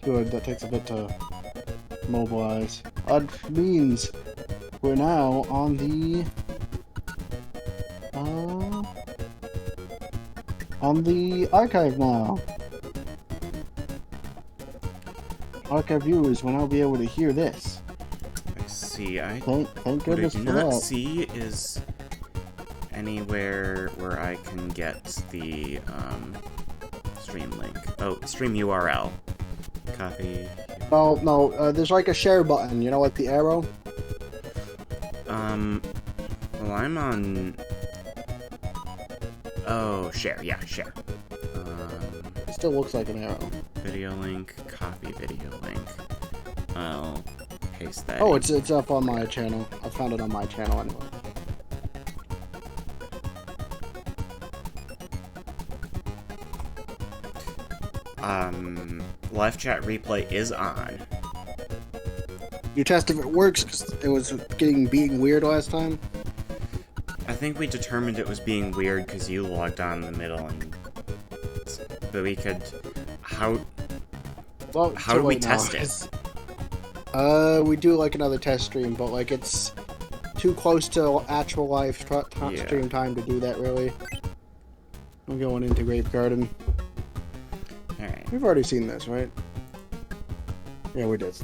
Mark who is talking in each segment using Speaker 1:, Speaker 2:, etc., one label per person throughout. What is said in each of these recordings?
Speaker 1: Good, that takes a bit to mobilize. Means we're now on the archive now. Archive viewers will now be able to hear this.
Speaker 2: I see.
Speaker 1: Thank
Speaker 2: What I
Speaker 1: goodness
Speaker 2: do
Speaker 1: for
Speaker 2: not
Speaker 1: that.
Speaker 2: see is anywhere where I can get the stream link. Oh, stream URL. Copy.
Speaker 1: No, there's like a share button, you know, like the arrow?
Speaker 2: Well, I'm on... Oh, share. Yeah, share.
Speaker 1: It still looks like an arrow.
Speaker 2: Video link, copy video link. I'll paste that.
Speaker 1: Oh,
Speaker 2: in.
Speaker 1: it's up on my channel. I found it on my channel anyway.
Speaker 2: Live chat replay is on.
Speaker 1: You test if it works, because it was being weird last time.
Speaker 2: I think we determined it was being weird because you logged on in the middle, and but we could. How do we test it?
Speaker 1: We do like another test stream, but like it's too close to actual live stream time to do that. Really, I'm going into Grape Garden.
Speaker 2: All right.
Speaker 1: We've already seen this, right? Yeah, we did.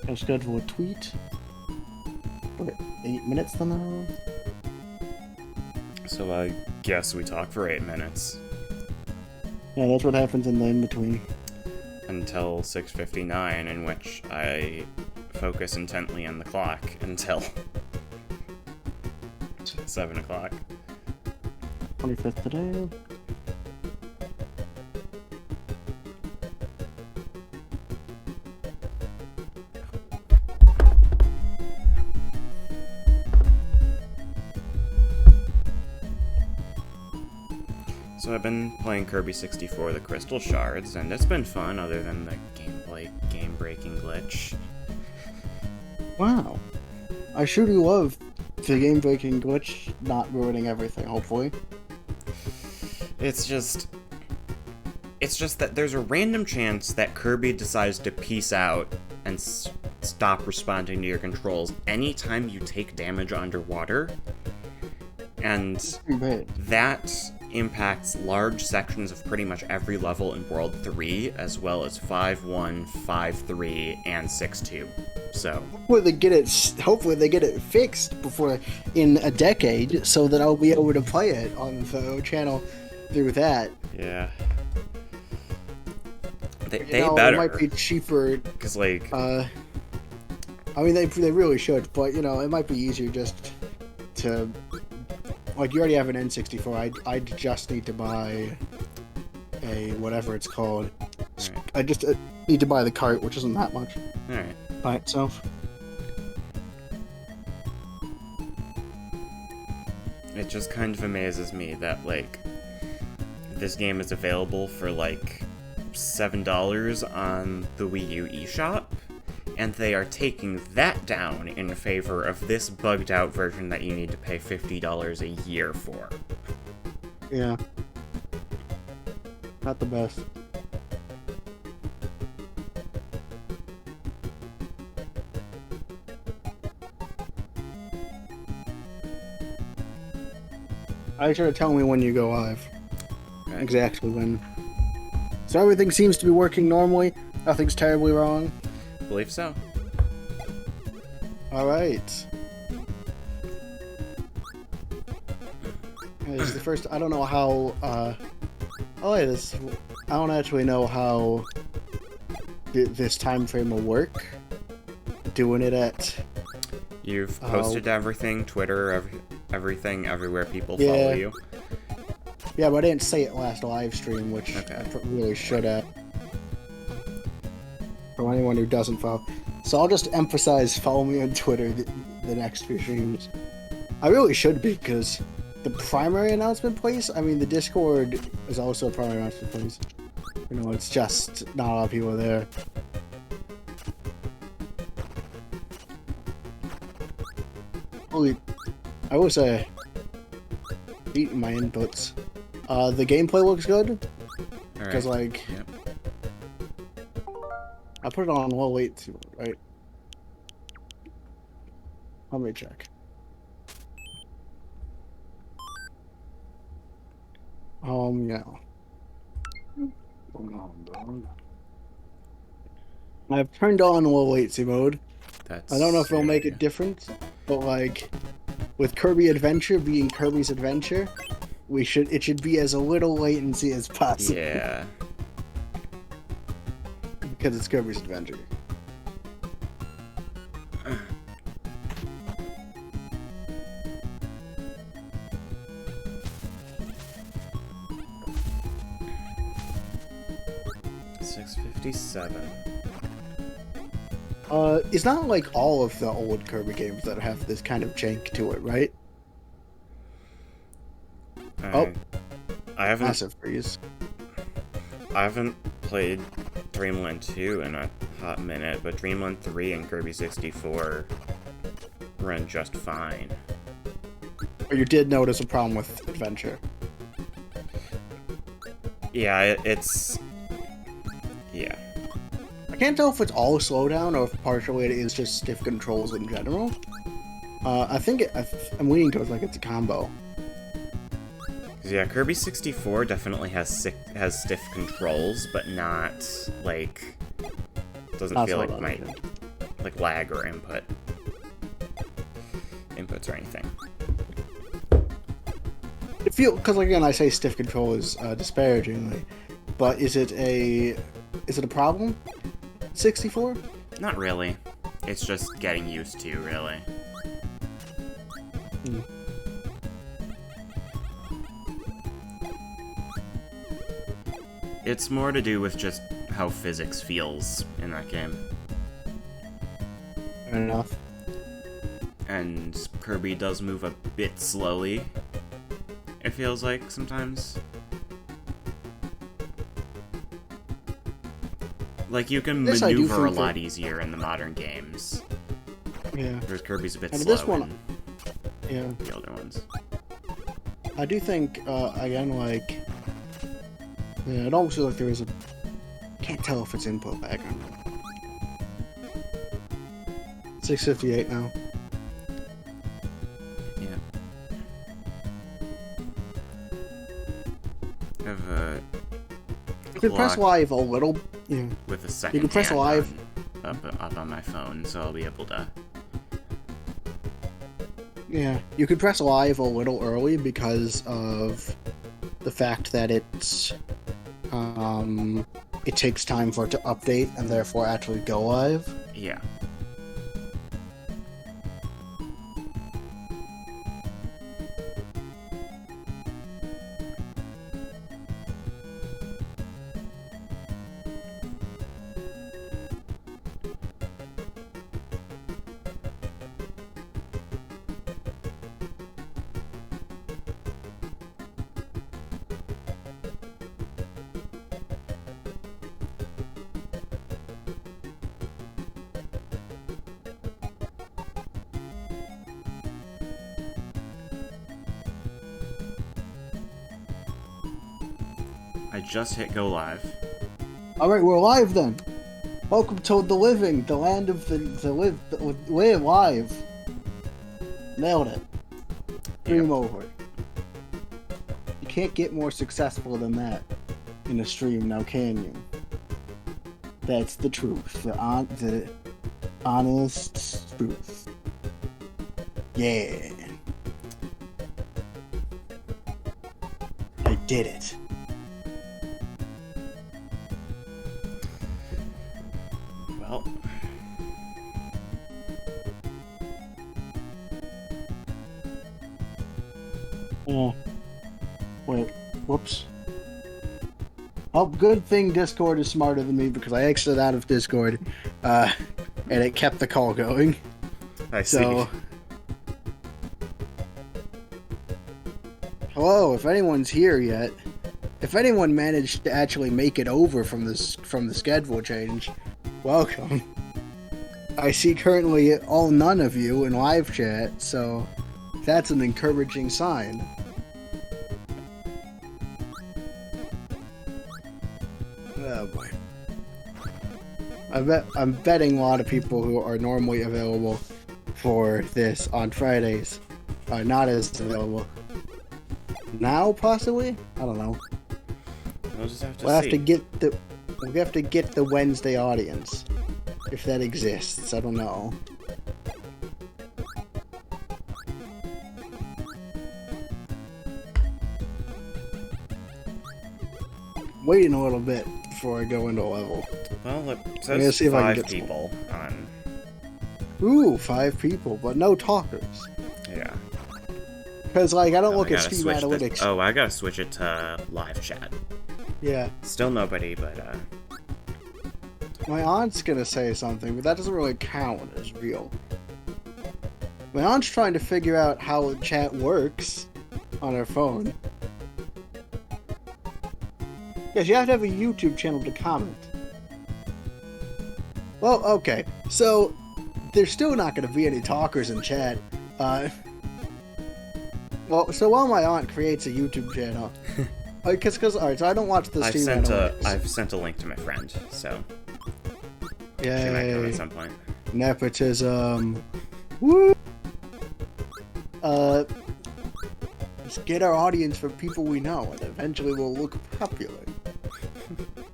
Speaker 1: I'll schedule a tweet. What, 8 minutes then now?
Speaker 2: So I guess we talk for 8 minutes.
Speaker 1: Yeah, that's what happens in the in-between.
Speaker 2: Until 6:59, in which I focus intently on the clock until 7 o'clock.
Speaker 1: 25th today.
Speaker 2: So I've been playing Kirby 64, the Crystal Shards, and it's been fun other than the game-breaking glitch.
Speaker 1: Wow. I sure do love the game-breaking glitch not ruining everything, hopefully.
Speaker 2: It's just that there's a random chance that Kirby decides to peace out and stop responding to your controls anytime you take damage underwater. And that impacts large sections of pretty much every level in World 3, as well as 5-1, 5-3, and 6-2. So
Speaker 1: hopefully they get it fixed before in a decade, so that I'll be able to play it on the channel through that.
Speaker 2: Yeah. They
Speaker 1: It
Speaker 2: better.
Speaker 1: might be cheaper.
Speaker 2: Because, like...
Speaker 1: I mean, they really should, but, you know, it might be easier just to... Like, you already have an N64, I just need to buy a... whatever it's called.
Speaker 2: Right.
Speaker 1: I just need to buy the cart, which isn't that much.
Speaker 2: Alright.
Speaker 1: By itself.
Speaker 2: It just kind of amazes me that, like, this game is available for, like, $7 on the Wii U eShop, and they are taking that down in favor of this bugged-out version that you need to pay $50 a year for.
Speaker 1: Yeah. Not the best. I should tell me when you go live.
Speaker 2: Okay.
Speaker 1: Exactly when. So everything seems to be working normally. Nothing's terribly wrong.
Speaker 2: I believe so.
Speaker 1: Alright. This is the first. I don't know how. Oh, it is. I don't actually know how this time frame will work. Doing it at.
Speaker 2: You've posted everything, Twitter, everything, everywhere people follow you.
Speaker 1: Yeah, but I didn't say it last live stream, which I really should have. For anyone who doesn't follow. So I'll just emphasize follow me on Twitter the next few streams. I really should be, because the primary announcement place, I mean, the Discord is also a primary announcement place. You know, it's just not a lot of people there. I will say, eating my inputs. The gameplay looks good. Because, like,
Speaker 2: Yep.
Speaker 1: I put it on low latency, right? Let me check. Yeah. I've turned on low latency mode.
Speaker 2: That's
Speaker 1: I don't know if it'll
Speaker 2: a good
Speaker 1: make a
Speaker 2: idea.
Speaker 1: difference, but like with Kirby Adventure being Kirby's Adventure, it should be as little latency as possible.
Speaker 2: Yeah.
Speaker 1: Because it's Kirby's Adventure.
Speaker 2: $6.57.
Speaker 1: It's not like all of the old Kirby games that have this kind of jank to it, right? Oh.
Speaker 2: I haven't
Speaker 1: Massive freeze.
Speaker 2: I haven't played Dreamland 2 in a hot minute, but Dreamland 3 and Kirby 64 run just fine.
Speaker 1: But you did notice a problem with Adventure.
Speaker 2: Yeah, it's... Yeah.
Speaker 1: I can't tell if it's all slowdown or if partially it is just stiff controls in general. I think I'm leaning towards like it's a combo.
Speaker 2: Yeah, Kirby 64 definitely has stiff controls, but not, like... Doesn't
Speaker 1: Not
Speaker 2: feel like
Speaker 1: slowdown,
Speaker 2: like lag or inputs or anything.
Speaker 1: It feel because again I say stiff control is disparagingly, but is it a problem? 64?
Speaker 2: Not really. It's just getting used to, really.
Speaker 1: Hmm.
Speaker 2: It's more to do with just how physics feels in that game.
Speaker 1: Fair enough.
Speaker 2: And Kirby does move a bit slowly, it feels like sometimes. Like, you can
Speaker 1: This I do
Speaker 2: maneuver a
Speaker 1: think
Speaker 2: lot
Speaker 1: that-
Speaker 2: easier in the modern games.
Speaker 1: Yeah.
Speaker 2: Whereas Kirby's a bit
Speaker 1: And
Speaker 2: slow
Speaker 1: this one-
Speaker 2: in
Speaker 1: Yeah.
Speaker 2: the older ones.
Speaker 1: I do think again like it almost feels like there is a can't tell if it's input lag or not. 658 now.
Speaker 2: Yeah. I have a
Speaker 1: You can press
Speaker 2: clock
Speaker 1: live a little. Yeah.
Speaker 2: with a second
Speaker 1: You can press
Speaker 2: hand
Speaker 1: live.
Speaker 2: up on my phone, so I'll be able to...
Speaker 1: Yeah. You could press live a little early because of the fact that it's it takes time for it to update and therefore actually go live.
Speaker 2: Yeah. I just hit go live.
Speaker 1: Alright, we're live then. Welcome to the living, the land of the live live. Nailed it. Dream over. You can't get more successful than that in a stream now, can you? That's the truth. The honest truth. Yeah. I did it.
Speaker 2: Well,
Speaker 1: Oh. Wait. Whoops. Oh, good thing Discord is smarter than me because I exited out of Discord, and it kept the call going.
Speaker 2: I see.
Speaker 1: So, hello, if anyone's here yet, if anyone managed to actually make it over from the schedule change, welcome. I see currently none of you in live chat, so that's an encouraging sign. Oh boy. I'm betting a lot of people who are normally available for this on Fridays are not as available. Now, possibly? I don't know.
Speaker 2: We'll just have to
Speaker 1: We'll have
Speaker 2: see.
Speaker 1: to get the Wednesday audience. If that exists, I don't know. Waiting a little bit before I go into level.
Speaker 2: Well, it
Speaker 1: gonna
Speaker 2: says
Speaker 1: see if I can
Speaker 2: 5
Speaker 1: get some.
Speaker 2: people on.
Speaker 1: Ooh, 5 people, but no talkers.
Speaker 2: Yeah.
Speaker 1: Because, like, I don't
Speaker 2: Oh,
Speaker 1: look
Speaker 2: I
Speaker 1: at
Speaker 2: gotta
Speaker 1: Steam
Speaker 2: switch
Speaker 1: Analytics.
Speaker 2: this. Oh, I gotta switch it to live chat.
Speaker 1: Yeah.
Speaker 2: Still nobody, but
Speaker 1: My aunt's gonna say something, but that doesn't really count as real. My aunt's trying to figure out how chat works on her phone. Yes, you have to have a YouTube channel to comment. Well, okay. So, there's still not going to be any talkers in chat. Well, so while my aunt creates a YouTube channel... alright, so I don't watch the
Speaker 2: I've
Speaker 1: Steam
Speaker 2: sent
Speaker 1: Analytics.
Speaker 2: a link to my friend, so
Speaker 1: Yay.
Speaker 2: she might come at some point.
Speaker 1: Nepotism. Woo! Just get our audience from people we know, and eventually we'll look popular.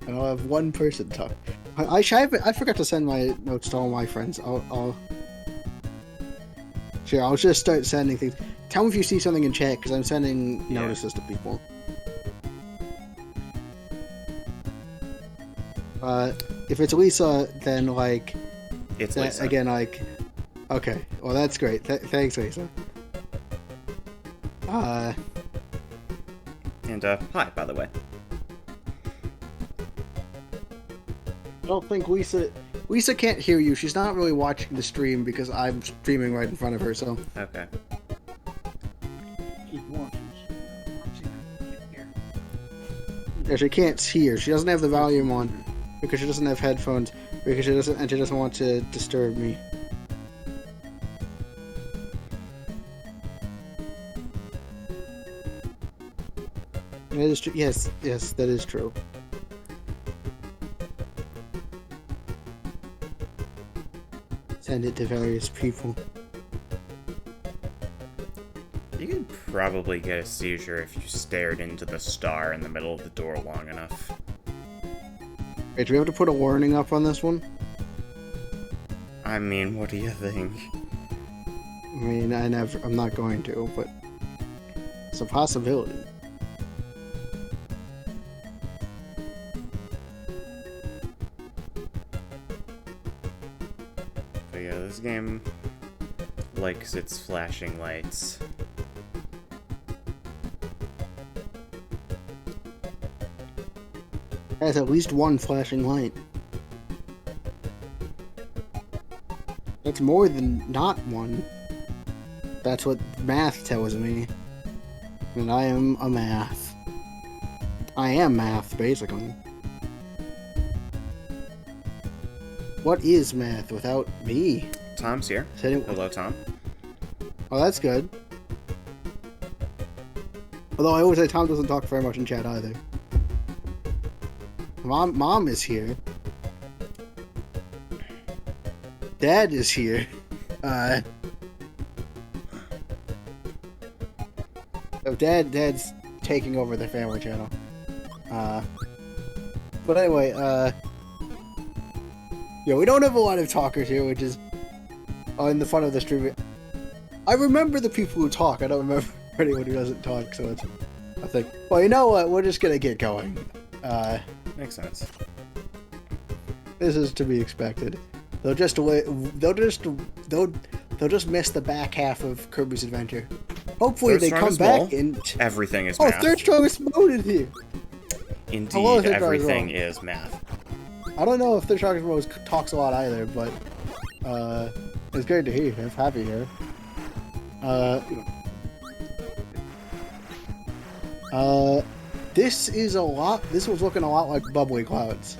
Speaker 1: And I'll have one person talk. I forgot to send my notes to all my friends. I'll just start sending things. Tell me if you see something in chat, because I'm sending notices to people. If it's Lisa, then, like...
Speaker 2: It's Lisa.
Speaker 1: Again, like... Okay, well, that's great. Thanks, Lisa.
Speaker 2: And, hi, by the way.
Speaker 1: I don't think Lisa can't hear you. She's not really watching the stream because I'm streaming right in front of her, so...
Speaker 2: Okay.
Speaker 1: Yeah, she can't hear. She doesn't have the volume on because she doesn't have headphones because she doesn't want to disturb me. That is true. Yes, that is true. Send it to various people.
Speaker 2: You could probably get a seizure if you stared into the star in the middle of the door long enough.
Speaker 1: Wait, do we have to put a warning up on this one?
Speaker 2: I mean, what do you think?
Speaker 1: I mean, I'm not going to, but it's a possibility.
Speaker 2: But yeah, this game likes its flashing lights.
Speaker 1: It has at least one flashing light. That's more than not one. That's what math tells me. And I am a math. I am math, basically. What is math without me?
Speaker 2: Tom's here. Hello, Tom.
Speaker 1: Oh, that's good. Although I always say Tom doesn't talk very much in chat either. Mom is here. Dad is here. So Dad's taking over the family channel. But anyway, yeah, we don't have a lot of talkers here, which is in the fun of the stream. I remember the people who talk. I don't remember anyone who doesn't talk, so it's I think. Well, you know what? We're just gonna get going.
Speaker 2: Makes sense.
Speaker 1: This is to be expected. They'll just miss the back half of Kirby's Adventure. Hopefully they come back and
Speaker 2: everything is math.
Speaker 1: Third strongest mode in here.
Speaker 2: Indeed, everything is math.
Speaker 1: I don't know if Third strongest mode talks a lot either, but it's great to hear you. I'm happy here. This was looking a lot like Bubbly Clouds.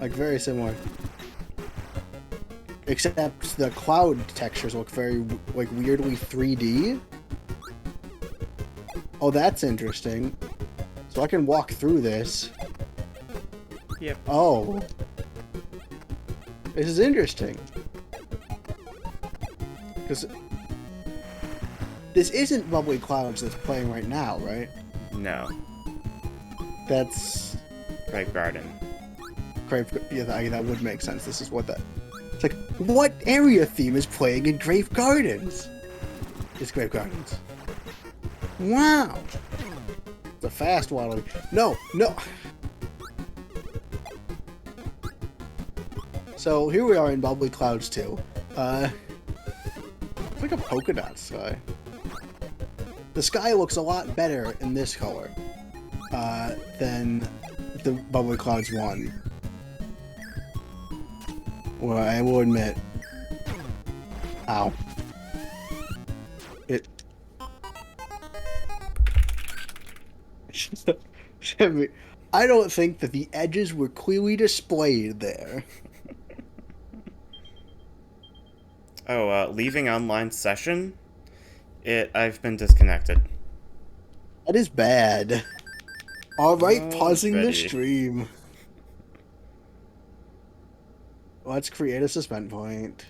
Speaker 1: Like, very similar. Except the cloud textures look very, like, weirdly 3D. Oh, that's interesting. So I can walk through this.
Speaker 2: Yep.
Speaker 1: Oh. This is interesting. Because this isn't Bubbly Clouds that's playing right now, right?
Speaker 2: No.
Speaker 1: That's
Speaker 2: Grape Garden.
Speaker 1: Yeah, that would make sense. This is what that... It's like, what area theme is playing in Grape Gardens? It's Grape Gardens. Wow! It's a fast waddling. No, no! So, here we are in Bubbly Clouds 2. It's like a polka dot sky. The sky looks a lot better in this color than the Bubbly Clouds 1. Well, I will admit. Ow. It. I don't think that the edges were clearly displayed there.
Speaker 2: Oh, leaving online session? I've been disconnected.
Speaker 1: That is bad. Alright, pausing the
Speaker 2: Betty.
Speaker 1: stream. Let's create a suspend point.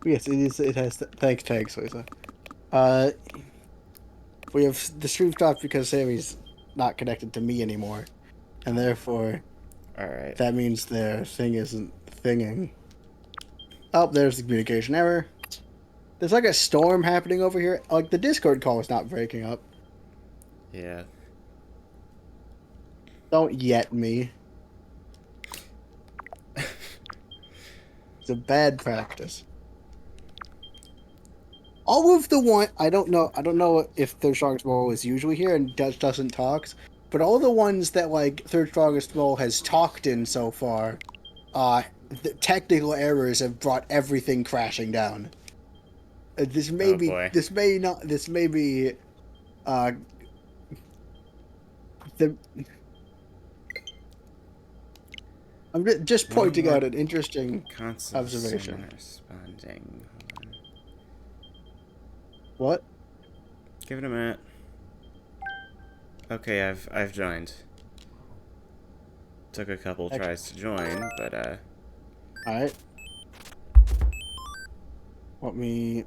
Speaker 1: Yes, it is. It has. Thanks, Lisa. We have the stream stopped because Sammy's not connected to me anymore, and therefore,
Speaker 2: Alright.
Speaker 1: that means their thing isn't thinging. Oh, there's the communication error. There's like a storm happening over here. Like the Discord call is not breaking up.
Speaker 2: Yeah.
Speaker 1: Don't yet me. It's a bad practice. All of the one I don't know if Third Strongest Mole is usually here and doesn't talk, but all the ones that like Third Strongest Mole has talked in so far, the technical errors have brought everything crashing down. This may
Speaker 2: Oh,
Speaker 1: be
Speaker 2: boy.
Speaker 1: this may not this may be the I'm just pointing out an interesting
Speaker 2: Constant
Speaker 1: observation.
Speaker 2: Responding. Hold on.
Speaker 1: What?
Speaker 2: Give it a minute. Okay, I've joined. Took a couple tries to join, but
Speaker 1: Alright. Let me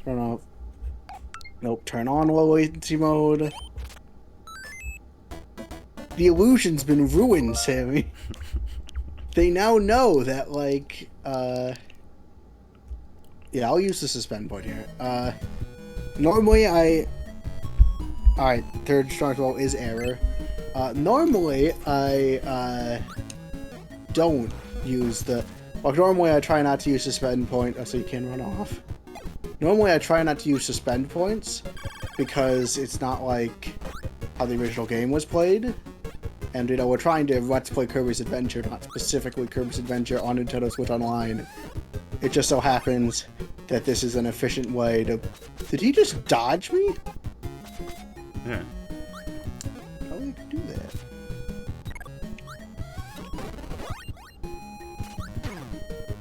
Speaker 1: turn off. Nope, turn on low latency mode. The illusion's been ruined, Sammy. They now know that, like, yeah, I'll use the suspend point here. Normally Alright, Third Strongest Mole is error. Normally I don't use the... Well, normally I try not to use suspend point... Oh, so you can run off. Normally I try not to use suspend points because it's not like how the original game was played. And, you know, we're trying to Let's Play Kirby's Adventure, not specifically Kirby's Adventure on Nintendo Switch Online. It just so happens that this is an efficient way to... Did he just dodge me?
Speaker 2: yeah.
Speaker 1: How do you do that?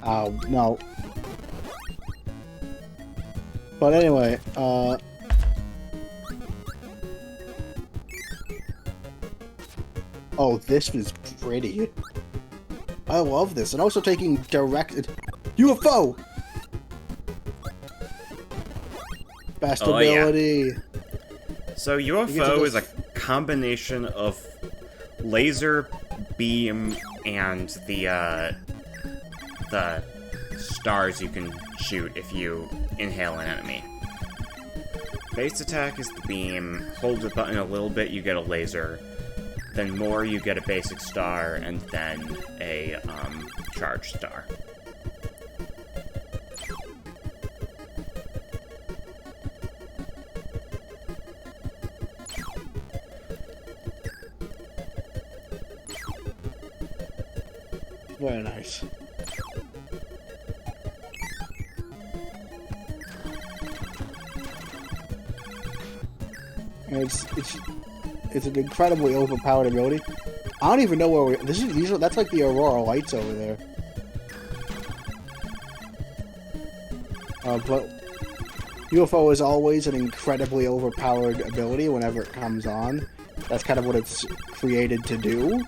Speaker 1: Oh, no. But anyway, oh, this was pretty. I love this. And also taking directed... UFO! Best
Speaker 2: Oh, yeah.
Speaker 1: ability.
Speaker 2: So UFO is a combination of laser, beam, and the stars you can shoot if you inhale an enemy. Base attack is the beam. Hold the button a little bit, you get a laser. Then more, you get a basic star, and then a charge star.
Speaker 1: Very nice. It's an incredibly overpowered ability. I don't even know where we... That's like the Aurora lights over there. But UFO is always an incredibly overpowered ability whenever it comes on. That's kind of what it's created to do.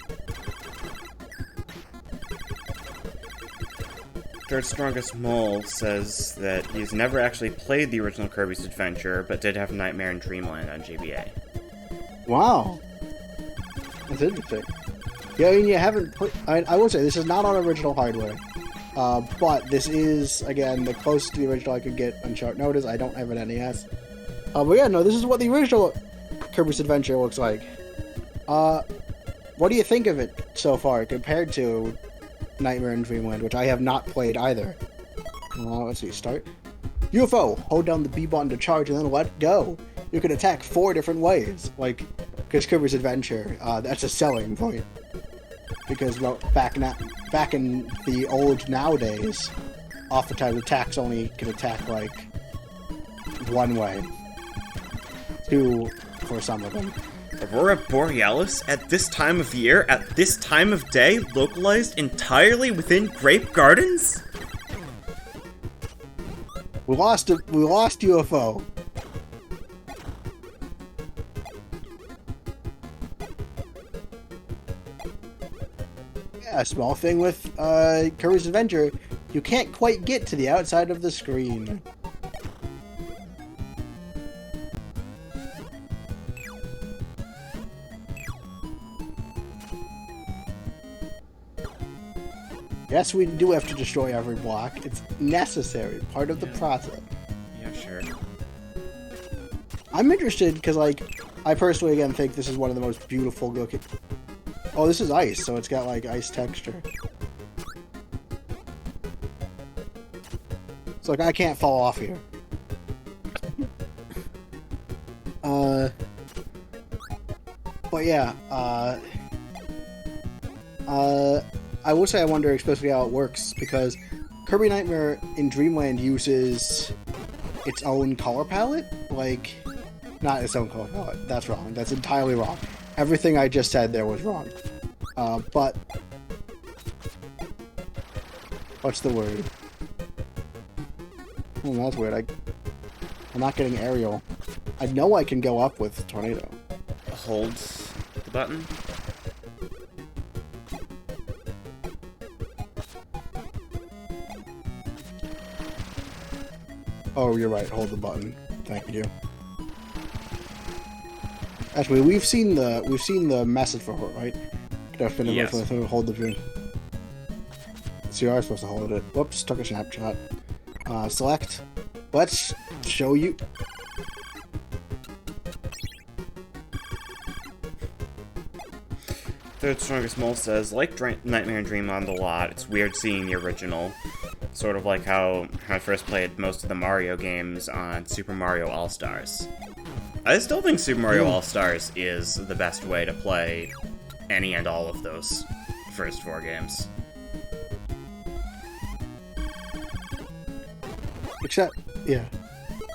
Speaker 2: Third Strongest Mole says that he's never actually played the original Kirby's Adventure, but did have Nightmare in Dreamland on GBA.
Speaker 1: Wow. That's interesting. Yeah, I mean, you haven't put... I will say, this is not on original hardware. But this is, again, the closest to the original I could get on short notice. I don't have an NES. But yeah, no, this is what the original Kirby's Adventure looks like. What do you think of it so far compared to Nightmare in Dreamland, which I have not played either? Let's see, start. UFO, hold down the B button to charge and then let go. You can attack 4 different ways, like, because Kirby's Adventure, that's a selling point. Because, well, back in the old nowadays, oftentimes attacks only can attack, like, 1 way. 2 for some of them.
Speaker 2: Aurora Borealis at this time of year, at this time of day, localized entirely within Grape Gardens?
Speaker 1: We lost UFO. Yeah, a small thing with Kirby's Adventure, you can't quite get to the outside of the screen. Yes, we do have to destroy every block. It's necessary, part of the process.
Speaker 2: Yeah, sure.
Speaker 1: I'm interested because, like, I personally, again, think this is one of the most beautiful looking... Oh, this is ice, so it's got, like, ice texture. So, like, I can't fall off here. But yeah, I will say I wonder especially how it works, because Kirby Nightmare in Dreamland uses its own color palette. Like, not its own color palette. That's wrong. That's entirely wrong. Everything I just said there was wrong. But... What's the word? Oh, that's weird. I'm not getting aerial. I know I can go up with Tornado.
Speaker 2: Hold the button.
Speaker 1: Oh, you're right. Hold the button. Thank you. Actually, we've seen the message for it, right? Definitely.
Speaker 2: Yes.
Speaker 1: Hold the view. So you are supposed to hold it. Whoops, took a snapshot. Select. Let's show you.
Speaker 2: Third Strongest Mole says, like Nightmare and Dreamland a lot, it's weird seeing the original. Sort of like how I first played most of the Mario games on Super Mario All-Stars. I still think Super Mario All-Stars is the best way to play any and all of those first 4 games.
Speaker 1: Except, yeah.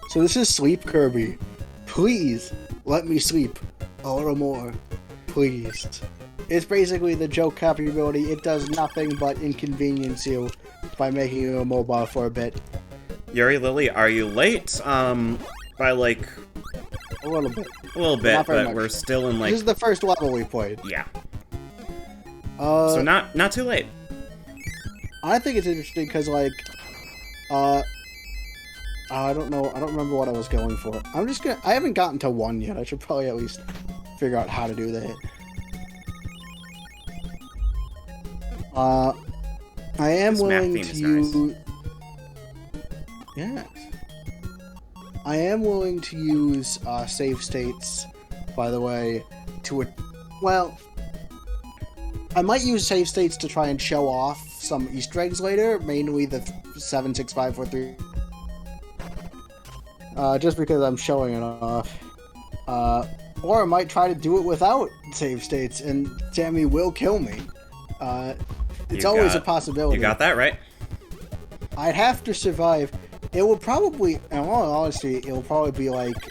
Speaker 1: So this is Sleep Kirby. Please, let me sleep a little more. Please. It's basically the joke copy ability. It does nothing but inconvenience you by making you immobile for a bit.
Speaker 2: Yuri Lily, are you late? By like...
Speaker 1: A little bit.
Speaker 2: A little bit, but
Speaker 1: much.
Speaker 2: We're still in like...
Speaker 1: This is the first level we played.
Speaker 2: Yeah. So not too late.
Speaker 1: I think it's interesting because, like, I don't know. I don't remember what I was going for. I haven't gotten to 1 yet. I should probably at least figure out how to do that. I am willing to use... Yes. I am willing to use save states, by the way, to... Well, I might use save states to try and show off some Easter eggs later, mainly the 76543. Just because I'm showing it off. Or I might try to do it without save states, and Tammy will kill me. It's always a possibility.
Speaker 2: You got that right.
Speaker 1: I'd have to survive. It will probably, in all honesty, it will probably be like...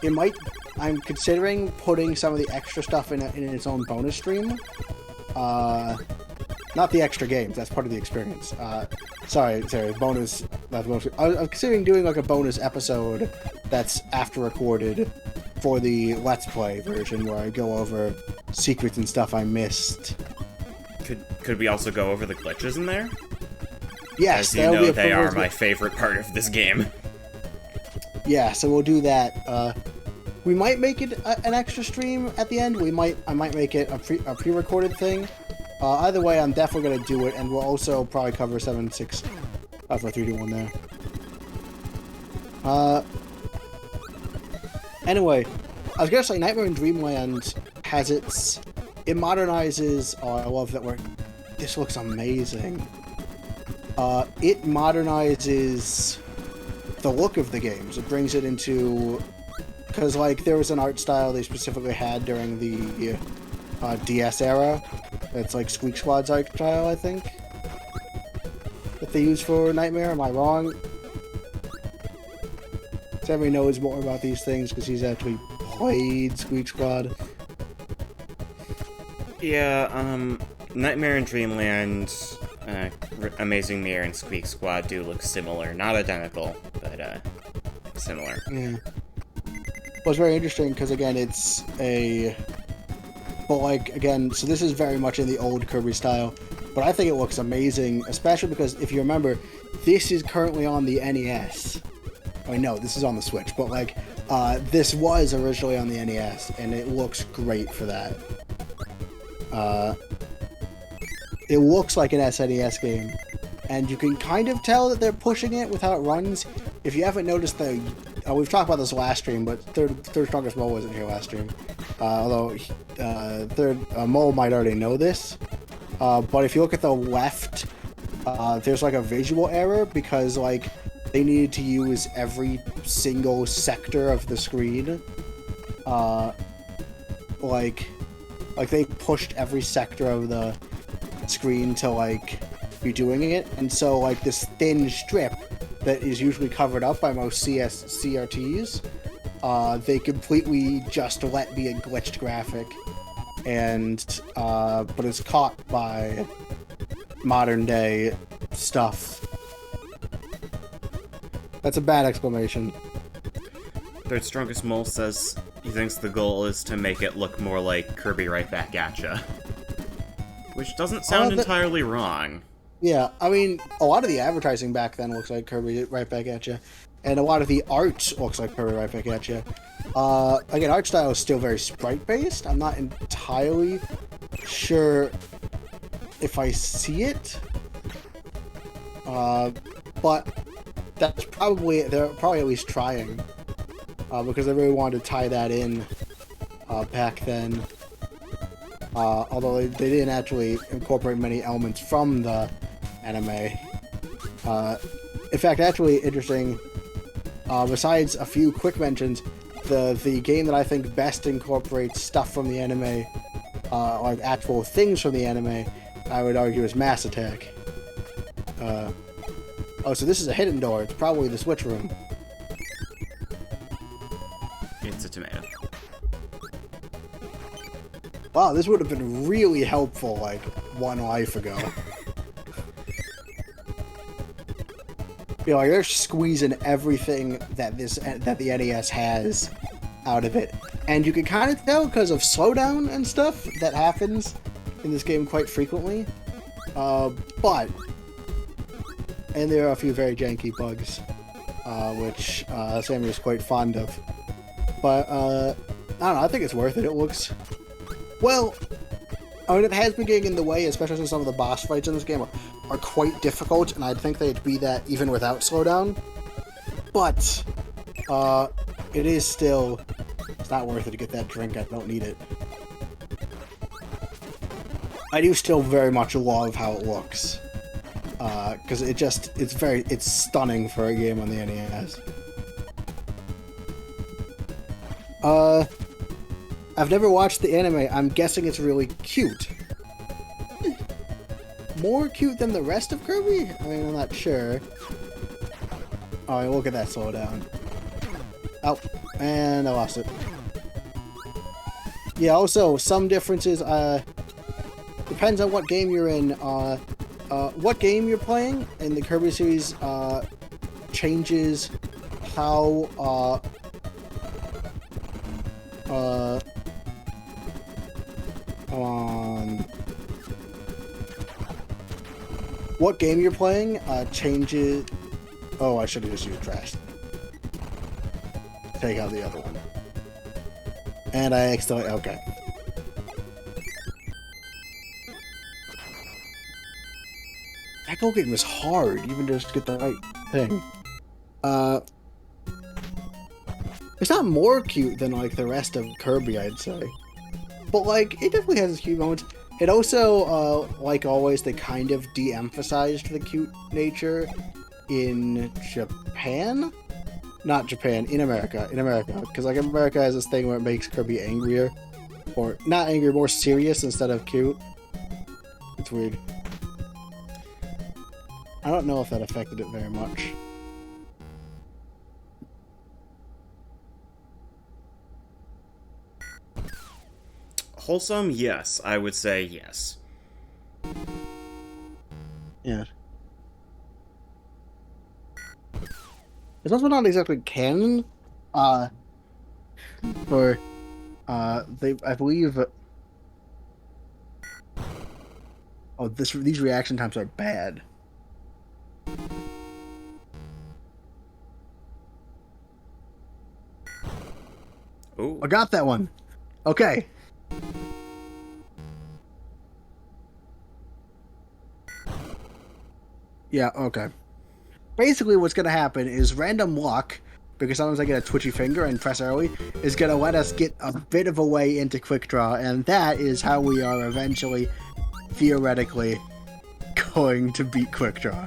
Speaker 1: It might... I'm considering putting some of the extra stuff in its own bonus stream. Not the extra games, that's part of the experience. Sorry, bonus. Not bonus. I was considering doing like a bonus episode that's after recorded for the Let's Play version where I go over secrets and stuff I missed.
Speaker 2: Could we also go over the glitches in there?
Speaker 1: Yes,
Speaker 2: as you know, they are my favorite part of this game.
Speaker 1: Yeah, so we'll do that. We might make it an extra stream at the end. I might make it a pre-recorded thing. Either way, I'm definitely gonna do it, and we'll also probably cover 7, 6, 5, 4, 3, 2, 1 there. Anyway, I was gonna say Nightmare in Dreamland has it modernizes. Oh, I love that word. This looks amazing. It modernizes the look of the games. It brings it into, because like there was an art style they specifically had during the DS era. It's like Squeak Squad's art style, I think, that they use for Nightmare. Am I wrong? Sammy knows more about these things because he's actually played Squeak Squad.
Speaker 2: Yeah, Nightmare in Dreamland, Amazing Mirror, and Squeak Squad do look similar. Not identical, but similar.
Speaker 1: Yeah. Well, it's very interesting because, again, it's a... But, like, again, so this is very much in the old Kirby style, but I think it looks amazing, especially because, if you remember, this is currently on the NES. I mean, no, this is on the Switch, but, like, this was originally on the NES, and it looks great for that. It looks like an SNES game, and you can kind of tell that they're pushing it with how it runs. If you haven't noticed we've talked about this last stream, but Third Strongest Mole wasn't here last stream. Although Mole might already know this. But if you look at the left, there's like a visual error because like they needed to use every single sector of the screen. Like they pushed every sector of the screen to like be doing it, and so like this thin strip that is usually covered up by most CRTs, they completely just let be a glitched graphic, and but it's caught by modern day stuff. That's a bad explanation.
Speaker 2: Third Strongest Mole says he thinks the goal is to make it look more like Kirby Right Back Atcha. Which doesn't sound entirely wrong.
Speaker 1: Yeah, I mean, a lot of the advertising back then looks like Kirby Right Back Atcha, and a lot of the art looks like Kirby Right Back Atcha. Again, art style is still very sprite-based. I'm not entirely sure if I see it, but that's probably, they're probably at least trying, because they really wanted to tie that in back then. Although they didn't actually incorporate many elements from the anime. In fact, actually interesting, besides a few quick mentions, the game that I think best incorporates stuff from the anime, like actual things from the anime, I would argue is Mass Attack. Oh, so this is a hidden door. It's probably the Switch room.
Speaker 2: It's a tomato.
Speaker 1: Wow, this would have been really helpful, like, one life ago. You know, like, they're squeezing everything that the NES has out of it. And you can kind of tell because of slowdown and stuff that happens in this game quite frequently. And there are a few very janky bugs, which Sammy is quite fond of. But, I don't know, I think it's worth it. It looks... Well, I mean, it has been getting in the way, especially since some of the boss fights in this game are quite difficult, and I'd think they'd be that even without slowdown. But, it is still... It's not worth it to get that drink. I don't need it. I do still very much love how it looks. Because it's stunning for a game on the NES. I've never watched the anime. I'm guessing it's really cute. More cute than the rest of Kirby? I mean, I'm not sure. Oh, look at that slowdown. Oh, and I lost it. Yeah, also, some differences, depends on what game you're in. what game you're playing in the Kirby series changes how what game you're playing changes. Oh, I should have just used trash. Take out the other one. And I accidentally. Okay. That goal game was hard, even just to get the right thing. It's not more cute than like the rest of Kirby, I'd say. But like, it definitely has its cute moments. It also, like always, they kind of de-emphasized the cute nature in Japan? Not Japan, in America. In America. Because like America has this thing where it makes Kirby angrier. Or, not angry, more serious instead of cute. It's weird. I don't know if that affected it very much.
Speaker 2: Wholesome, yes. I would say yes.
Speaker 1: Yeah. It's also not exactly canon. For I believe. Oh, these reaction times are bad.
Speaker 2: Ooh.
Speaker 1: I got that one. Okay. Yeah, okay. Basically what's going to happen is random luck, because sometimes I get a twitchy finger and press early, is going to let us get a bit of a way into Quick Draw, and that is how we are eventually, theoretically, going to beat Quick Draw.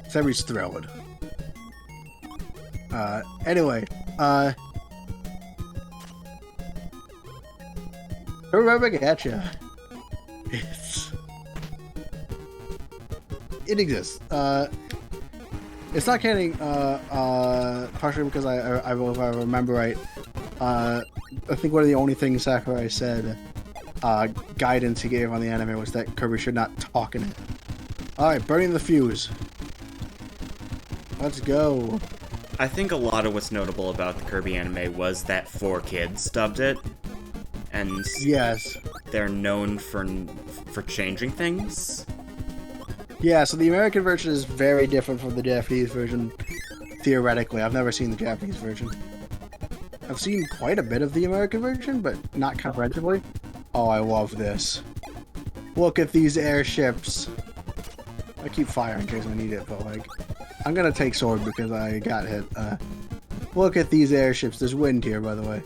Speaker 1: Sammy's thrilled. Anyway, remember Gacha. It exists. It's not canon, partially because I if I remember right, I think one of the only things Sakurai said, guidance he gave on the anime was that Kirby should not talk in it. Alright, burning the fuse. Let's go.
Speaker 2: I think a lot of what's notable about the Kirby anime was that 4Kids dubbed it, and
Speaker 1: yes,
Speaker 2: they're known for changing things.
Speaker 1: Yeah, so the American version is very different from the Japanese version, theoretically. I've never seen the Japanese version. I've seen quite a bit of the American version, but not comprehensively. Oh, I love this. Look at these airships. I keep fire in case I need it, but like, I'm gonna take sword because I got hit. Look at these airships. There's wind here, by the way.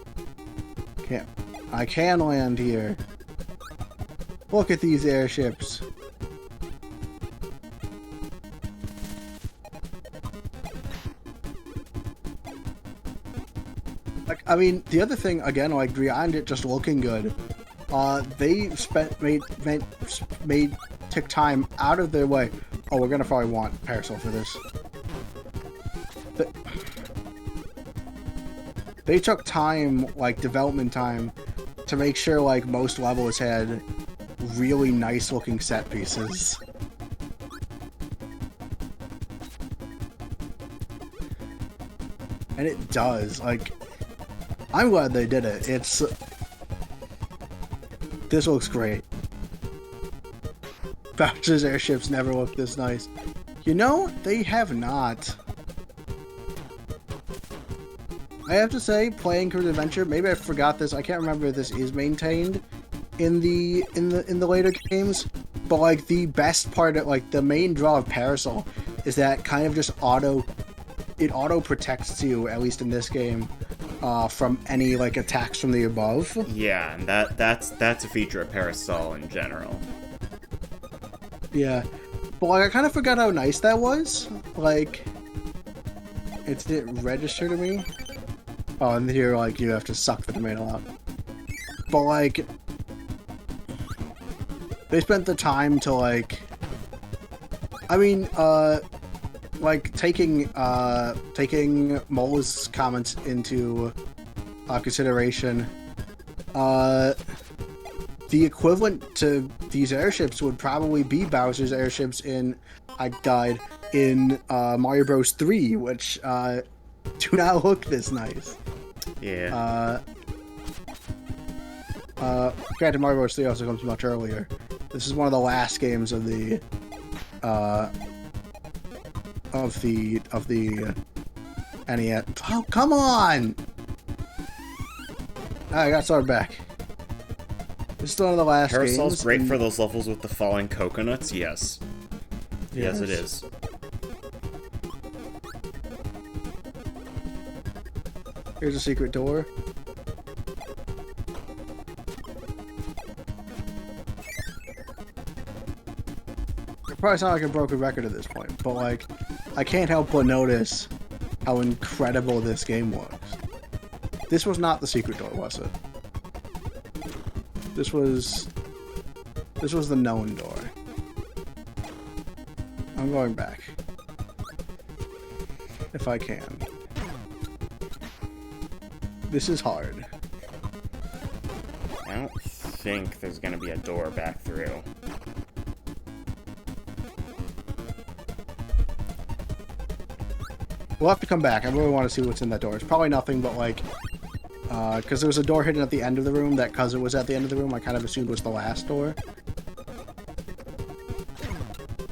Speaker 1: I can land here. Look at these airships. Like, I mean, the other thing, again, like, beyond it just looking good, they took time out of their way. Oh, we're gonna probably want Parasol for this. They took time, like, development time, to make sure, like, most levels had really nice looking set pieces. And it does, like, I'm glad they did it. This looks great. Bowser's airships never looked this nice. You know, they have not. I have to say, playing Kirby's Adventure, maybe I forgot this. I can't remember if this is maintained in the later games, but like the best part of like the main draw of Parasol is that kind of just auto protects you, at least in this game, from any like attacks from the above.
Speaker 2: Yeah, and that's a feature of Parasol in general.
Speaker 1: Yeah, but like I kind of forgot how nice that was. Like, it didn't register to me. Oh, and here like you have to suck the tomato out. But like, they spent the time to like, I mean, like taking Mole's comments into consideration. the equivalent to these airships would probably be Bowser's airships in Mario Bros. 3, which do not look this nice.
Speaker 2: Yeah.
Speaker 1: Granted, Mario Bros. 3 also comes much earlier. This is one of the last games of the NES. Oh, come on! I got started back. This is one of the last games.
Speaker 2: Parasol's great for those levels with the falling coconuts, yes. Yes, it is.
Speaker 1: Here's a secret door. It probably sounds like a broken record at this point, but like, I can't help but notice how incredible this game was. This was not the secret door, was it? This was the known door. I'm going back. If I can. This is hard.
Speaker 2: I don't think there's gonna be a door back through.
Speaker 1: We'll have to come back. I really want to see what's in that door. It's probably nothing but like... because there was a door hidden at the end of the room that, because it was at the end of the room, I kind of assumed was the last door.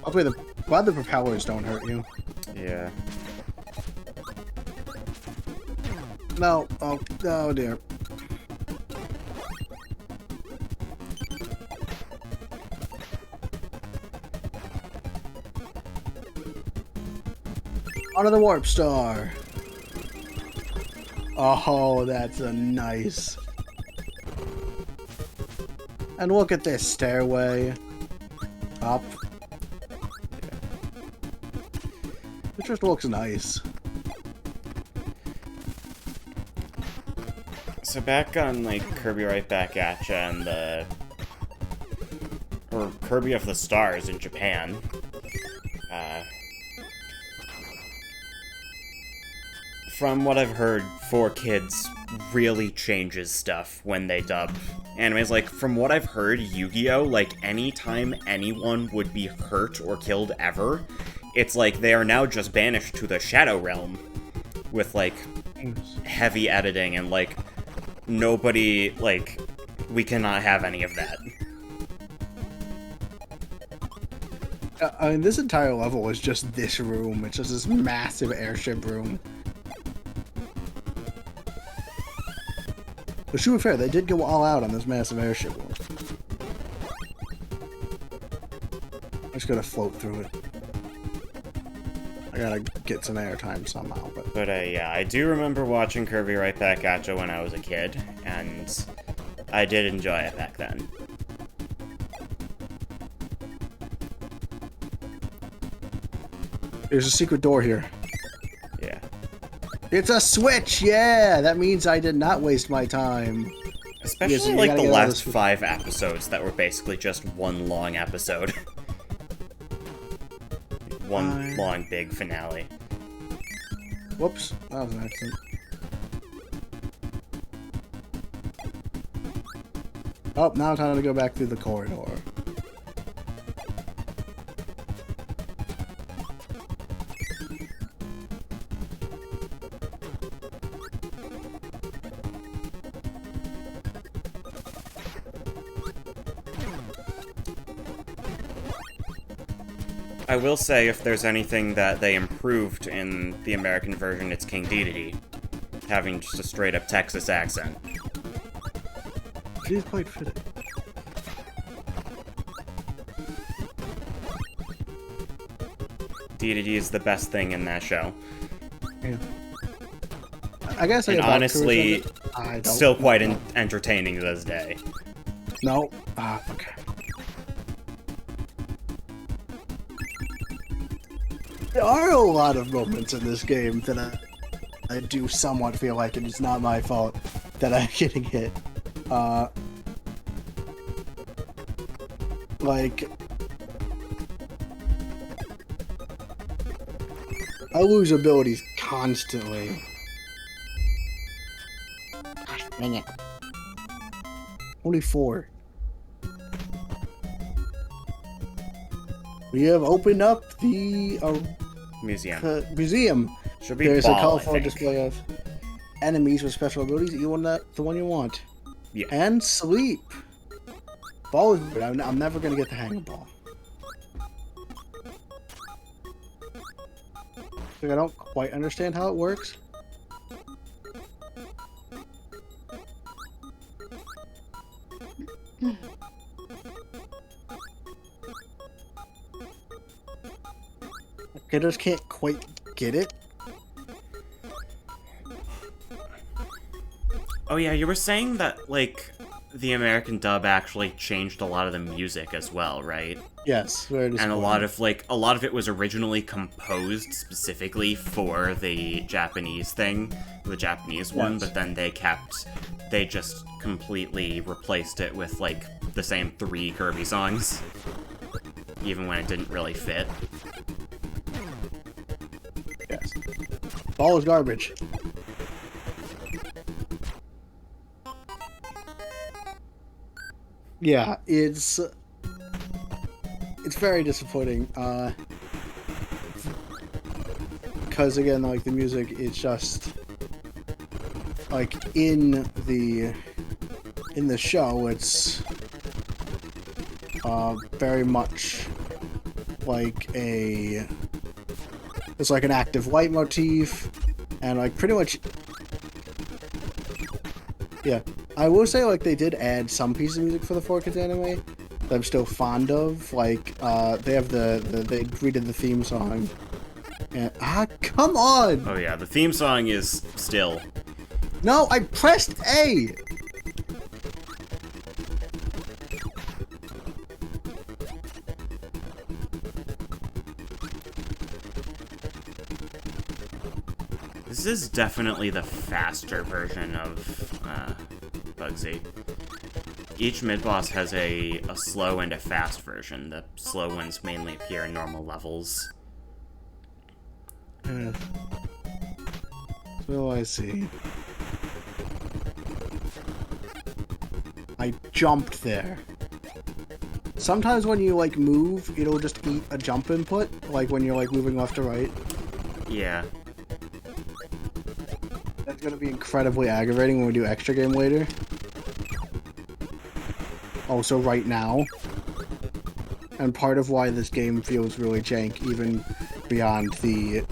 Speaker 1: Hopefully glad the propellers don't hurt you.
Speaker 2: Yeah.
Speaker 1: No. Oh dear. Onto the warp star. Oh, that's a nice. And look at this stairway. Up. It just looks nice.
Speaker 2: So back on, like, Kirby Right Back at Ya and or Kirby of the Stars in Japan, from what I've heard, 4Kids really changes stuff when they dub animes. Like, from what I've heard, Yu-Gi-Oh!, like, anytime anyone would be hurt or killed ever, it's like they are now just banished to the Shadow Realm with, like, heavy editing and, like, nobody, like, we cannot have any of that.
Speaker 1: I mean, this entire level is just this room. It's just this massive airship room. But to be fair, they did go all out on this massive airship room. I'm just gonna float through it. I gotta get some airtime somehow,
Speaker 2: But yeah, I do remember watching Kirby Right Back at Ya when I was a kid, and I did enjoy it back then.
Speaker 1: There's a secret door here.
Speaker 2: Yeah.
Speaker 1: It's a switch! Yeah! That means I did not waste my time.
Speaker 2: Especially, like, the last 5 episodes that were basically just one long episode. One long big finale.
Speaker 1: Whoops. That was an accident. Oh, now time to go back through the corridor.
Speaker 2: I will say, if there's anything that they improved in the American version, it's King Dedede, having just a straight-up Texas accent.
Speaker 1: It is quite fitting.
Speaker 2: Dedede is the best thing in that show.
Speaker 1: Yeah. I guess
Speaker 2: and honestly, still quite entertaining to this day.
Speaker 1: No. Okay. There are a lot of moments in this game that I do somewhat feel like it is not my fault that I'm getting hit. Like, I lose abilities constantly. Gosh, dang it. Only 4. We have opened up the
Speaker 2: Museum.
Speaker 1: museum.
Speaker 2: Should be
Speaker 1: There's
Speaker 2: ball,
Speaker 1: a colorful
Speaker 2: I think.
Speaker 1: display of enemies with special abilities. You want that? The one you want.
Speaker 2: Yeah.
Speaker 1: And sleep. Ball is good. I'm never gonna get the hang of ball. Like, I don't quite understand how it works. I just can't quite get it.
Speaker 2: Oh yeah, you were saying that, like, the American dub actually changed a lot of the music as well, right?
Speaker 1: Yes, very
Speaker 2: And a lot of it was originally composed specifically for the Japanese thing, the Japanese one,
Speaker 1: Yes.
Speaker 2: but then they just completely replaced it with, like, the same 3 Kirby songs, even when it didn't really fit.
Speaker 1: Yes. Ball is garbage. Yeah, it's very disappointing. Because again, like the music is just like in the show, it's very much like it's like an active leitmotif, and like pretty much, yeah. I will say, like, they did add some pieces of music for the 4Kids anime that I'm still fond of. Like, they have they redid the theme song. And, come on!
Speaker 2: Oh yeah, the theme song is still...
Speaker 1: No, I pressed A!
Speaker 2: This is definitely the faster version of Bugsy. Each mid-boss has a slow and a fast version. The slow ones mainly appear in normal levels.
Speaker 1: So I see. I jumped there. Sometimes when you, like, move, it'll just eat a jump input, like when you're, like, moving left to right.
Speaker 2: Yeah.
Speaker 1: That's gonna be incredibly aggravating when we do extra game later. Also right now. And part of why this game feels really jank, even beyond the,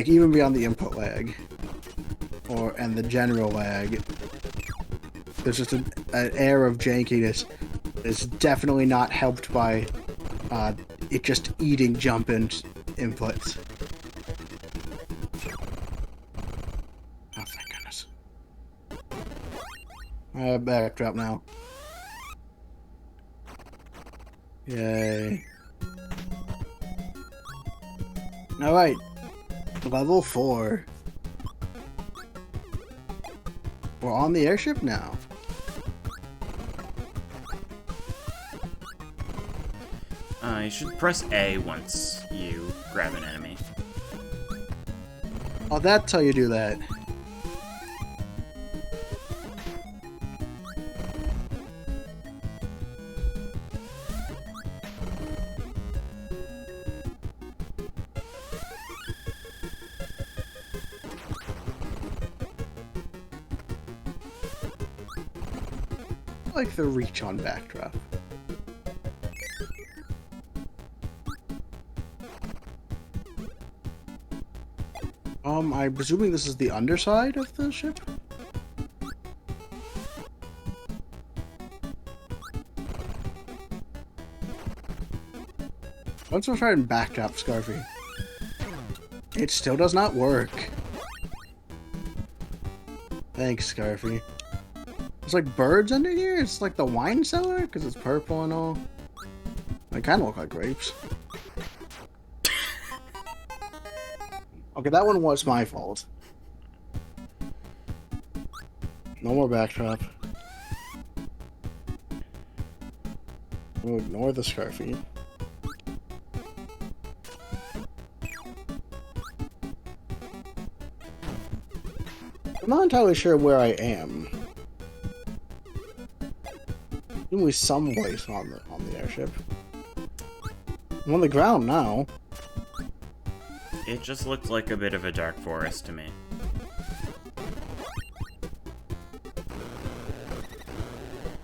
Speaker 1: even beyond the input lag. And the general lag. There's just an air of jankiness that's definitely not helped by, it just eating jump inputs. Oh, thank goodness. Backdrop now. Yay. Alright. Level 4. We're on the airship now.
Speaker 2: You should press A once you grab an enemy.
Speaker 1: Oh, that's how you do that. I like the reach on backdrop. I'm presuming this is the underside of the ship? Let's try and backdrop Scarfy. It still does not work. Thanks, Scarfy. There's like birds under here? It's like the wine cellar? Because it's purple and all. They kind of look like grapes. Okay, that one was my fault. No more backdrop. We'll ignore the Scarfy. I'm not entirely sure where I am. There's someplace on the airship. I'm on the ground now.
Speaker 2: It just looked like a bit of a dark forest to me.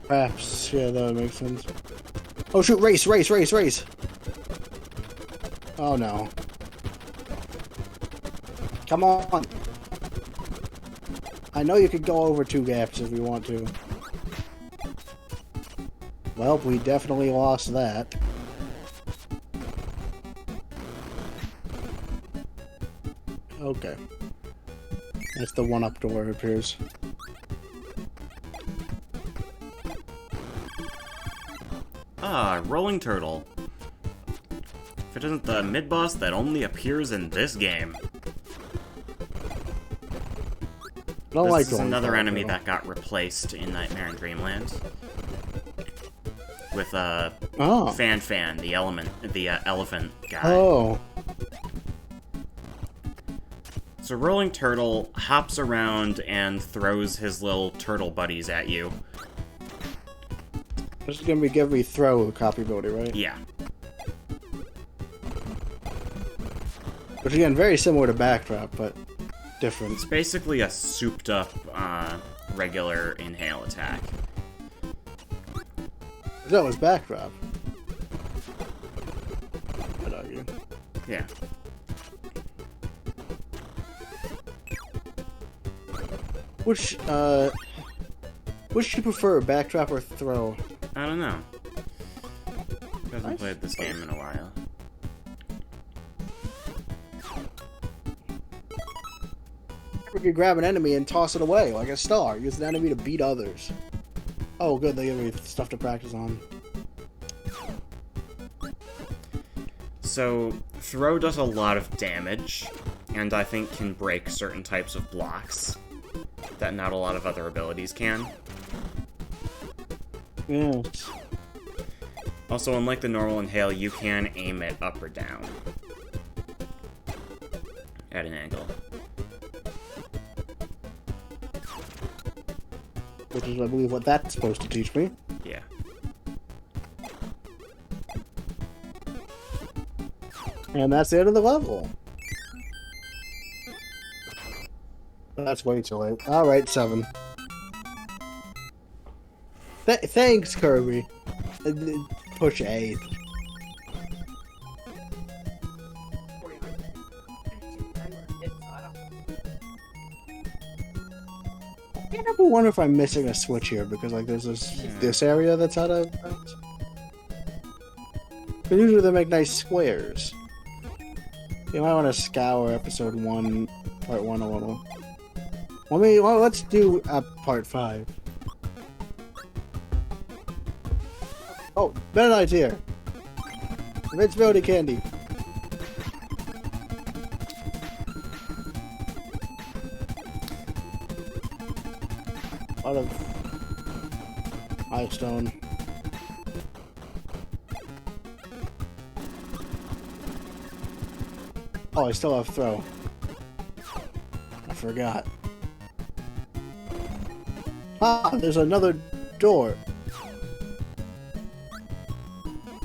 Speaker 1: Perhaps, yeah, that would make sense. Oh shoot, race, race, race, race! Oh no. Come on! I know you could go over 2 gaps if you want to. Well, we definitely lost that. Okay. That's the one up door, it appears.
Speaker 2: Ah, rolling turtle. If it isn't the mid-boss that only appears in this game.
Speaker 1: I don't
Speaker 2: This
Speaker 1: like
Speaker 2: is
Speaker 1: rolling
Speaker 2: another
Speaker 1: turtle.
Speaker 2: enemy that got replaced in Nightmare in Dreamland. With,
Speaker 1: Oh.
Speaker 2: Fan, the elephant guy.
Speaker 1: Oh.
Speaker 2: So rolling turtle hops around and throws his little turtle buddies at you.
Speaker 1: This is gonna be every throw copy ability, right?
Speaker 2: Yeah.
Speaker 1: Which again, very similar to Backdrop, but different.
Speaker 2: It's basically a souped up, regular inhale attack.
Speaker 1: That was Backdrop. I'd argue.
Speaker 2: Yeah.
Speaker 1: Which do you prefer, Backdrop or Throw?
Speaker 2: I don't know. Hasn't
Speaker 1: Nice.
Speaker 2: played this game in a while.
Speaker 1: We could grab an enemy and toss it away, like a star. Use the enemy to beat others. Oh, good, they give me stuff to practice on.
Speaker 2: So, throw does a lot of damage, and I think can break certain types of blocks that not a lot of other abilities can.
Speaker 1: Yes.
Speaker 2: Also, unlike the normal inhale, you can aim it up or down. At an angle.
Speaker 1: Which is, I believe, what that's supposed to teach me.
Speaker 2: Yeah.
Speaker 1: And that's the end of the level. That's way too late. Alright, 7. Thanks, Kirby. Push A. I never wonder if I'm missing a switch here, because like there's this area that's out of bounds. Because usually they make nice squares. You might want to scour episode 1, part 1 a little. Let's do part 5. Oh, Meta Knight's here. Invincibility candy. A lot of milestone. Oh, I still have throw. I forgot. Ah, there's another door.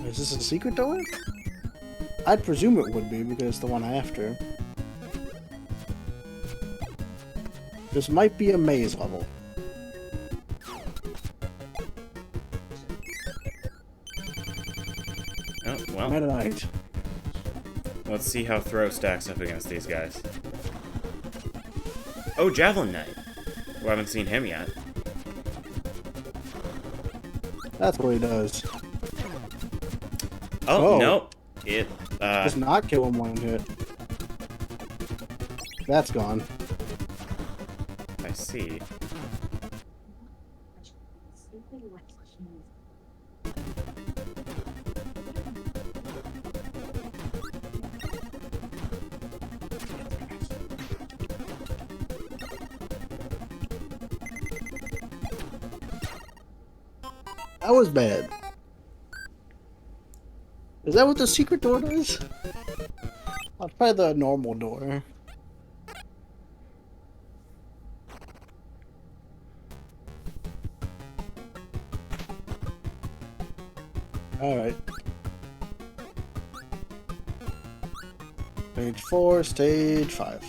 Speaker 1: Is this a secret door? I'd presume it would be, because it's the one after. This might be a maze level.
Speaker 2: Oh, well.
Speaker 1: Meta Knight.
Speaker 2: Let's see how throw stacks up against these guys. Oh, Javelin Knight. We haven't seen him yet.
Speaker 1: That's what he does.
Speaker 2: Oh,
Speaker 1: Oh.
Speaker 2: nope. It,
Speaker 1: Does not kill him one hit. That's gone.
Speaker 2: I see.
Speaker 1: That was bad. Is that what the secret door does? I'll try the normal door. Alright. Stage 4, stage 5.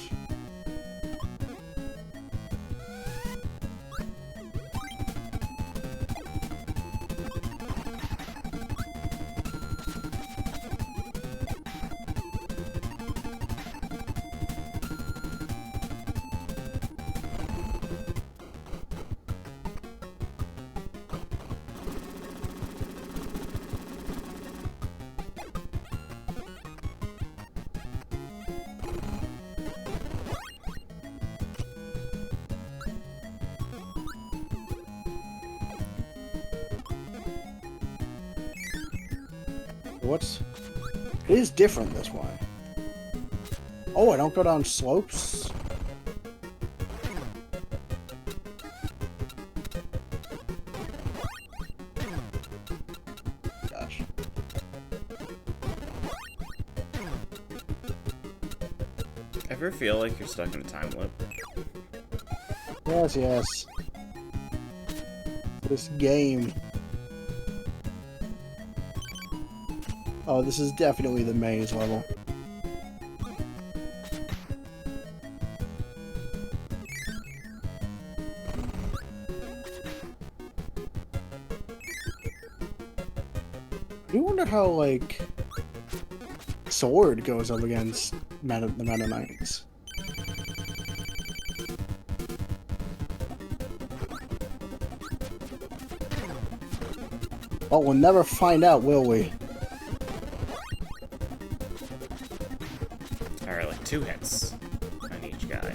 Speaker 1: What's... It is different this way. Oh, I don't go down slopes? Gosh.
Speaker 2: Ever feel like you're stuck in a time loop?
Speaker 1: Yes, yes. This game. Oh, this is definitely the maze level. I wonder how, like, Sword goes up against the Meta Knights. Oh, we'll never find out, will we?
Speaker 2: Alright, like 2 hits on each guy.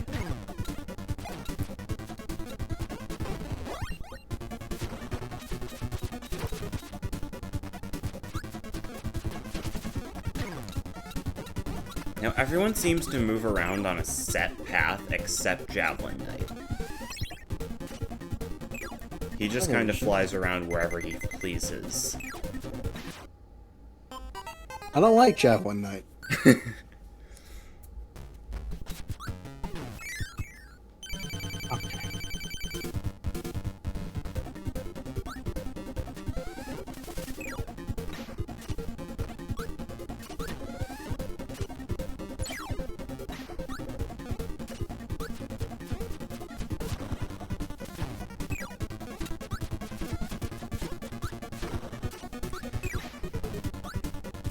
Speaker 2: Now, everyone seems to move around on a set path except Javelin Knight. He just kind of flies around wherever he pleases.
Speaker 1: I don't like Javelin Knight.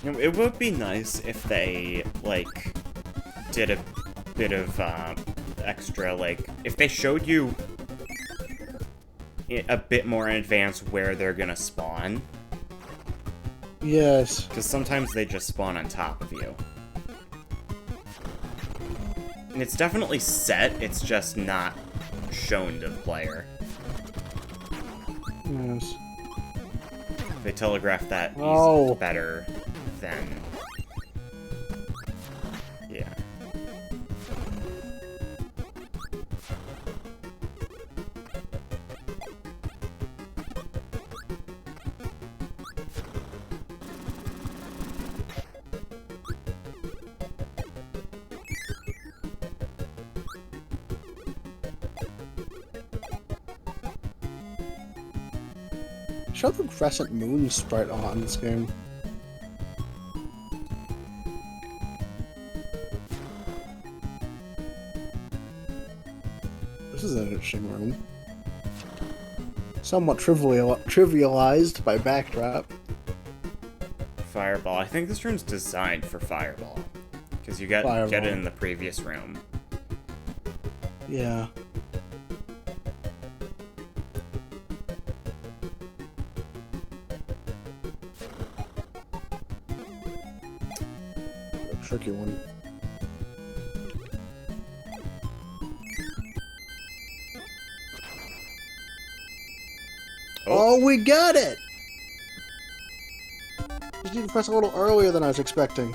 Speaker 2: You know, it would be nice if they, like, did a bit of, extra, like, if they showed you a bit more in advance where they're gonna spawn.
Speaker 1: Yes.
Speaker 2: Because sometimes they just spawn on top of you. And it's definitely set, it's just not shown to the player.
Speaker 1: Yes.
Speaker 2: If they telegraph that better, then... yeah.
Speaker 1: Show the crescent moon sprite on this game. This is an interesting room. Somewhat trivialized by backdrop.
Speaker 2: Fireball. I think this room's designed for Fireball. Because you get it in the previous room.
Speaker 1: Yeah. Tricky one. Oh, we got it! Just need to press a little earlier than I was expecting.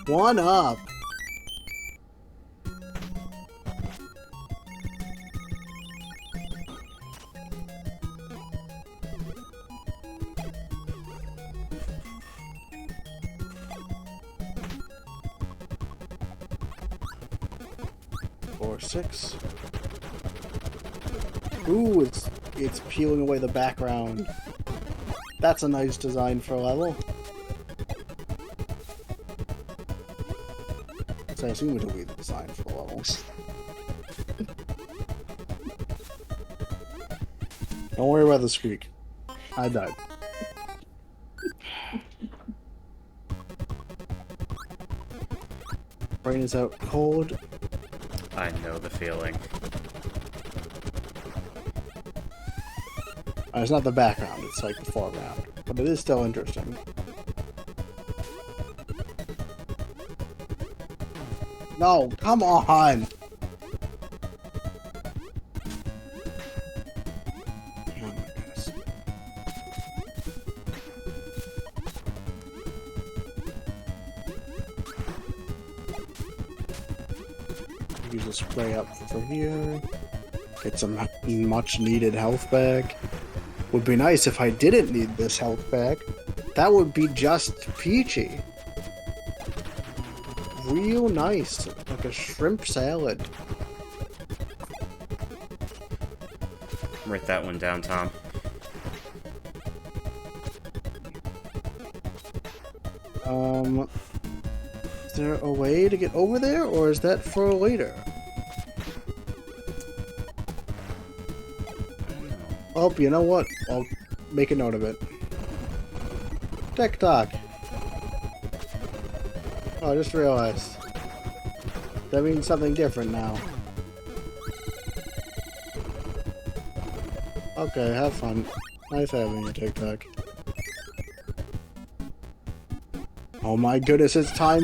Speaker 1: 1 up. Or 6. Ooh, it's peeling away the background. That's a nice design for a level. So I assume it'll be the design for the levels. Don't worry about the squeak. I died. Rain is out cold.
Speaker 2: I know the feeling.
Speaker 1: It's not the background, it's like the foreground. But it is still interesting. No, come on! Oh my goodness. Use the spray up for here. Get some much needed health back. Would be nice if I didn't need this health back. That would be just peachy. Real nice. Like a shrimp salad.
Speaker 2: Write that one down, Tom.
Speaker 1: Is there a way to get over there, or is that for later? Oh, you know what? I'll make a note of it. TikTok. Oh, I just realized. That means something different now. Okay, have fun. Nice having you, TikTok. Oh my goodness, it's time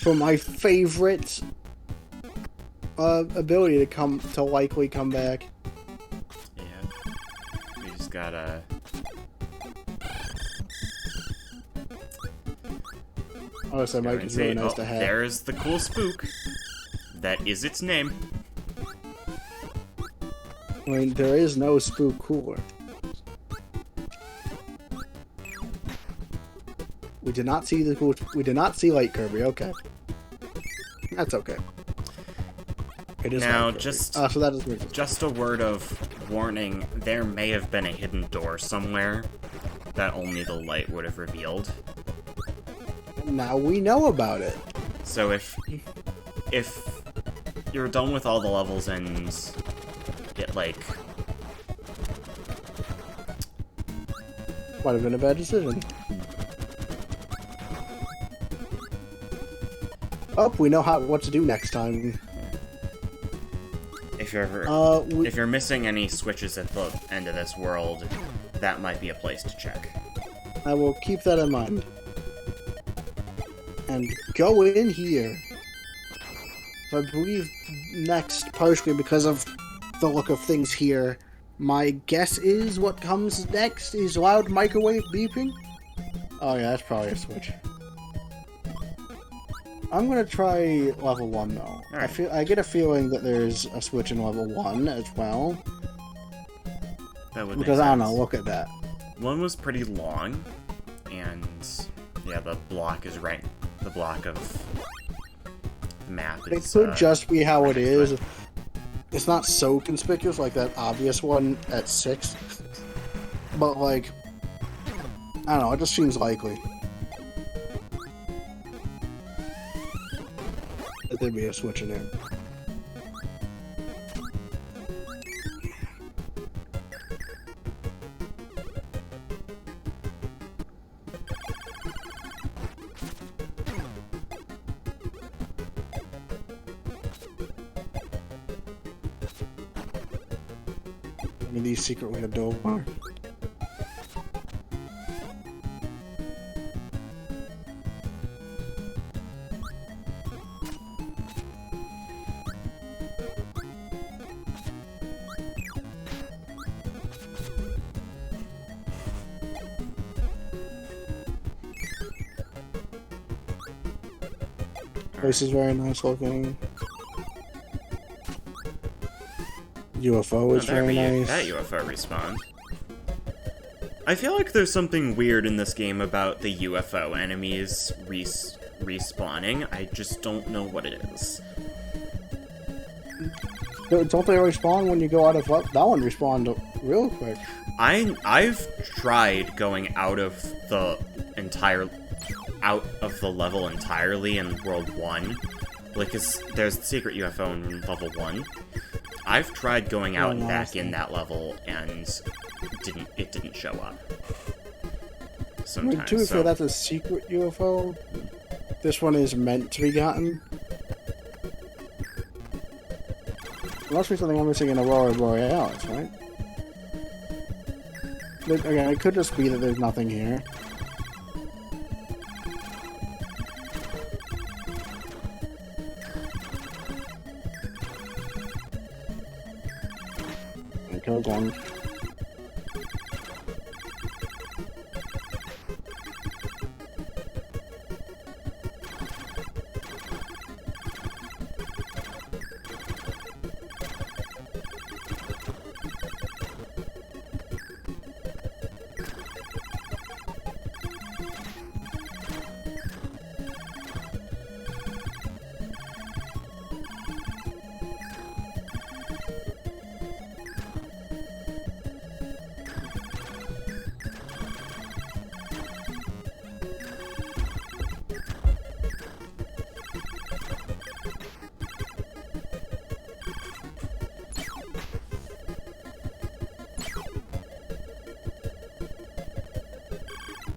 Speaker 1: for my favorite ability to likely come back.
Speaker 2: Gotta...
Speaker 1: Oh, so Mike is really nice to have.
Speaker 2: There's the cool spook. That is its name.
Speaker 1: I mean, there is no spook cooler. We did not see the cool. We did not see Light Kirby. Okay, that's okay. It is
Speaker 2: now
Speaker 1: Light Kirby. So that is
Speaker 2: just a word of warning, there may have been a hidden door somewhere that only the light would have revealed.
Speaker 1: Now we know about it.
Speaker 2: So if you're done with all the levels and it, like...
Speaker 1: Might have been a bad decision. Oh, we know what to do next time.
Speaker 2: If you're missing any switches at the end of this world, that might be a place to check.
Speaker 1: I will keep that in mind. And go in here. I believe next, partially because of the look of things here, my guess is what comes next is loud microwave beeping. Oh yeah, that's probably a switch. I'm gonna try level 1 though.
Speaker 2: Right.
Speaker 1: I get a feeling that there's a switch in level 1 as well.
Speaker 2: That would
Speaker 1: because
Speaker 2: make
Speaker 1: I don't
Speaker 2: sense.
Speaker 1: know, look at that.
Speaker 2: One was pretty long, and yeah, the block is right. The block of the map is.
Speaker 1: It could just be how it is. It's not so conspicuous like that obvious one at 6, but like, I don't know. It just seems likely that there'd be a switch in there. These secretly a door. This is very nice looking. UFO is very nice.
Speaker 2: That UFO respawned. I feel like there's something weird in this game about the UFO enemies respawning. I just don't know what it is.
Speaker 1: Don't they respawn when you go out of that one respawned real quick?
Speaker 2: I've tried going out of the level entirely in World 1, Like, there's the secret UFO in level 1. I've tried going out and back in that level, and it didn't show up. Sometimes.
Speaker 1: To be fair, that's a secret UFO. This one is meant to be gotten. There must be something I'm missing in Aurora Borealis, right? But again, it could just be that there's nothing here. I killed one.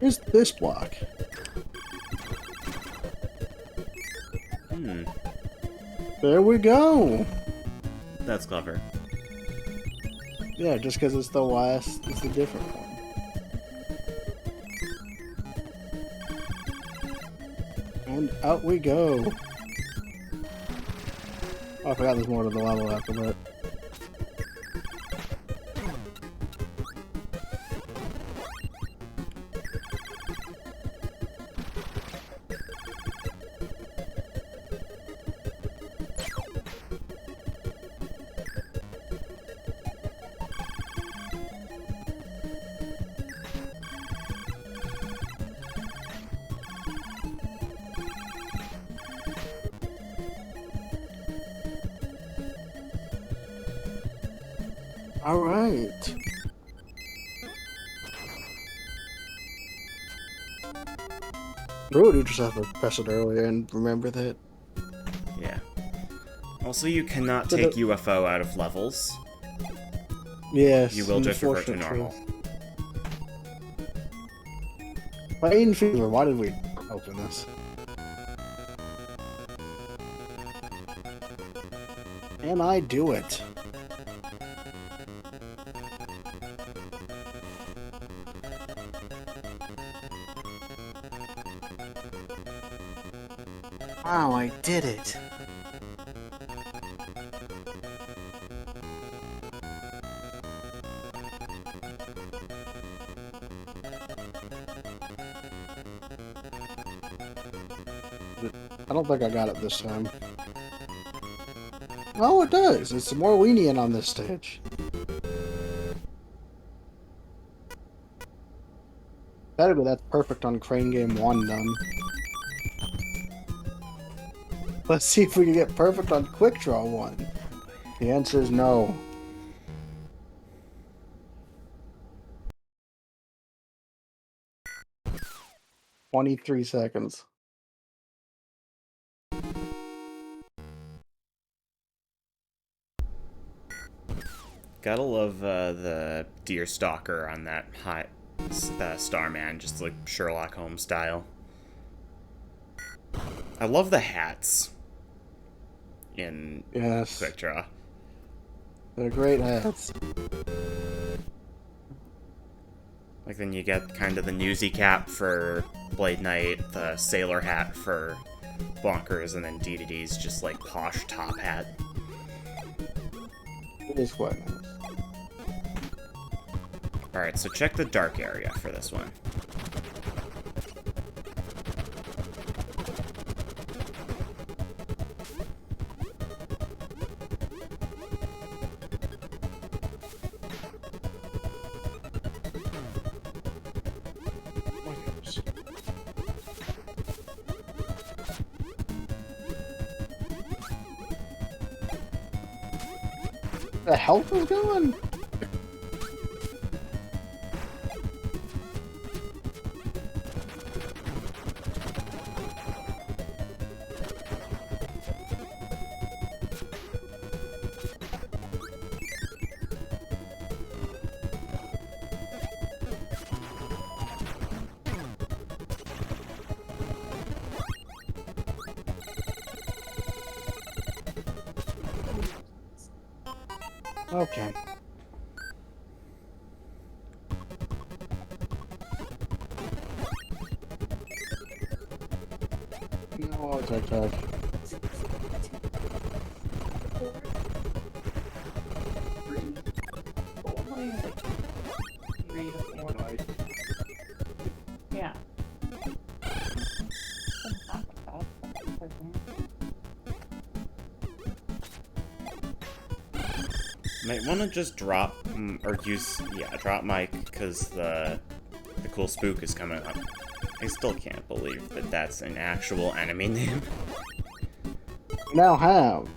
Speaker 1: Here's this block. There we go.
Speaker 2: That's clever.
Speaker 1: Yeah, just because it's the last, it's the different one. And out we go. Oh, I forgot there's more to the level after that. All right. Really just have to press it earlier and remember that.
Speaker 2: Yeah. Also, you cannot take UFO out of levels.
Speaker 1: Yes.
Speaker 2: You will just revert to normal.
Speaker 1: Pain fever. Why did we open this? Can I do it? Wow, I did it. I don't think I got it this time. Oh, it does. It's more lenient on this stage. Better be that's perfect on Crane Game 1 done. Let's see if we can get perfect on Quick Draw 1. The answer is no. "23 seconds.
Speaker 2: Gotta love the deer stalker on that Starman, just like Sherlock Holmes style. I love the hats in
Speaker 1: Yes.
Speaker 2: Quick Draw.
Speaker 1: They're great hats.
Speaker 2: Like, then you get kind of the newsy cap for Blade Knight, the sailor hat for Bonkers, and then DDD's just like posh top hat.
Speaker 1: It is quite nice.
Speaker 2: Alright, so check the dark area for this one.
Speaker 1: The health is going? Okay. No, touch.
Speaker 3: Yeah.
Speaker 2: Might want to just drop, drop Mike, because the cool spook is coming up. I still can't believe that that's an actual enemy name.
Speaker 1: We now have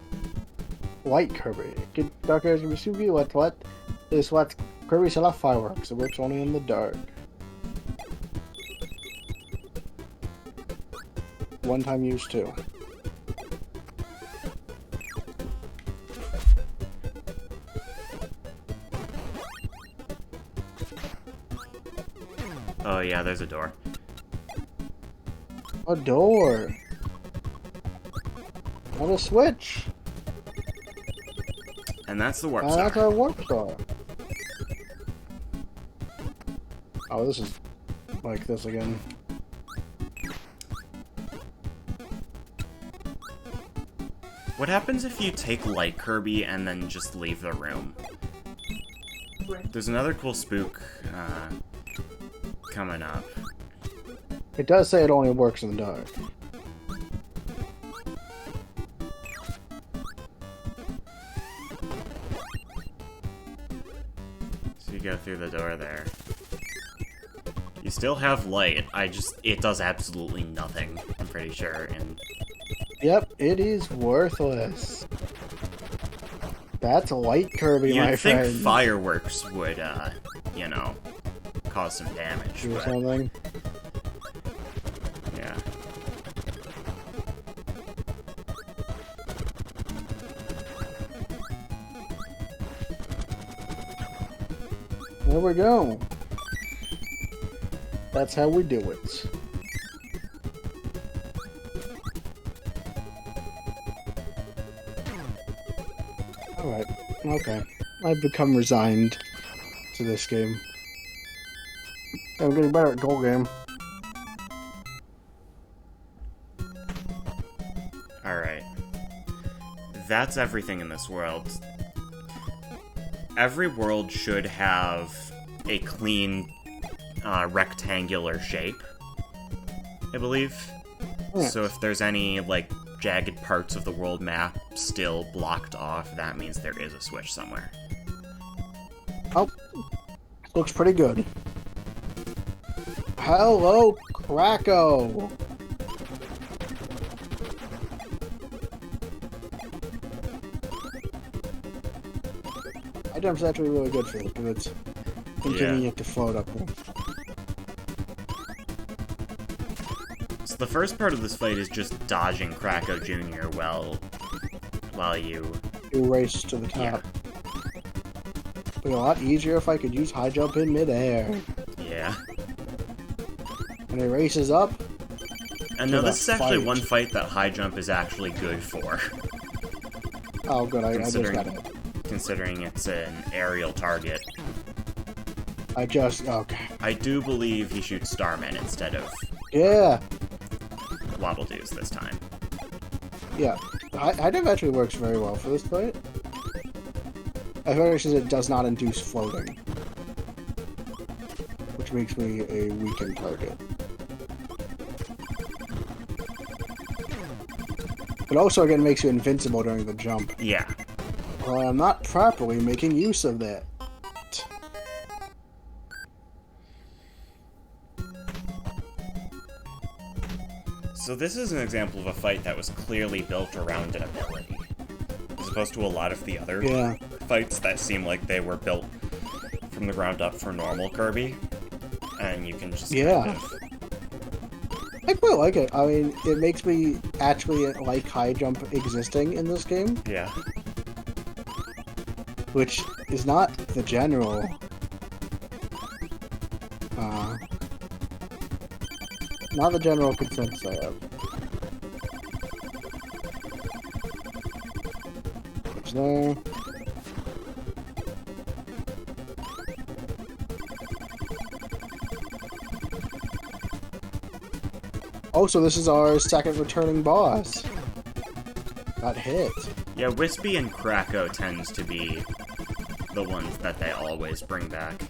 Speaker 1: Light Kirby. Get darker as Misugi, what? This what Kirby set off fireworks. It works only in the dark. One-time use too.
Speaker 2: Oh yeah, there's a door.
Speaker 1: A door. Not a switch.
Speaker 2: And that's the warp
Speaker 1: That's
Speaker 2: star.
Speaker 1: our warp star. Oh, this is like this again.
Speaker 2: What happens if you take Light Kirby and then just leave the room? There's another cool spook coming up.
Speaker 1: It does say it only works in the dark.
Speaker 2: So you go through the door there. You still have light, it does absolutely nothing, I'm pretty sure, and
Speaker 1: Yep, it is worthless. That's a Light Kirby, my
Speaker 2: you'd think
Speaker 1: friend.
Speaker 2: fireworks would, you know, cause some damage,
Speaker 1: Do
Speaker 2: but,
Speaker 1: something.
Speaker 2: yeah.
Speaker 1: There we go. That's how we do it. Alright, okay. I've become resigned to this game. I'm getting better at goal game.
Speaker 2: Alright. That's everything in this world. Every world should have a clean, rectangular shape, I believe.
Speaker 1: Yeah.
Speaker 2: So if there's any, like, jagged parts of the world map still blocked off, that means there is a switch somewhere.
Speaker 1: Oh, looks pretty good. Hello, Kracko! Item's actually really good for it, because it's inconvenient to float up with.
Speaker 2: So the first part of this fight is just dodging Kracko Jr. while you...
Speaker 1: You race to the top.
Speaker 2: Yeah.
Speaker 1: It'd be a lot easier if I could use high jump in midair.
Speaker 2: Yeah.
Speaker 1: And it races up.
Speaker 2: And no,
Speaker 1: To
Speaker 2: this is
Speaker 1: the
Speaker 2: actually
Speaker 1: fight.
Speaker 2: one fight that high jump is actually good for.
Speaker 1: Oh, good, I just
Speaker 2: Considering-
Speaker 1: got it.
Speaker 2: Considering it's an aerial target.
Speaker 1: Okay.
Speaker 2: I do believe he shoots Starman instead of
Speaker 1: Yeah,
Speaker 2: Waddle Doos this time.
Speaker 1: yeah. High jump actually works very well for this fight. Especially since it does not induce floating. Which makes me a weakened target. But also again makes you invincible during the jump.
Speaker 2: Yeah.
Speaker 1: Well, I'm not properly making use of that.
Speaker 2: So this is an example of a fight that was clearly built around an ability. As opposed to a lot of the other
Speaker 1: Yeah.
Speaker 2: fights that seem like they were built from the ground up for normal Kirby. And you can just
Speaker 1: Yeah.
Speaker 2: kind of...
Speaker 1: I quite like it. I mean, it makes me actually like high jump existing in this game,
Speaker 2: Yeah.
Speaker 1: which is not the general. Not the general consensus I have. There's there. Oh, so this is our second returning boss. Got hit.
Speaker 2: Yeah, Wispy and Kracko tends to be the ones that they always bring back.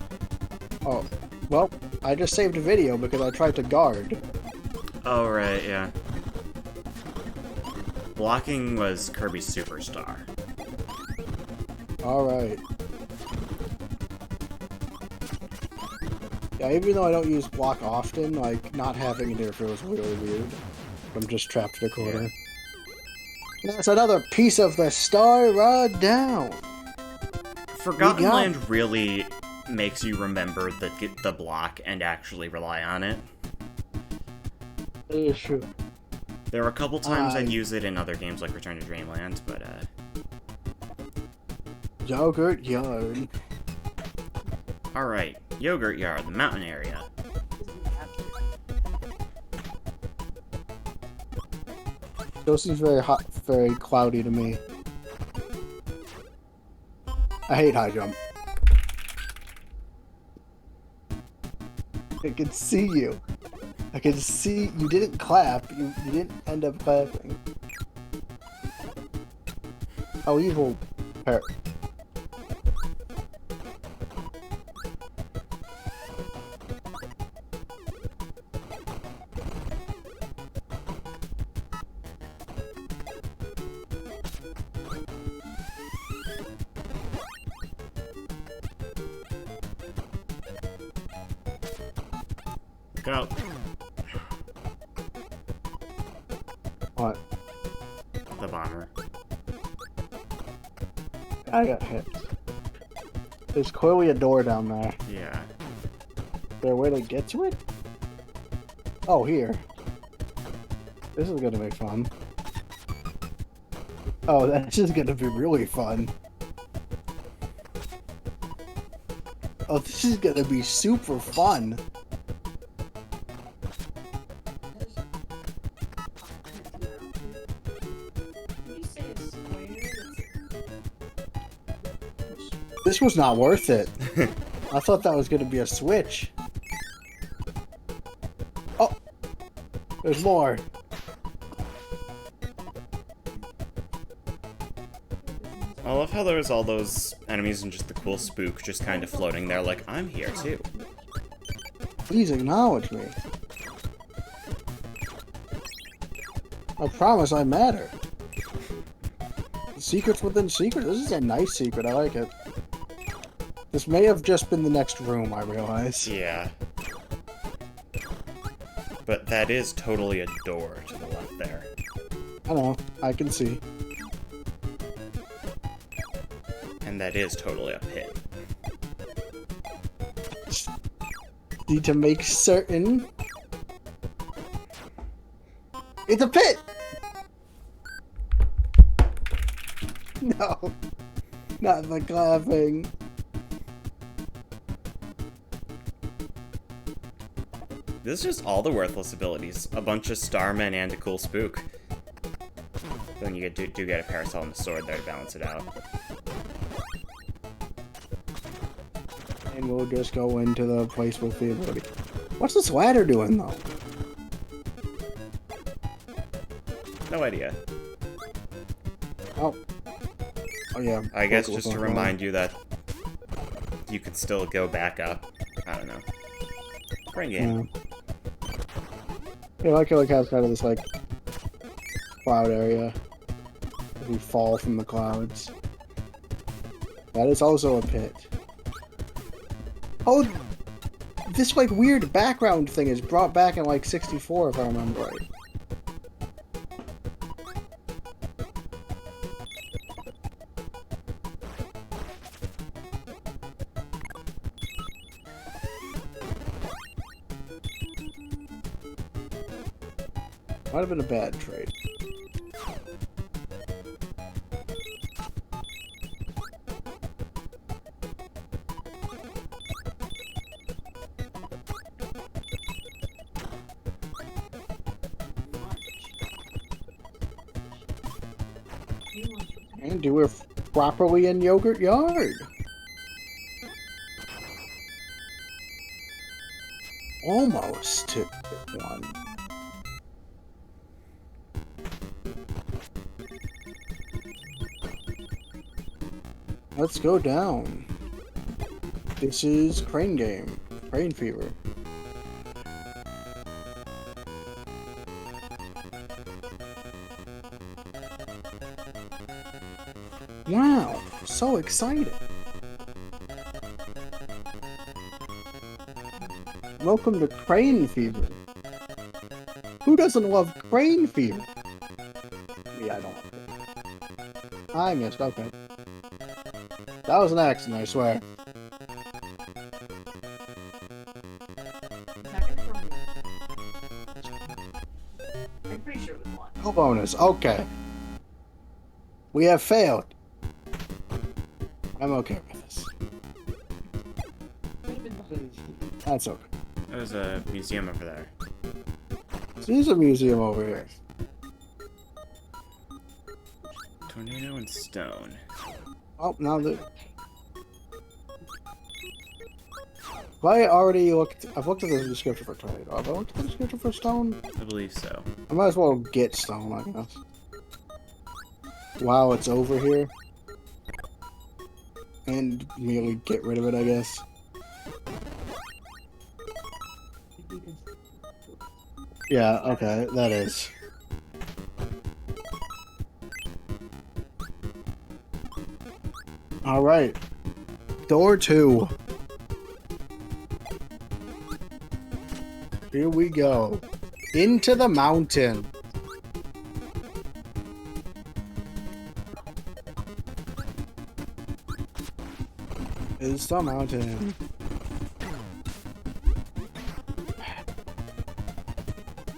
Speaker 1: Oh, well, I just saved a video because I tried to guard.
Speaker 2: Oh, right, yeah. Blocking was Kirby's superstar.
Speaker 1: Alright. Yeah, even though I don't use block often, like, not having it here feels really weird. I'm just trapped in a corner. Yeah. That's another piece of the star rod down!
Speaker 2: Forgotten Land really makes you remember the block and actually rely on it.
Speaker 1: It is true.
Speaker 2: There were a couple times I'd use it in other games like Return to Dreamland, but
Speaker 1: Yogurt Yard.
Speaker 2: Alright, Yogurt Yard, the mountain area.
Speaker 1: Still seems very hot, very cloudy to me. I hate high jump. I can see you. I can see you didn't clap. You didn't end up clapping. Oh, evil parrot.
Speaker 2: Go.
Speaker 1: What?
Speaker 2: The bomber.
Speaker 1: I got hit. There's clearly a door down there.
Speaker 2: Yeah.
Speaker 1: Is there a way to get to it? Oh, here. This is gonna be fun. Oh, that's just gonna be really fun. Oh, this is gonna be super fun. This was not worth it. I thought that was going to be a switch. Oh! There's more.
Speaker 2: I love how there's all those enemies and just the cool spook just kind of floating there like, I'm here too.
Speaker 1: Please acknowledge me. I promise I matter. Secrets within secrets. This is a nice secret. I like it. This may have just been the next room, I realize.
Speaker 2: Yeah. But that is totally a door to the left there.
Speaker 1: I know. I can see.
Speaker 2: And that is totally a pit.
Speaker 1: Need to make certain. It's a pit! No. Not the clapping.
Speaker 2: This is just all the worthless abilities. A bunch of starmen and a cool spook. Then you do get a parasol and a sword there to balance it out.
Speaker 1: And we'll just go into the place with the ability. What's this ladder doing, though?
Speaker 2: No idea.
Speaker 1: Oh. Oh, yeah.
Speaker 2: I guess just to remind you that you could still go back up. I don't know. Great game.
Speaker 1: Yeah, I like how it has kind of this, like, cloud area. We fall from the clouds. That is also a pit. Oh! This, like, weird background thing is brought back in, like, 64, if I remember right. Might have been a bad trade. And do it properly in Yogurt Yard. Almost took one. Let's go down. This is Crane Game. Crane Fever. Wow, so excited. Welcome to Crane Fever. Who doesn't love Crane Fever? Yeah, I don't. I missed, okay. That was an accident, I swear.
Speaker 3: I'm pretty sure it was one.
Speaker 1: No bonus, okay. We have failed. I'm okay with this. That's okay.
Speaker 2: There's a museum over there.
Speaker 1: There's a museum over here.
Speaker 2: Tornado and stone.
Speaker 1: Oh, now that... I already looked... I've looked at the description for tornado. Have I looked at the description for stone?
Speaker 2: I believe so.
Speaker 1: I might as well get stone, I guess. Wow, it's over here. And merely get rid of it, I guess. Yeah, okay, that is. Alright. Door 2. Here we go. Into the mountain. It's the mountain.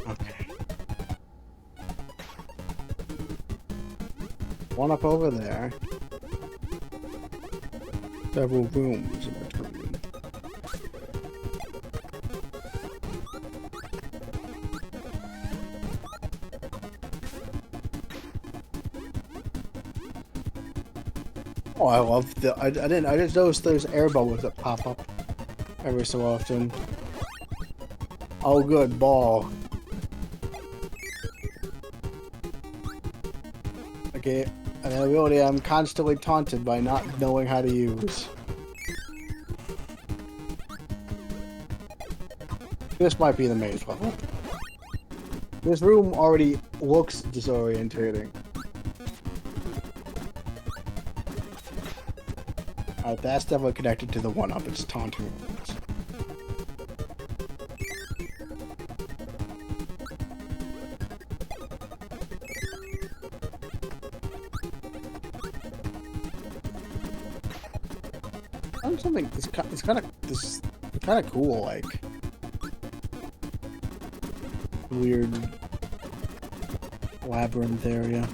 Speaker 1: Okay. One up over there. Several rooms in between. Oh, I love the. I just noticed there's air bubbles that pop up every so often. Oh, good ball. Okay, an ability I'm constantly taunted by not knowing how to use. This might be the maze level. This room already looks disorientating. Alright, that's definitely connected to the one-up. It's taunting. Something. It's kind of cool. Like weird labyrinth area.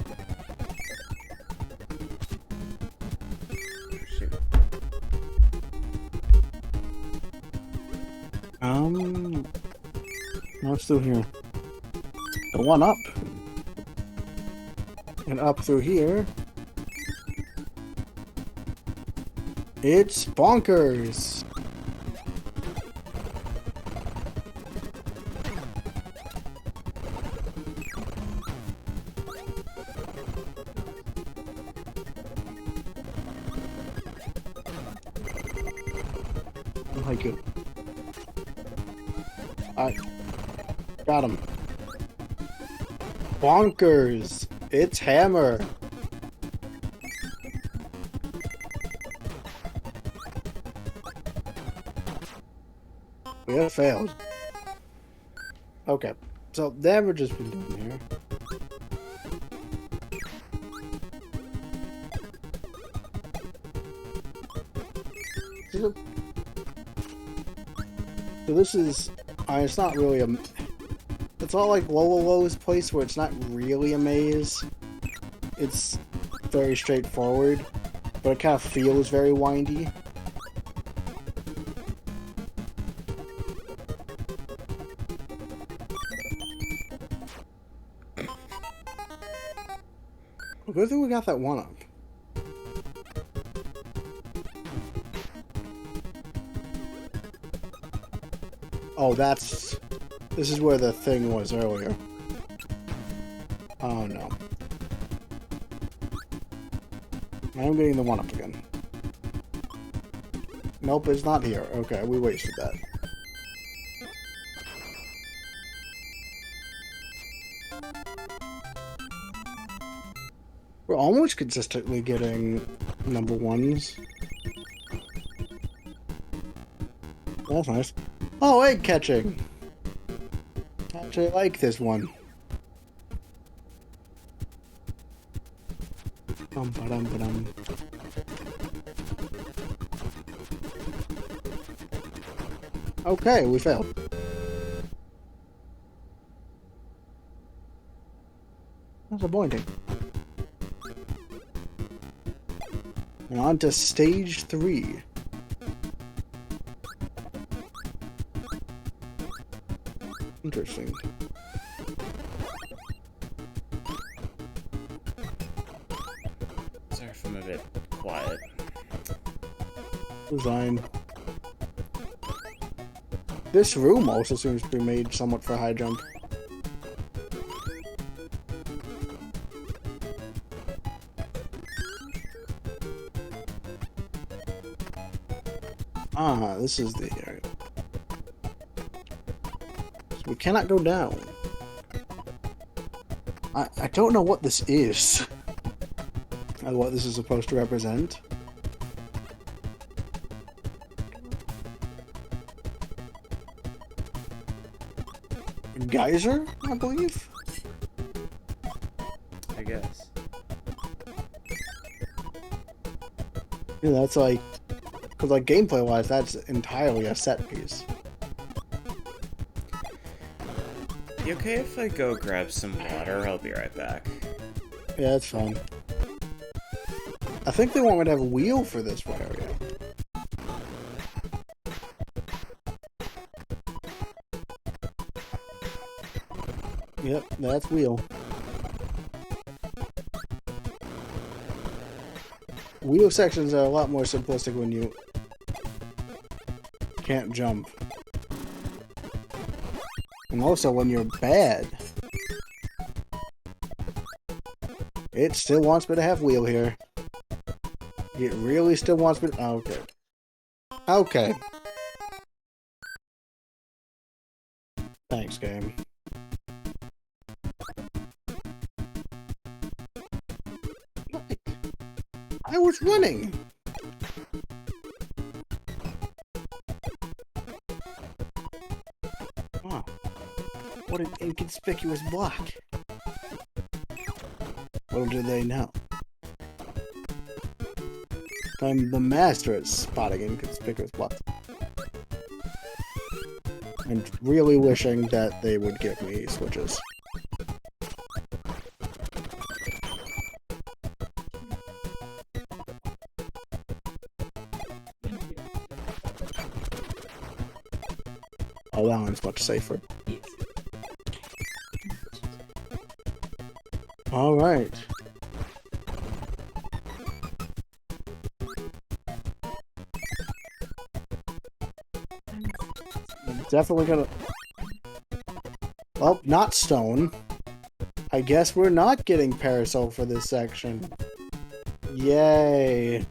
Speaker 1: What's through here? The one up. And up through here. It's bonkers. Oh my god. I got him. Bonkers. It's Hammer. We have failed. Okay, so then we're just been doing here. So this is, it's not really a, it's not like Lololo's place where it's not really a maze. It's very straightforward, but it kind of feels very windy. Good thing we got that one up. Oh, this is where the thing was earlier. Oh no. I'm getting the one up again. Nope, it's not here. Okay, we wasted that. We're almost consistently getting number ones. That's nice. Oh, egg catching! I actually like this one. Ba-dum. Okay, we failed. Disappointing. And on to stage 3. Interesting.
Speaker 2: Sorry if I'm a bit quiet.
Speaker 1: Design. This room also seems to be made somewhat for high jump. Ah, this is the area. So we cannot go down. I don't know what this is. And what this is supposed to represent. Geyser, I believe?
Speaker 2: I guess.
Speaker 1: Yeah, that's like... Because, like, gameplay-wise, that's entirely a set piece.
Speaker 2: You okay if I go grab some water? I'll be right back.
Speaker 1: Yeah, that's fine. I think they want me to have a wheel for this area. Yep, that's wheel. Wheel sections are a lot more simplistic when you can't jump. And also when you're bad. It still wants me to have wheel here. It really still wants me to... Oh, okay. Okay. Thanks, game. I was running! Wow. What an inconspicuous block. Little do they know. I'm the master at spotting inconspicuous blocks. And really wishing that they would give me switches. Oh, that one's much safer. Alright. Definitely gonna... Well, not stone. I guess we're not getting parasol for this section. Yay.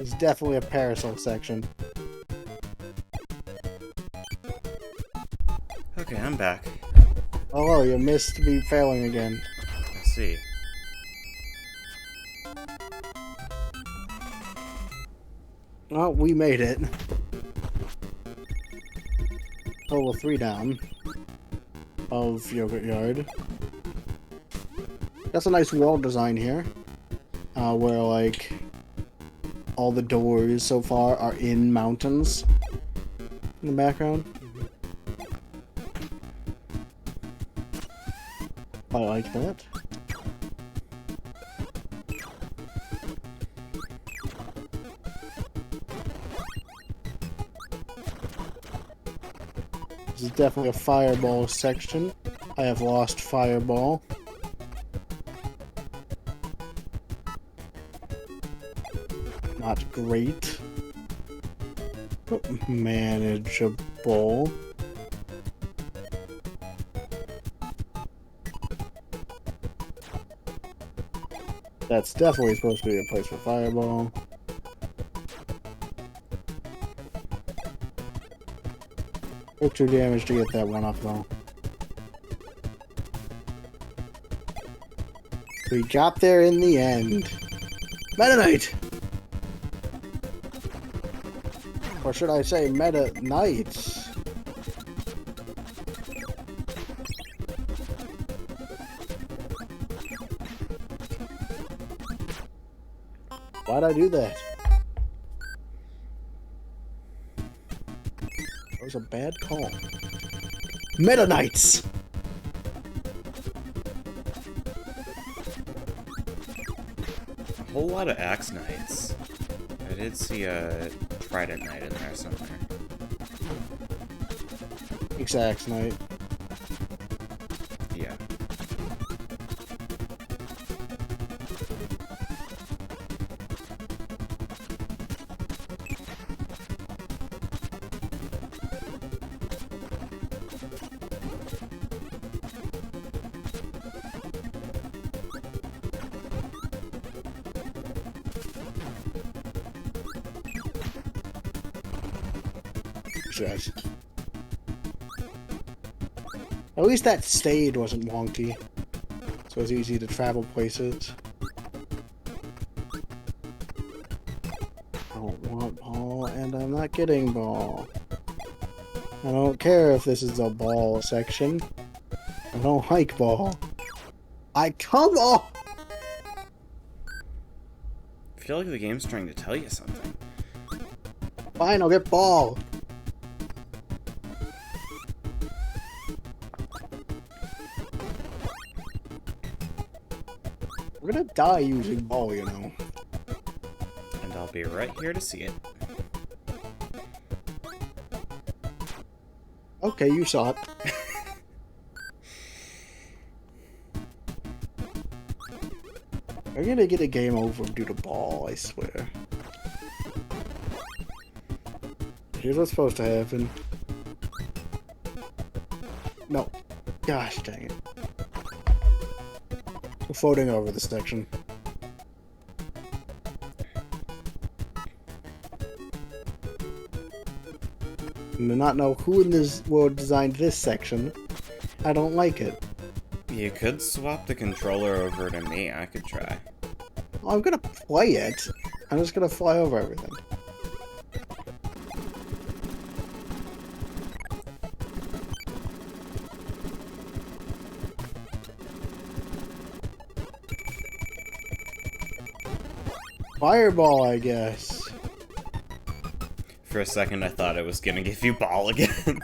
Speaker 1: It's definitely a parasol section.
Speaker 2: Okay, I'm back.
Speaker 1: Oh, you missed me failing again.
Speaker 2: I see.
Speaker 1: Oh, we made it. Total 3 down of Yogurt Yard. That's a nice wall design here, where like all the doors so far are in mountains in the background. I like that. This is definitely a fireball section. I have lost fireball. Not great. But manageable. That's definitely supposed to be a place for fireball. Took 2 damage to get that one up, though. We got there in the end. Meta Knight! Or should I say Meta Knights? Why'd I do that? That was a bad call. Meta Knights!
Speaker 2: A whole lot of Axe Knights. I did see a Trident Knight in there somewhere.
Speaker 1: Axe Knight.
Speaker 2: Yeah.
Speaker 1: Guys. At least that stage wasn't wonky, so it was easy to travel places. I don't want ball, and I'm not getting ball. I don't care if this is a ball section. I don't like ball. Come on!
Speaker 2: I feel like the game's trying to tell you something.
Speaker 1: Fine, I'll get ball. We're gonna die using ball, you know.
Speaker 2: And I'll be right here to see it.
Speaker 1: Okay, you saw it. We're gonna get a game over due to ball, I swear. Here's what's supposed to happen. No. Gosh dang it. We're floating over this section. I do not know who in this world designed this section. I don't like it.
Speaker 2: You could swap the controller over to me. I could try.
Speaker 1: Well, I'm gonna play it. I'm just gonna fly over everything. Fireball, I guess.
Speaker 2: For a second, I thought it was gonna give you ball again.
Speaker 1: I'm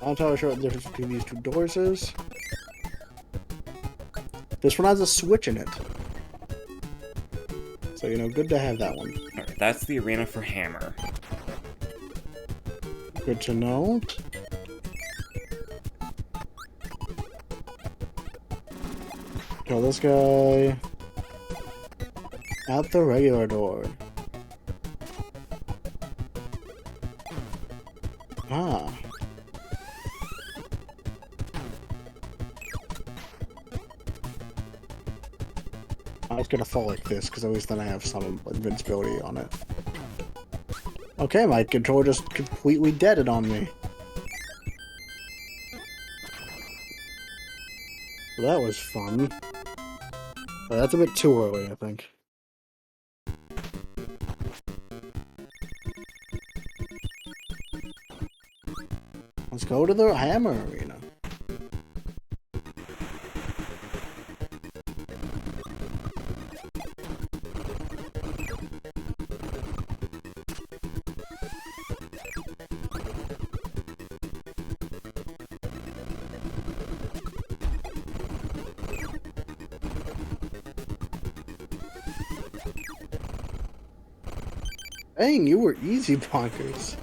Speaker 1: not entirely sure what the difference between these two doors is. This one has a switch in it. So, you know, good to have that one.
Speaker 2: Alright, that's the arena for Hammer.
Speaker 1: Good to know. Kill this guy. Out the regular door. Ah. I was gonna fall like this, because at least then I have some invincibility on it. Okay, my controller just completely deaded on me. Well, that was fun. But that's a bit too early, I think. Let's go to the Hammer Arena. Dang, you were easy, Bonkers.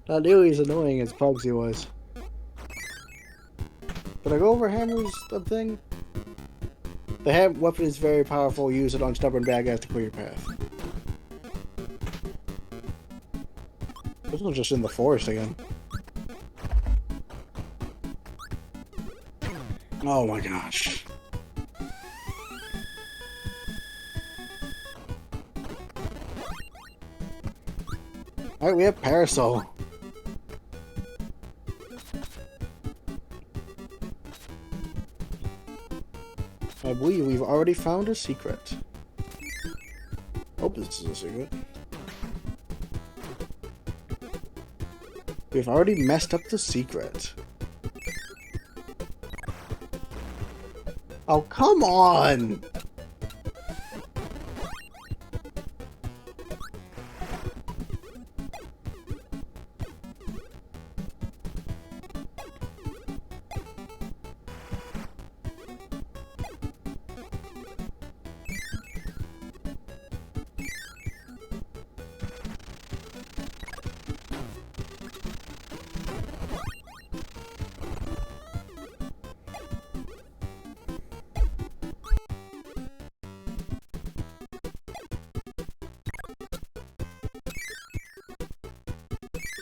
Speaker 1: Not nearly as annoying as Pugsy was. Did I go over Hammer's thing? The ham weapon is very powerful. Use it on stubborn bad guys to clear your path. This one's just in the forest again. Oh my gosh. Alright, we have Parasol. I believe we've already found a secret. Hope this is a secret. We've already messed up the secret. Oh, come on!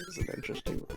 Speaker 1: This is an interesting one.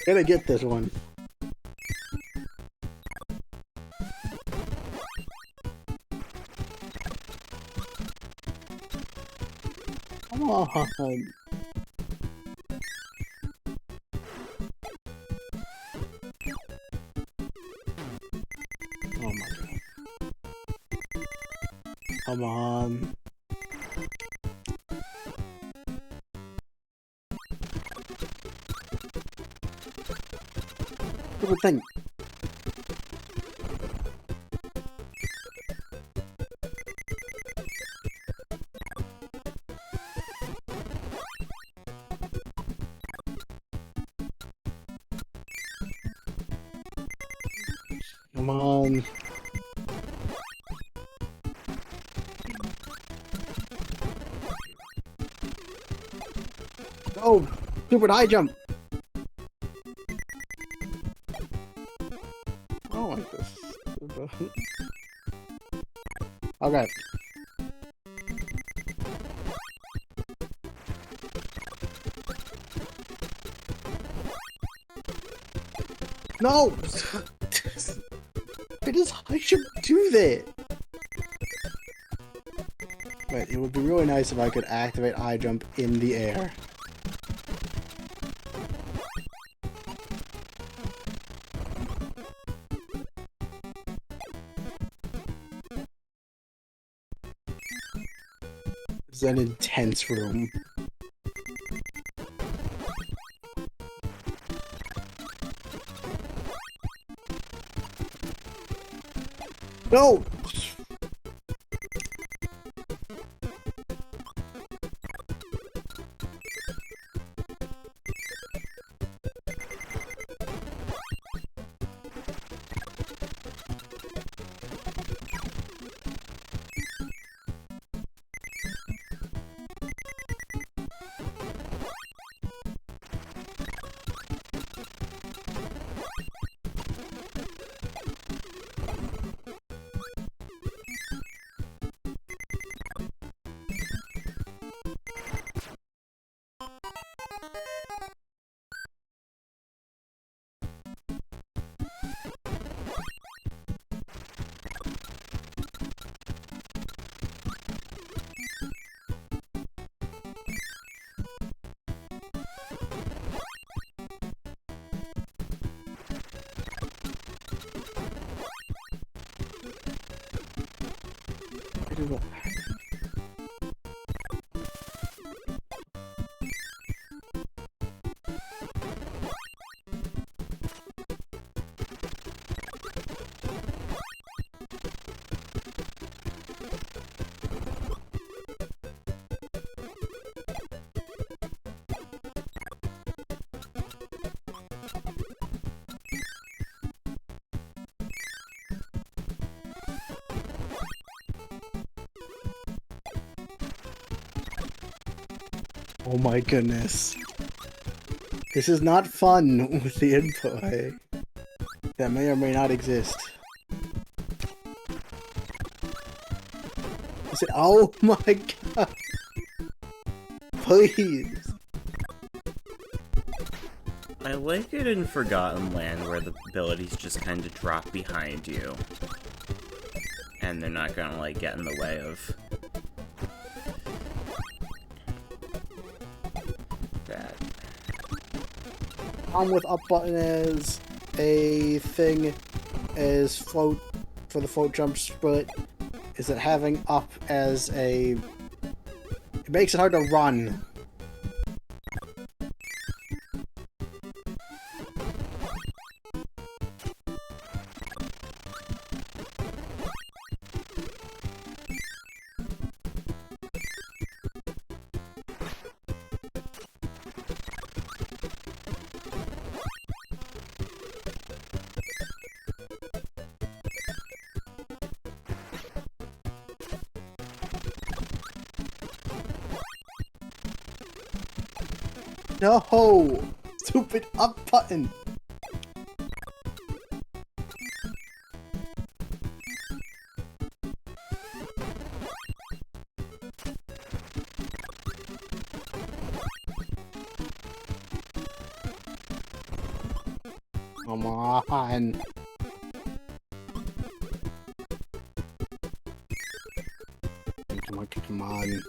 Speaker 1: Gotta get this one. Come on. Oh my god. Come on. Stupid thing. Come on. Oh, stupid high jump. I don't like this. Okay. No! I should do that! But it would be really nice if I could activate high jump in the air. It's an intense room. No! I do what? Oh my goodness. This is not fun with the input that may or may not exist. Is it? Oh my god. Please.
Speaker 2: I like it in Forgotten Land where the abilities just kind of drop behind you. And they're not gonna, like, get in the way of that.
Speaker 1: Problem with up button is a thing is float for the float jump split is that having up as a it makes it hard to run. No! Stupid up button! Come on! Come on.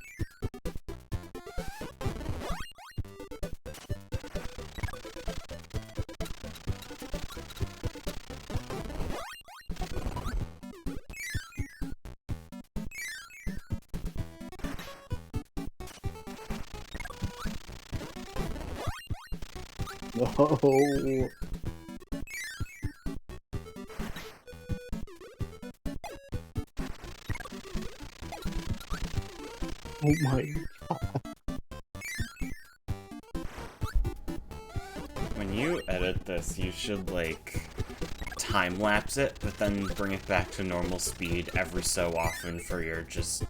Speaker 1: No. Oh my god.
Speaker 2: When you edit this, you should, like, time-lapse it, but then bring it back to normal speed every so often for your just,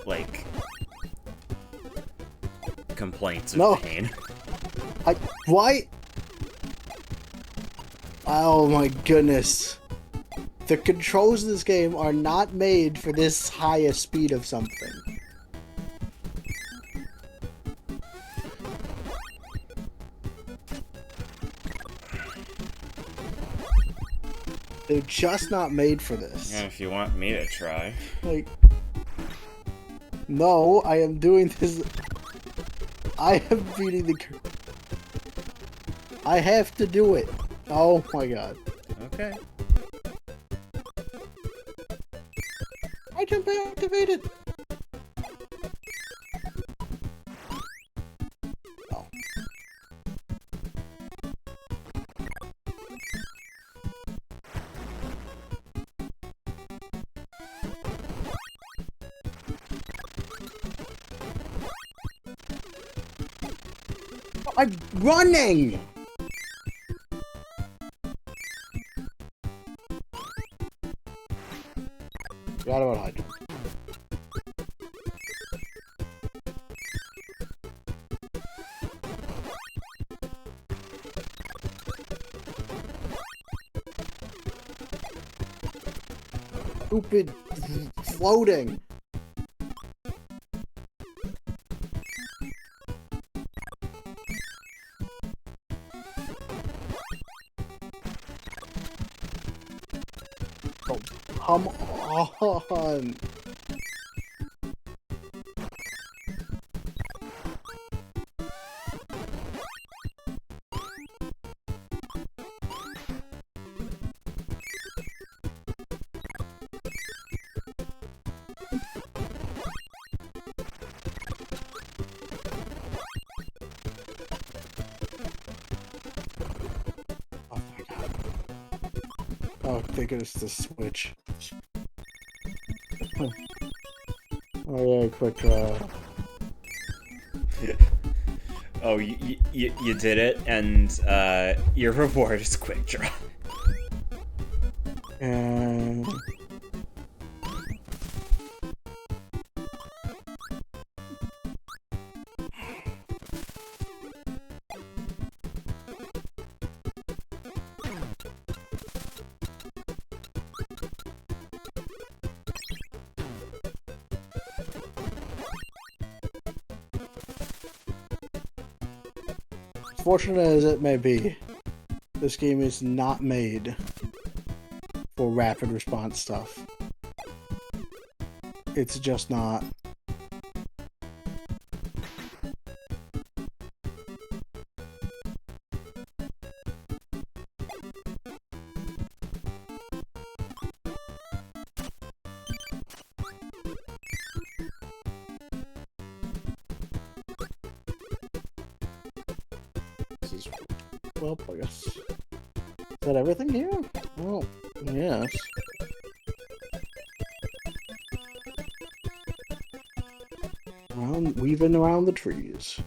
Speaker 2: like, complaints of pain.
Speaker 1: Why? Oh my goodness. The controls of this game are not made for this high a speed of something. They're just not made for this.
Speaker 2: And if you want me to try.
Speaker 1: Like, no, I am doing this. I am beating the. I have to do it. Oh my god.
Speaker 2: Okay.
Speaker 1: I jump activated. Oh. I'm running! Forgot about high jump. Stupid floating. Oh, come on. Oh, thank goodness the Switch. Oh yeah, quick
Speaker 2: Oh, you did it, and your reward is quick draw.
Speaker 1: and fortunate as it may be, this game is not made for rapid response stuff. It's just not. This is, well, I guess. Is that everything here? Well, yes. Weaving around the trees.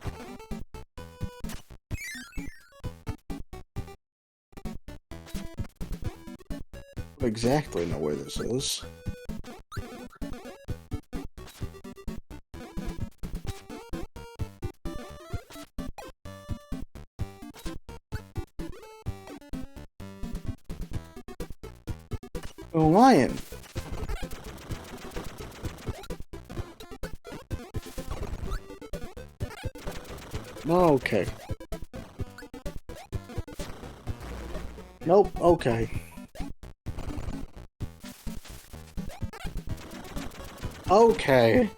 Speaker 1: I don't exactly know where this is. A lion. Okay. Nope, okay. Okay.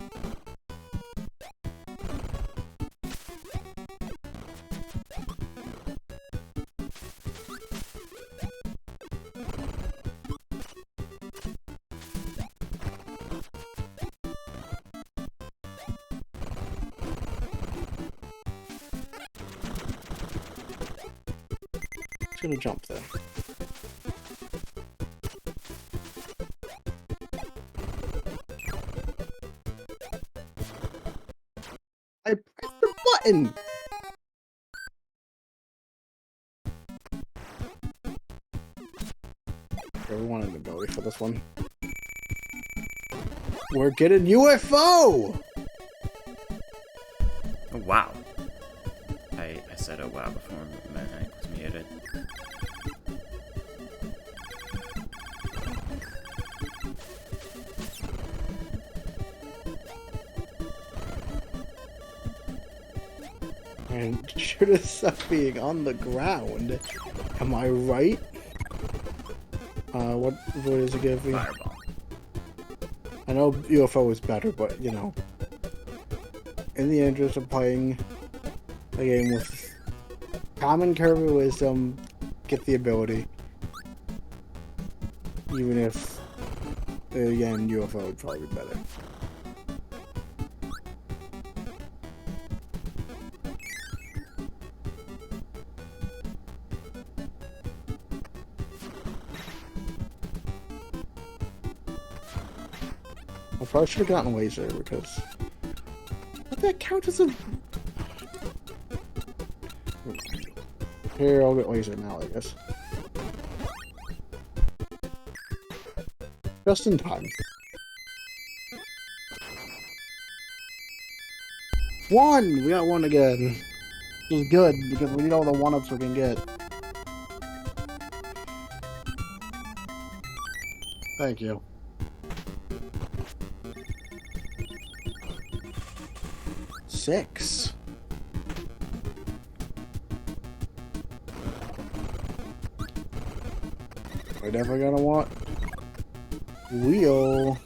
Speaker 1: Gonna jump there. I pressed the button! Okay, we wanted an ability for this one. We're getting UFO!
Speaker 2: Oh, wow. I said oh wow before my mic was muted.
Speaker 1: And should have stuff being on the ground. Am I right? What does it give me?
Speaker 2: Fireball.
Speaker 1: I know UFO is better, but you know. In the interest of playing a game with common Kirby wisdom, get the ability. Even if, again, UFO would probably be better. I probably should have gotten laser because... Would that count as a... Here, I'll get laser now, I guess. Just in time. One! We got one again. Which is good, because we need all the one-ups we can get. Thank you. Six. We're never gonna want wheel.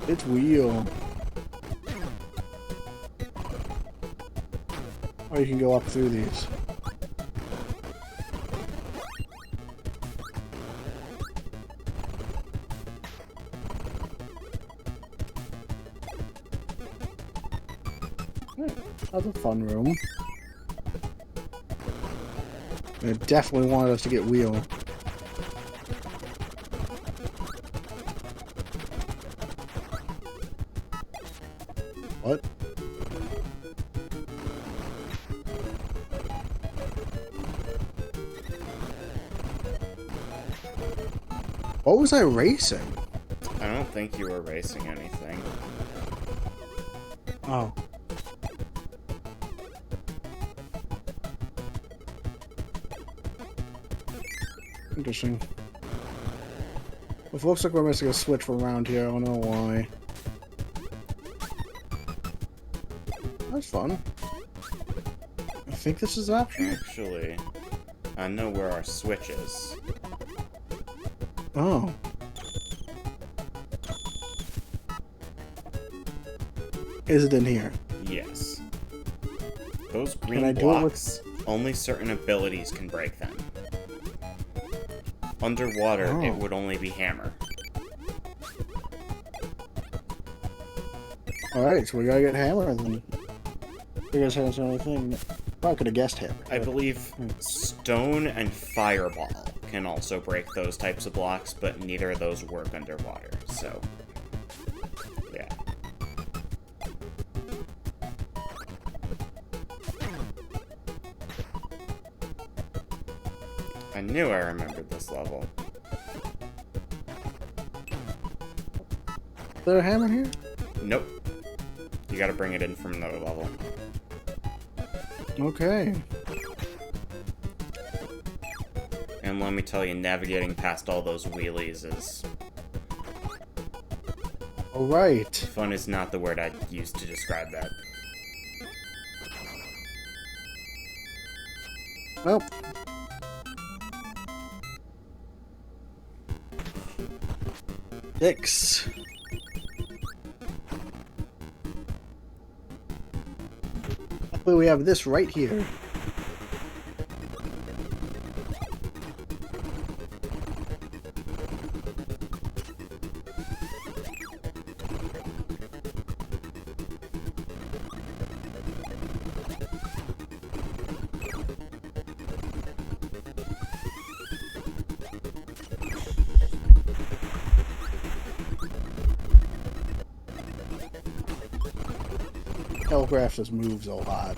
Speaker 1: It's wheel. Or you can go up through these. That's a fun room. They definitely wanted us to get wheel. What? What was I racing?
Speaker 2: I don't think you were racing anything.
Speaker 1: Oh. Interesting. It looks like we're missing a switch from around here. I don't know why. That's fun. I think this is an option.
Speaker 2: Actually, I know where our switch is.
Speaker 1: Oh. Is it in here?
Speaker 2: Yes. Those
Speaker 1: I
Speaker 2: green
Speaker 1: do it with-
Speaker 2: blocks, only certain abilities can break them. Underwater,
Speaker 1: Oh.
Speaker 2: it would only be hammer.
Speaker 1: Alright, so we gotta get hammer then. You guys haven't said anything. Probably could have guessed hammer.
Speaker 2: I believe stone and fireball can also break those types of blocks, but neither of those work underwater, so... yeah. I knew I remembered this level.
Speaker 1: Is there a hammer here?
Speaker 2: Nope. You gotta bring it in from another level.
Speaker 1: Okay.
Speaker 2: And let me tell you, navigating past all those wheelies is...
Speaker 1: Alright.
Speaker 2: fun is not the word I'd use to describe that.
Speaker 1: Well. Six. Luckily we have this right here. Telegraph just moves a lot.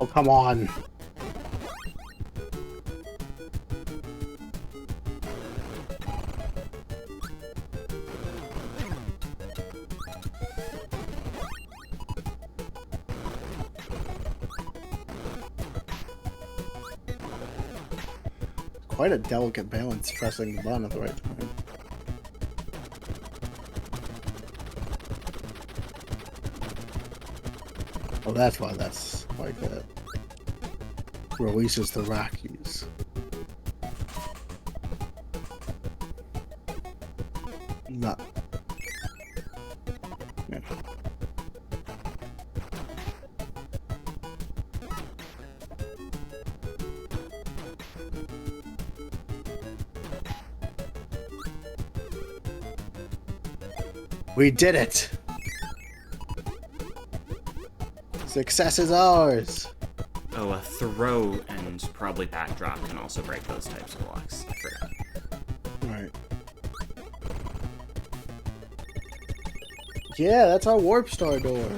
Speaker 1: Oh, come on. Quite a delicate balance pressing the button at the right time. Oh, that's why that's like that. Releases the Rockies. Not. Yeah. We did it! Success is ours!
Speaker 2: Oh, a throw and probably backdrop can also break those types of blocks. I forgot.
Speaker 1: Right. Yeah, that's our warp star door.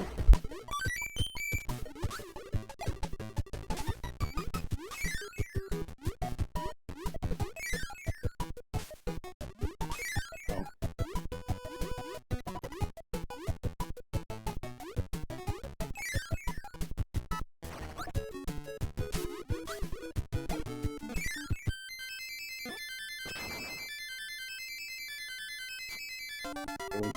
Speaker 1: Oh.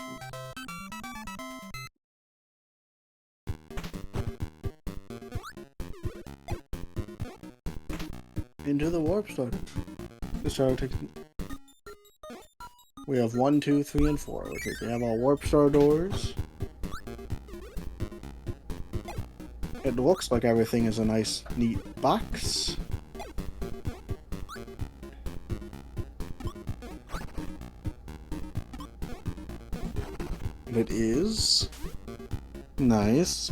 Speaker 1: Into the warp star. We have 1, 2, 3, and 4. We have our warp star doors. It looks like everything is a nice, neat box. It is. Nice.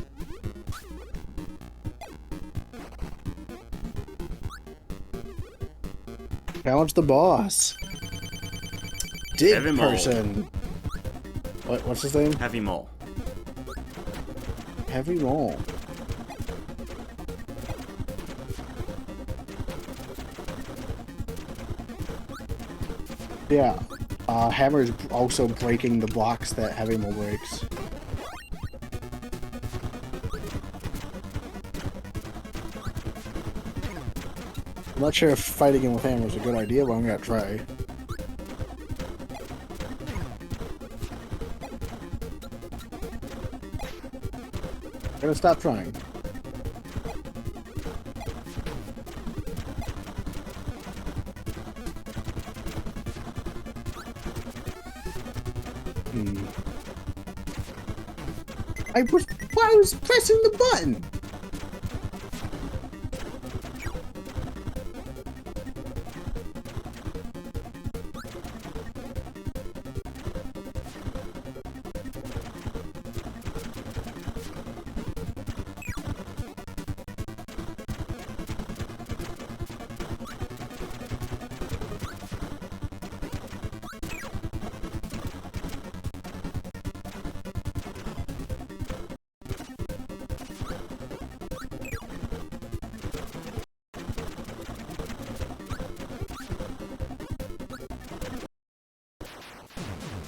Speaker 1: Challenge the boss. Dig
Speaker 2: Heavy mole.
Speaker 1: person. What's his name?
Speaker 2: Heavy mole.
Speaker 1: Heavy mole. Yeah. Hammer is also breaking the blocks that Heavy mole breaks. I'm not sure if fighting him with Hammer is a good idea, but I'm gonna try. I'm gonna stop trying. I was pressing the button!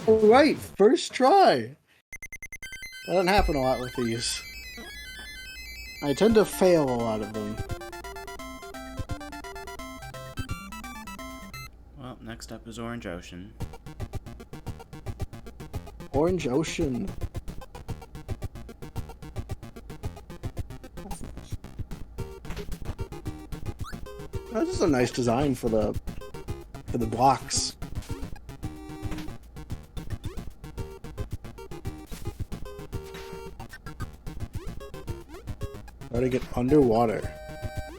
Speaker 1: Alright, first try! That doesn't happen a lot with these. I tend to fail a lot of them.
Speaker 2: Well, next up is Orange Ocean.
Speaker 1: Orange Ocean. Oh, this is a nice design for the blocks. How to get underwater.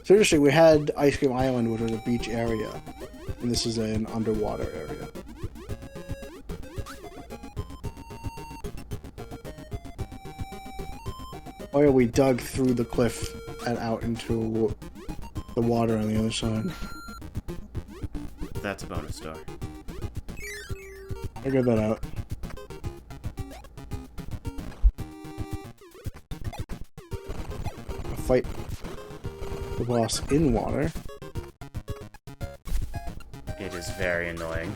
Speaker 1: Seriously, we had Ice Cream Island, which was a beach area, and this is an underwater area. Oh yeah, we dug through the cliff and out into the water on the other side.
Speaker 2: That's a bonus door.
Speaker 1: Figure that out. Fight the boss in water.
Speaker 2: It is very annoying.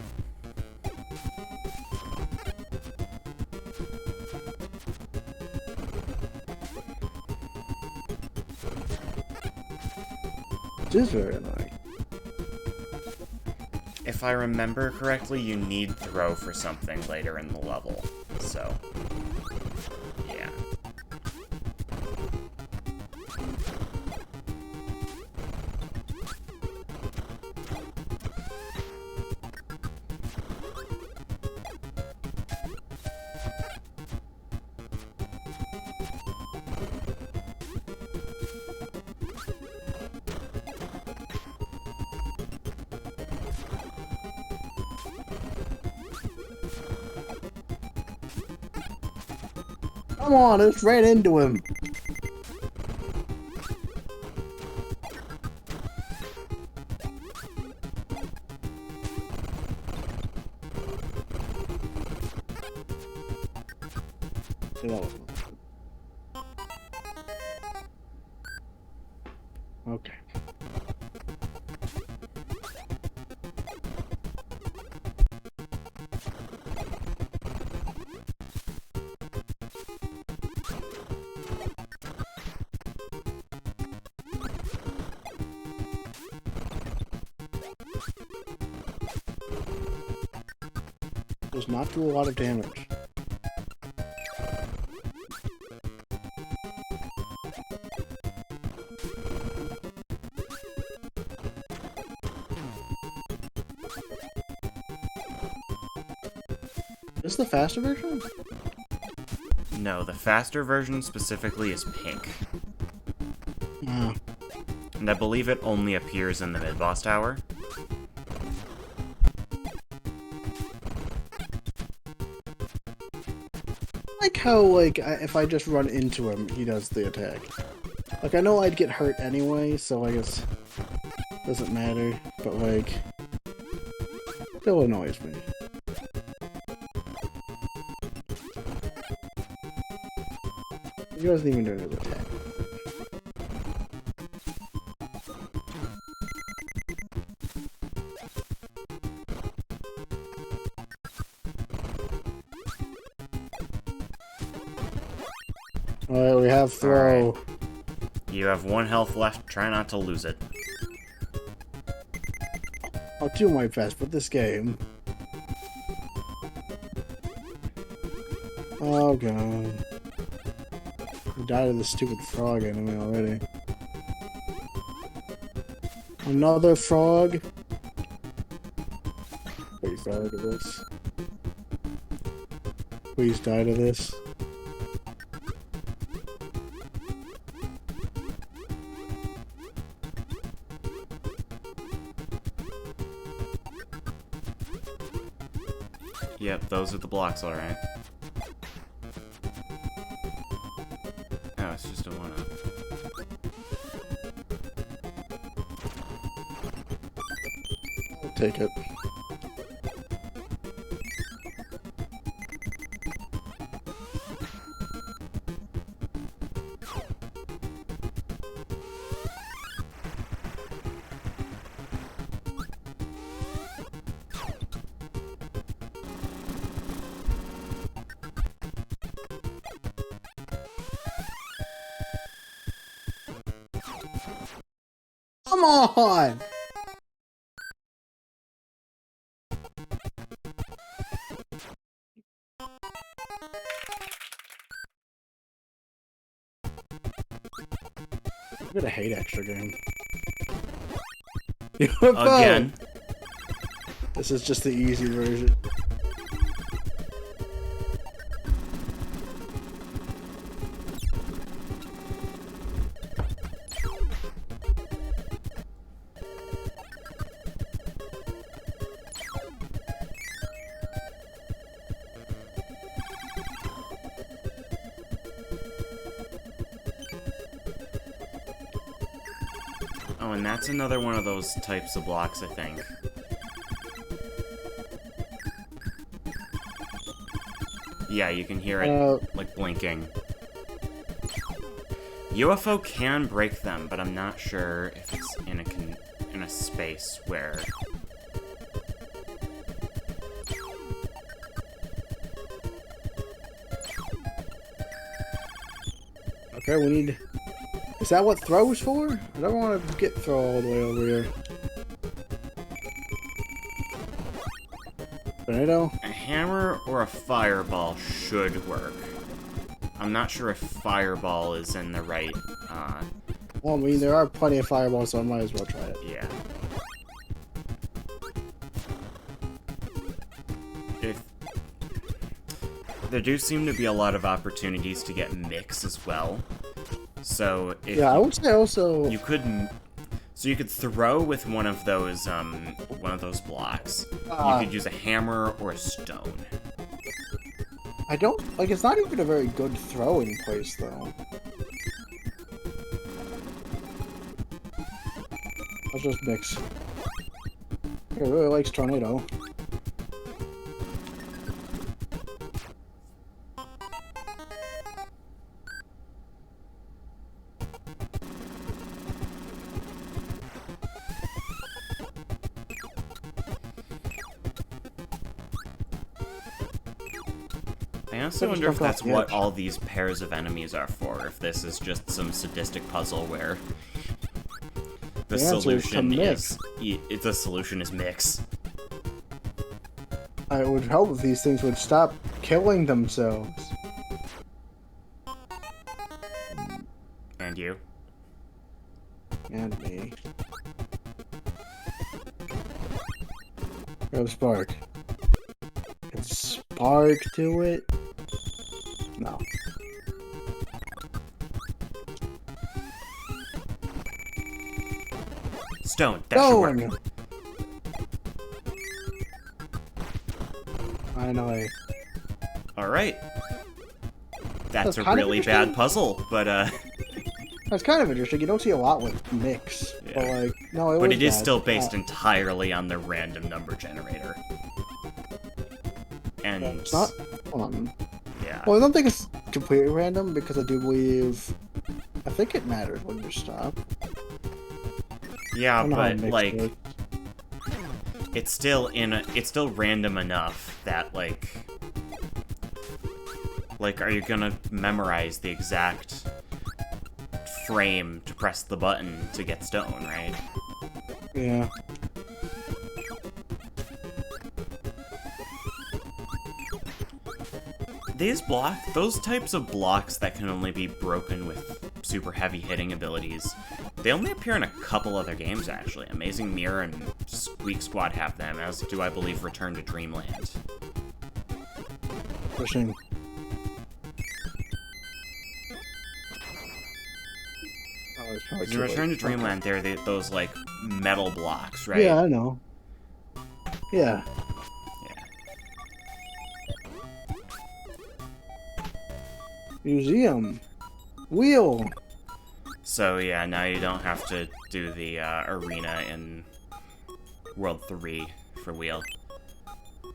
Speaker 1: It is very annoying.
Speaker 2: If I remember correctly, you need throw for something later in the level, so yeah.
Speaker 1: Come on, I just ran into him. Okay. Does not do a lot of damage. Is this the faster version?
Speaker 2: No, the faster version specifically is pink.
Speaker 1: Oh.
Speaker 2: And I believe it only appears in the mid-boss tower.
Speaker 1: like how, like, if I just run into him, he does the attack. Like, I know I'd get hurt anyway, so I guess it doesn't matter, but, like, still annoys me. He doesn't even do his attack. Alright, we have throw.
Speaker 2: Alright. You have 1 health left. Try not to lose it.
Speaker 1: I'll do my best, but this game. Oh god. I died of the stupid frog enemy already. Another frog? Please die to this. Please die to this.
Speaker 2: Yep, those are the blocks, alright. Oh, it's just a 1-up.
Speaker 1: I'll take it. Come on! I'm gonna hate extra game.
Speaker 2: Again.
Speaker 1: This is just the easy version.
Speaker 2: Oh, and that's another one of those types of blocks, I think. Yeah, you can hear it, like, blinking. UFO can break them, but I'm not sure if it's in a space where...
Speaker 1: Okay, we need... Is that what throw's for? I don't want to get throw all the way over here. Tornado?
Speaker 2: A hammer or a fireball should work. I'm not sure if fireball is in the right,
Speaker 1: Well, I mean, there are plenty of fireballs, so I might as well try it.
Speaker 2: yeah. There do seem to be a lot of opportunities to get mix as well. So if
Speaker 1: Yeah, I would say also...
Speaker 2: you could throw with one of those blocks. You could use a hammer or a stone.
Speaker 1: I don't... Like, it's not even a very good throwing place, though. Let's just mix. He really likes tornado.
Speaker 2: I also wonder if that's what all these pairs of enemies are for, if this is just some sadistic puzzle where the solution is mix.
Speaker 1: It would help if these things would stop killing themselves.
Speaker 2: And you.
Speaker 1: And me. Go spark. Can spark to it? No.
Speaker 2: Stone, that should work.
Speaker 1: Finally.
Speaker 2: Alright. That's a
Speaker 1: kind of
Speaker 2: really
Speaker 1: interesting.
Speaker 2: bad puzzle, but
Speaker 1: That's kind of interesting. You don't see a lot with mix,
Speaker 2: Yeah.
Speaker 1: but like, no,
Speaker 2: but
Speaker 1: was
Speaker 2: it is
Speaker 1: bad.
Speaker 2: still based entirely on the random number generator. And
Speaker 1: It's not fun.
Speaker 2: yeah,
Speaker 1: Well, I don't think it's completely random because I do believe, I think it matters when you stop. I
Speaker 2: yeah,
Speaker 1: don't know how
Speaker 2: but
Speaker 1: mixed
Speaker 2: like
Speaker 1: is.
Speaker 2: it's still random enough that like are you gonna memorize the exact frame to press the button to get stone, right?
Speaker 1: Yeah.
Speaker 2: Those types of blocks that can only be broken with super heavy hitting abilities, they only appear in a couple other games actually. Amazing Mirror and Squeak Squad have them, as do I believe Return to Dreamland.
Speaker 1: Pushing. Oh, it's probably
Speaker 2: Because in
Speaker 1: too
Speaker 2: Return to
Speaker 1: late.
Speaker 2: Dreamland, they're those like metal blocks, right?
Speaker 1: Yeah, I know. Yeah.
Speaker 2: Yeah.
Speaker 1: Museum. Wheel.
Speaker 2: So yeah, now you don't have to do the arena in World 3 for wheel. You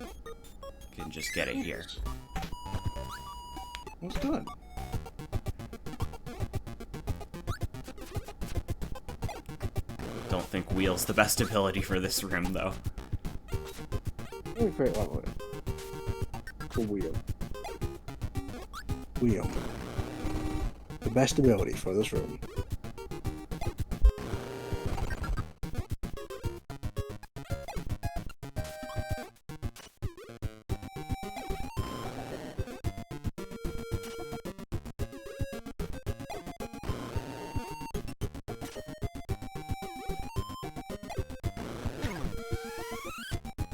Speaker 2: can just get it here.
Speaker 1: That's good.
Speaker 2: Don't think wheel's the best ability for this room though.
Speaker 1: Let me create one with the wheel. Wheel. The best ability for this room.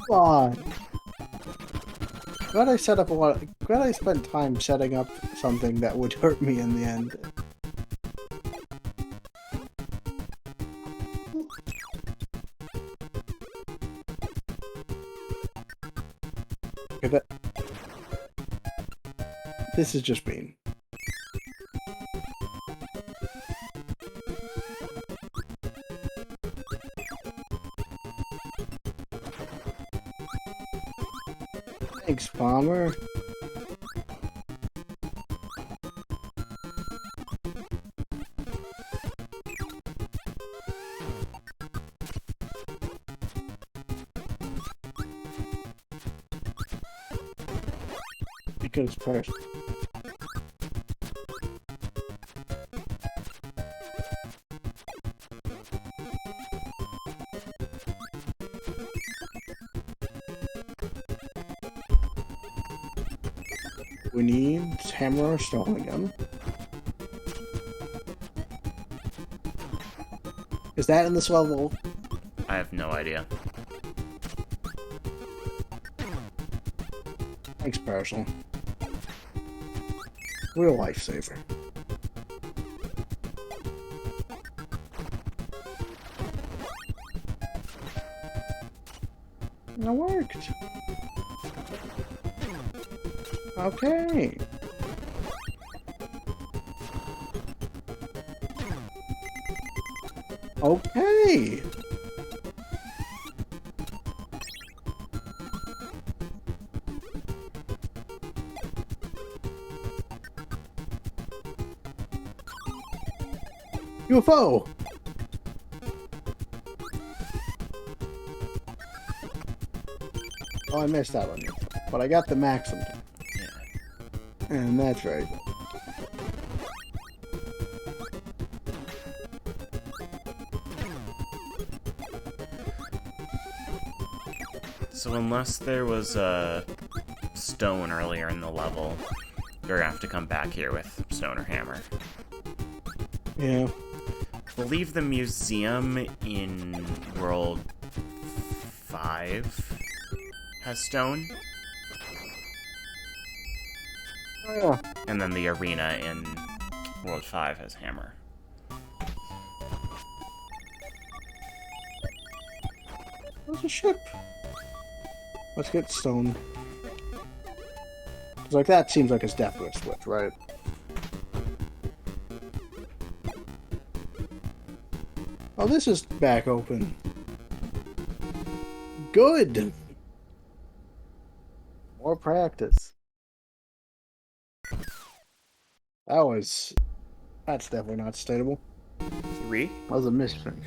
Speaker 1: God. Glad I set up a lot. Glad I spent time setting up something that would hurt me in the end. Okay, that. This is just mean. Thanks, Bomber. Because first. We need hammer or stone again. Is that in this level?
Speaker 2: I have no idea.
Speaker 1: Thanks, Parcel. Real lifesaver. That worked. Okay. Okay. UFO. Oh, I missed out on you. But I got the maximum.
Speaker 2: Yeah.
Speaker 1: And that's right.
Speaker 2: So unless there was a stone earlier in the level, you're gonna have to come back here with stone or hammer.
Speaker 1: Yeah.
Speaker 2: I believe the museum in World 5 has stone,
Speaker 1: Oh, yeah.
Speaker 2: and then the arena in World 5 has hammer.
Speaker 1: There's a ship. Let's get stone. 'Cause like that seems like it's definitely a switch, right? Oh, this is back open. Good. More practice. That's definitely not sustainable.
Speaker 2: 3?
Speaker 1: That was a misprint.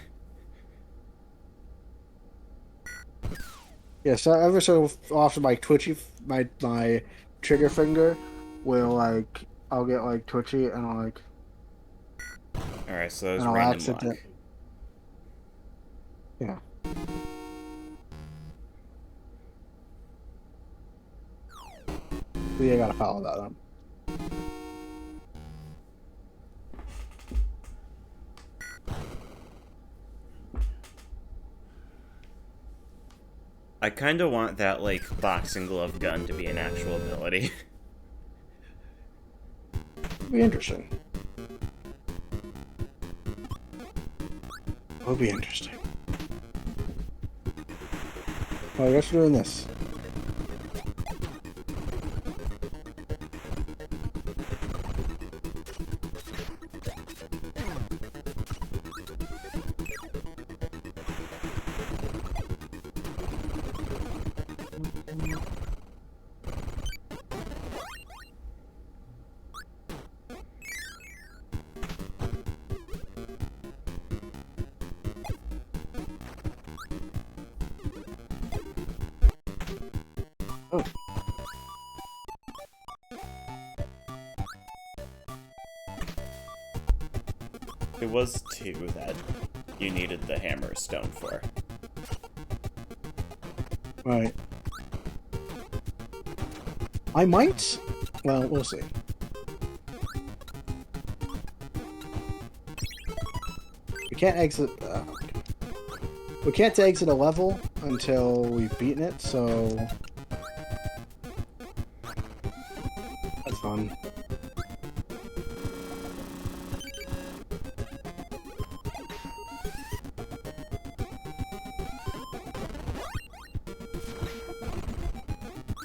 Speaker 1: Yeah, so ever so often my my trigger finger will like, I'll get like twitchy and
Speaker 2: Alright, so there's
Speaker 1: I'll
Speaker 2: random luck.
Speaker 1: accident. Yeah. So you gotta follow that up.
Speaker 2: I kind of want that, like, boxing glove gun to be an actual ability.
Speaker 1: It'll be interesting. It'll be interesting. Oh, I guess we're doing this. Oh.
Speaker 2: It was 2 that you needed the hammer stone for.
Speaker 1: Right. I might. Well, we'll see. We can't exit. We can't exit a level until we've beaten it, so that's fun.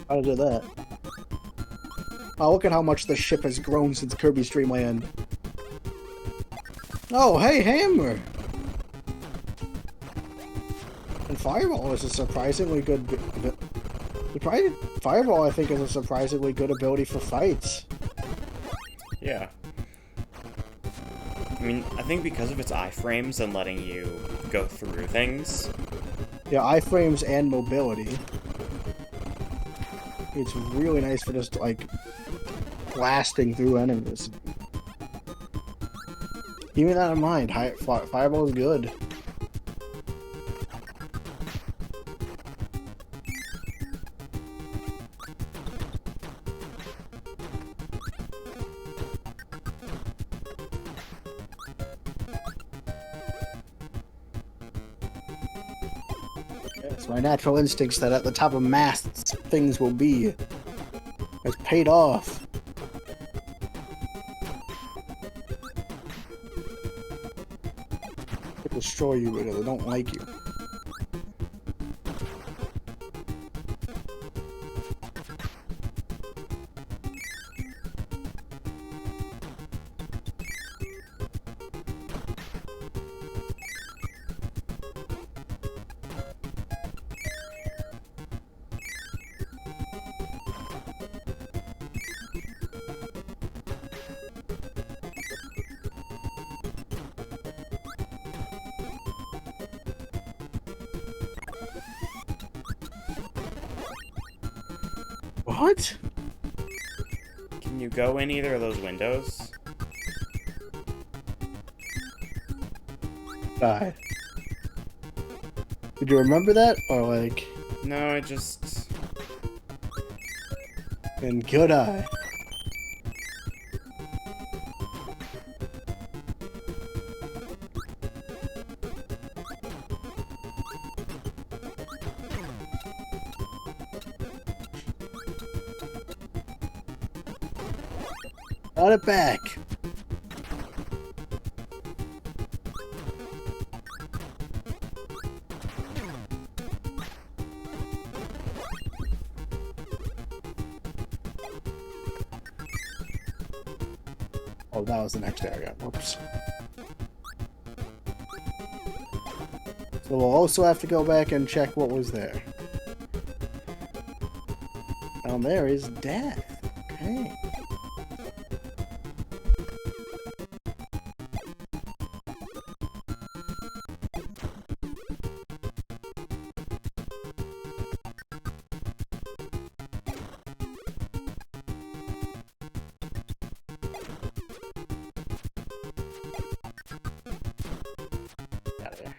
Speaker 1: How to do that? Oh, look at how much the ship has grown since Kirby's Dream Land. Oh, hey, hammer! And Fireball is a surprisingly good... Fireball, I think, is a surprisingly good ability for fights.
Speaker 2: Yeah. I mean, I think because of its iframes and letting you go through things.
Speaker 1: Yeah, iframes and mobility. It's really nice for just, like, blasting through enemies. Keeping that in mind, Fireball is good. It's my natural instincts that at the top of masts things will be. It's paid off. They destroy you because they don't like you. What?
Speaker 2: Can you go in either of those windows?
Speaker 1: Die. Did you remember that? Or like...
Speaker 2: No, I just...
Speaker 1: And good eye. Got it back. Oh, that was the next area. Whoops. But we'll also have to go back and check what was there. Down there is death. Okay. Out of there.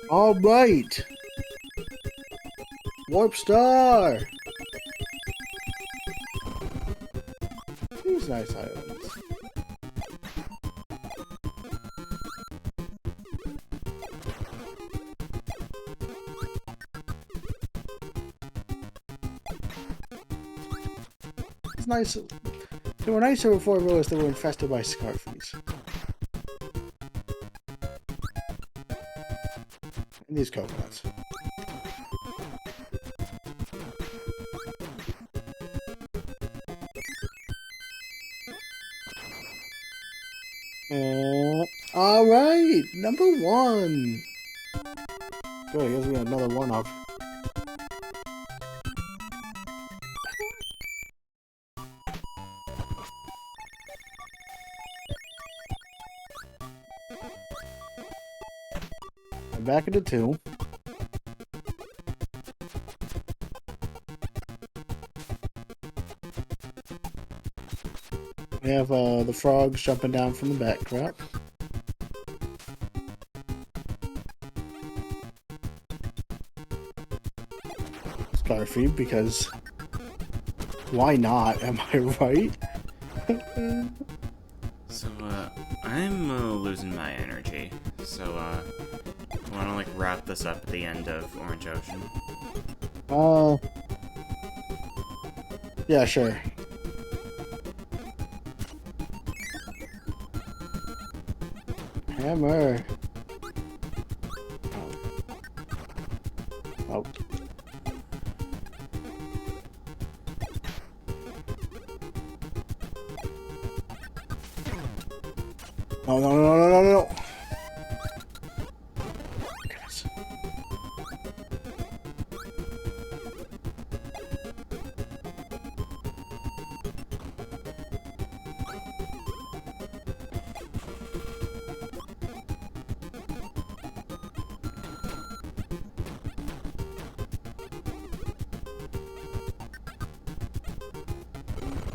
Speaker 1: All right. Warp Star. These nice islands. It's nice. They were nicer before I realized they were infested by Scarfies. And these coconuts. Alright, number 1. Good, I guess we got another one up. I'm back into 2. We have the frogs jumping down from the backdrop. Starfy, because why not? Am I right?
Speaker 2: So, I'm losing my energy. So, wanna like wrap this up at the end of Orange Ocean?
Speaker 1: Yeah, sure. Hammer. Oh. No, no, no, no, no, no, no. Goodness.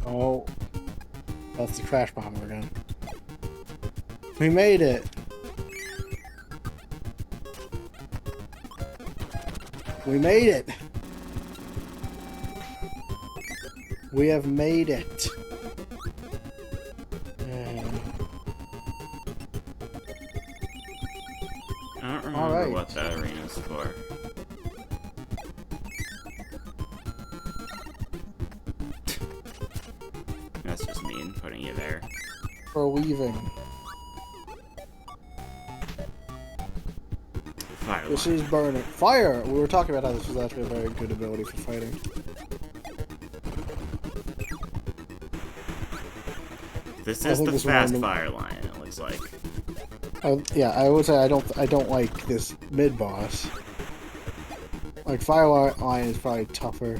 Speaker 1: Oh, that's the crash bomber again. We made it! We made it! We have made it!
Speaker 2: I don't remember
Speaker 1: Alright.
Speaker 2: what that arena's for. That's just mean, putting you there.
Speaker 1: For weaving.
Speaker 2: Fire
Speaker 1: This
Speaker 2: line.
Speaker 1: is burning. Fire! We were talking about how this was actually a very good ability for fighting.
Speaker 2: This
Speaker 1: I
Speaker 2: is
Speaker 1: think
Speaker 2: the
Speaker 1: this
Speaker 2: fast
Speaker 1: one-
Speaker 2: fire line, it looks like.
Speaker 1: Yeah, I would say I don't like this mid boss. Like Fire Line is probably tougher.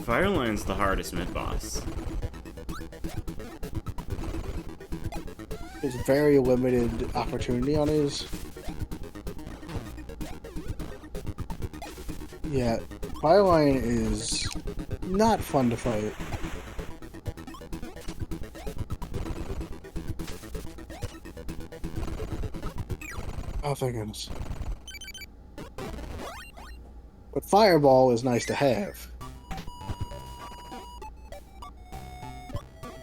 Speaker 2: Fire line's the hardest mid-boss.
Speaker 1: There's very limited opportunity on his. Yeah, Fire Line is not fun to fight. Oh, thank goodness. But Fireball is nice to have.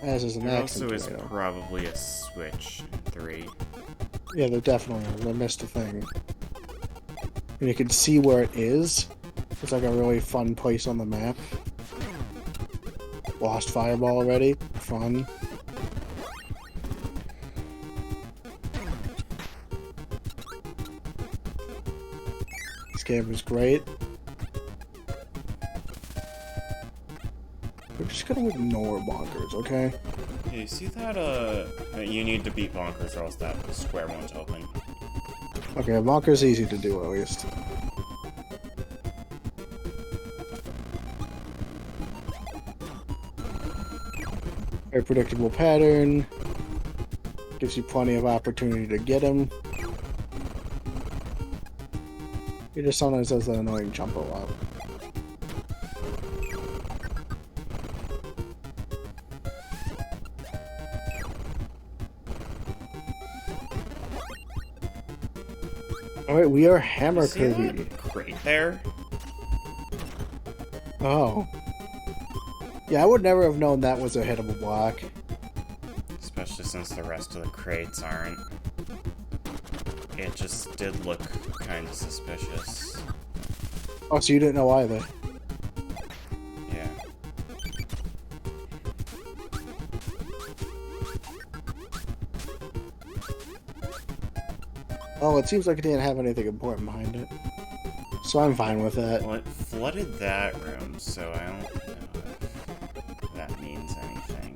Speaker 1: As is an
Speaker 2: There
Speaker 1: accent
Speaker 2: also is
Speaker 1: tornado.
Speaker 2: probably a switch in 3.
Speaker 1: Yeah, there definitely is. I missed a thing. And you can see where it is. It's like a really fun place on the map. Lost Fireball already. Fun. This game is great. We're just just gonna ignore bonkers, okay?
Speaker 2: Yeah, you see that, that you need to beat bonkers or else that square won't open.
Speaker 1: Okay, bonkers easy to do at least. Very predictable pattern. Gives you plenty of opportunity to get him. He just sometimes does that annoying jump a lot. Alright, we are Hammer
Speaker 2: See
Speaker 1: Kirby.
Speaker 2: that crate there?
Speaker 1: Oh. Yeah, I would never have known that was a hittable block.
Speaker 2: Especially since the rest of the crates aren't. It just did look kind of suspicious.
Speaker 1: Oh, so you didn't know either.
Speaker 2: Yeah.
Speaker 1: Oh, it seems like it didn't have anything important behind it. So I'm fine with that.
Speaker 2: Well, it flooded that room, so I don't know if that means anything.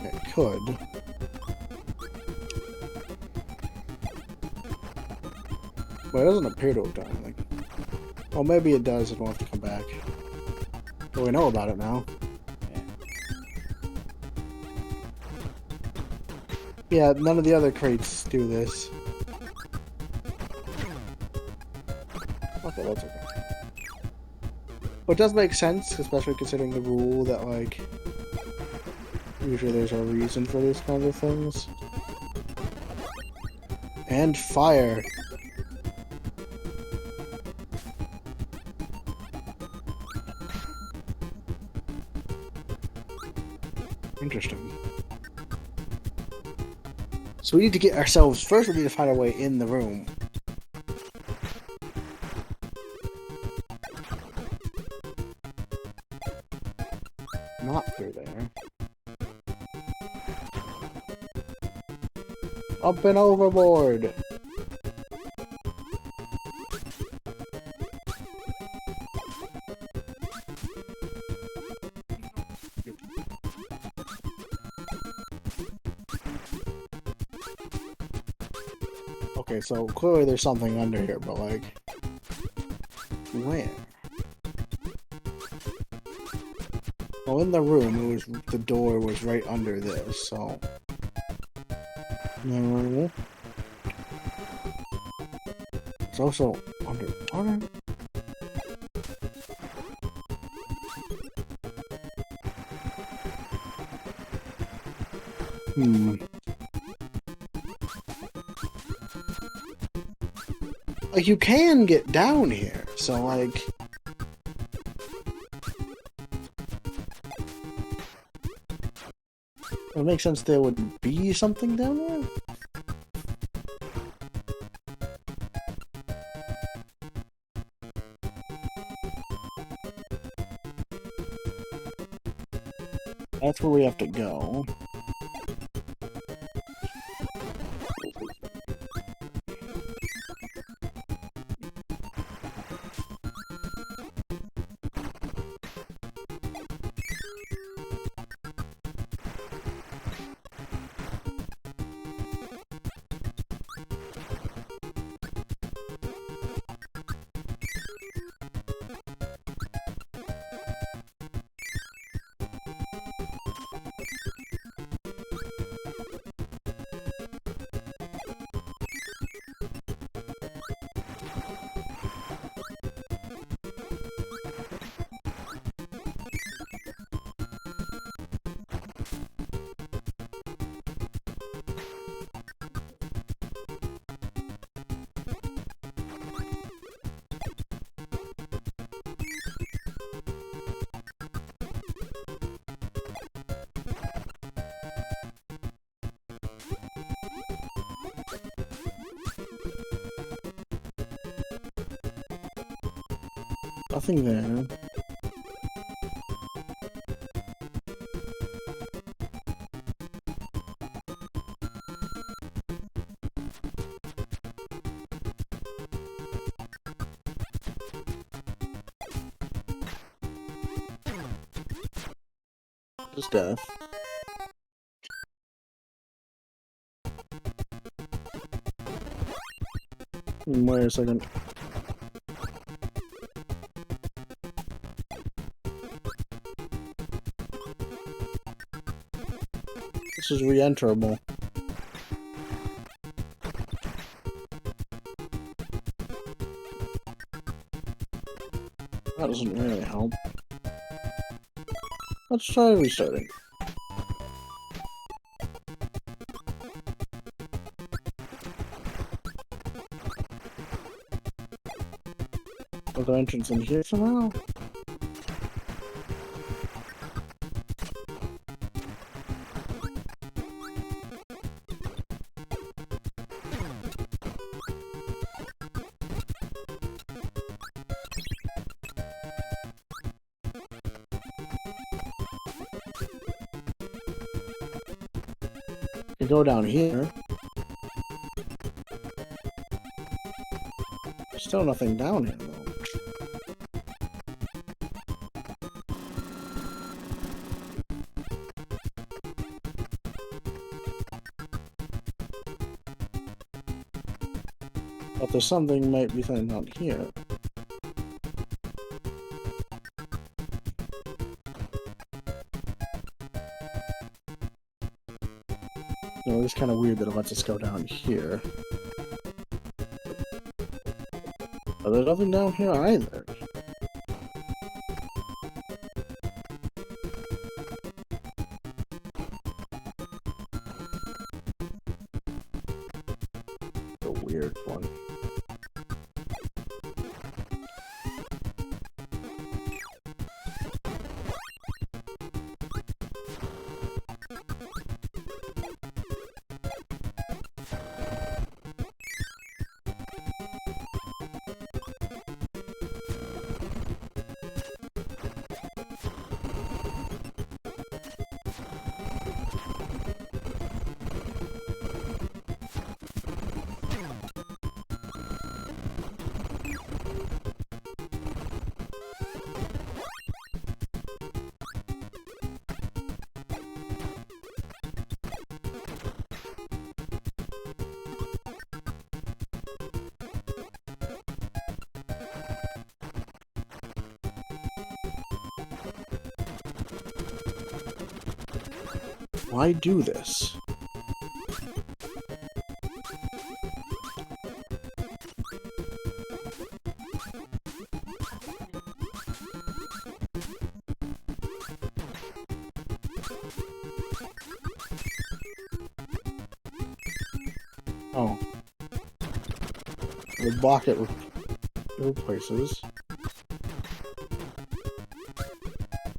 Speaker 1: It could. But it doesn't appear to have done anything. Well, maybe it does and we'll have to come back. But we know about it now. Yeah, none of the other crates do this. Okay, that's okay. But it does make sense, especially considering the rule that, like, usually there's a reason for these kinds of things. And fire. Interesting. So we need to get ourselves... First we need to find our way in the room. Not through there. Up and overboard! Okay, so clearly there's something under here, but like... Where? Well, in the room, it was the door was right under this, so... No. It's also underwater? Like, you can get down here, so like... It would make sense there would be something down there? That's where we have to go. Nothing there. Just death. Wait a second. This is re-enterable. That doesn't really help. Let's try restarting. Other entrance in here somehow? You go down here. Still nothing down here though. But there's something might be found down here. No, it's kind of weird that it lets us go down here. But there's nothing down here either. A weird one. Why do this? Oh. The bucket replaces.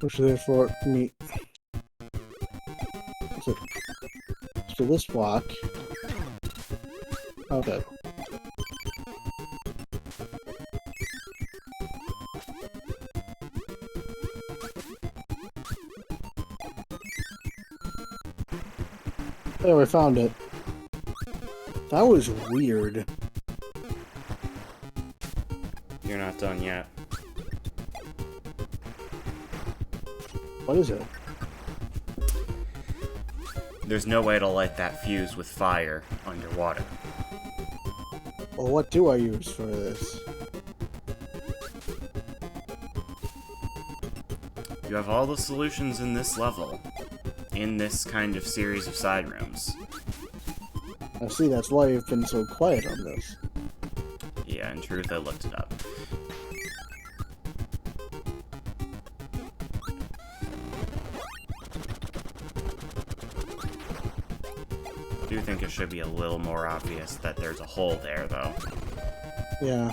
Speaker 1: Which therefore me. So this block. Okay. There, we found it. That was weird.
Speaker 2: You're not done yet.
Speaker 1: What is it?
Speaker 2: There's no way to light that fuse with fire underwater.
Speaker 1: Well, what do I use for this?
Speaker 2: You have all the solutions in this level, in this kind of series of side rooms.
Speaker 1: I see, that's why you've been so quiet on this.
Speaker 2: Yeah, in truth, I looked it up. I do think it should be a little more obvious that there's a hole there, though.
Speaker 1: Yeah.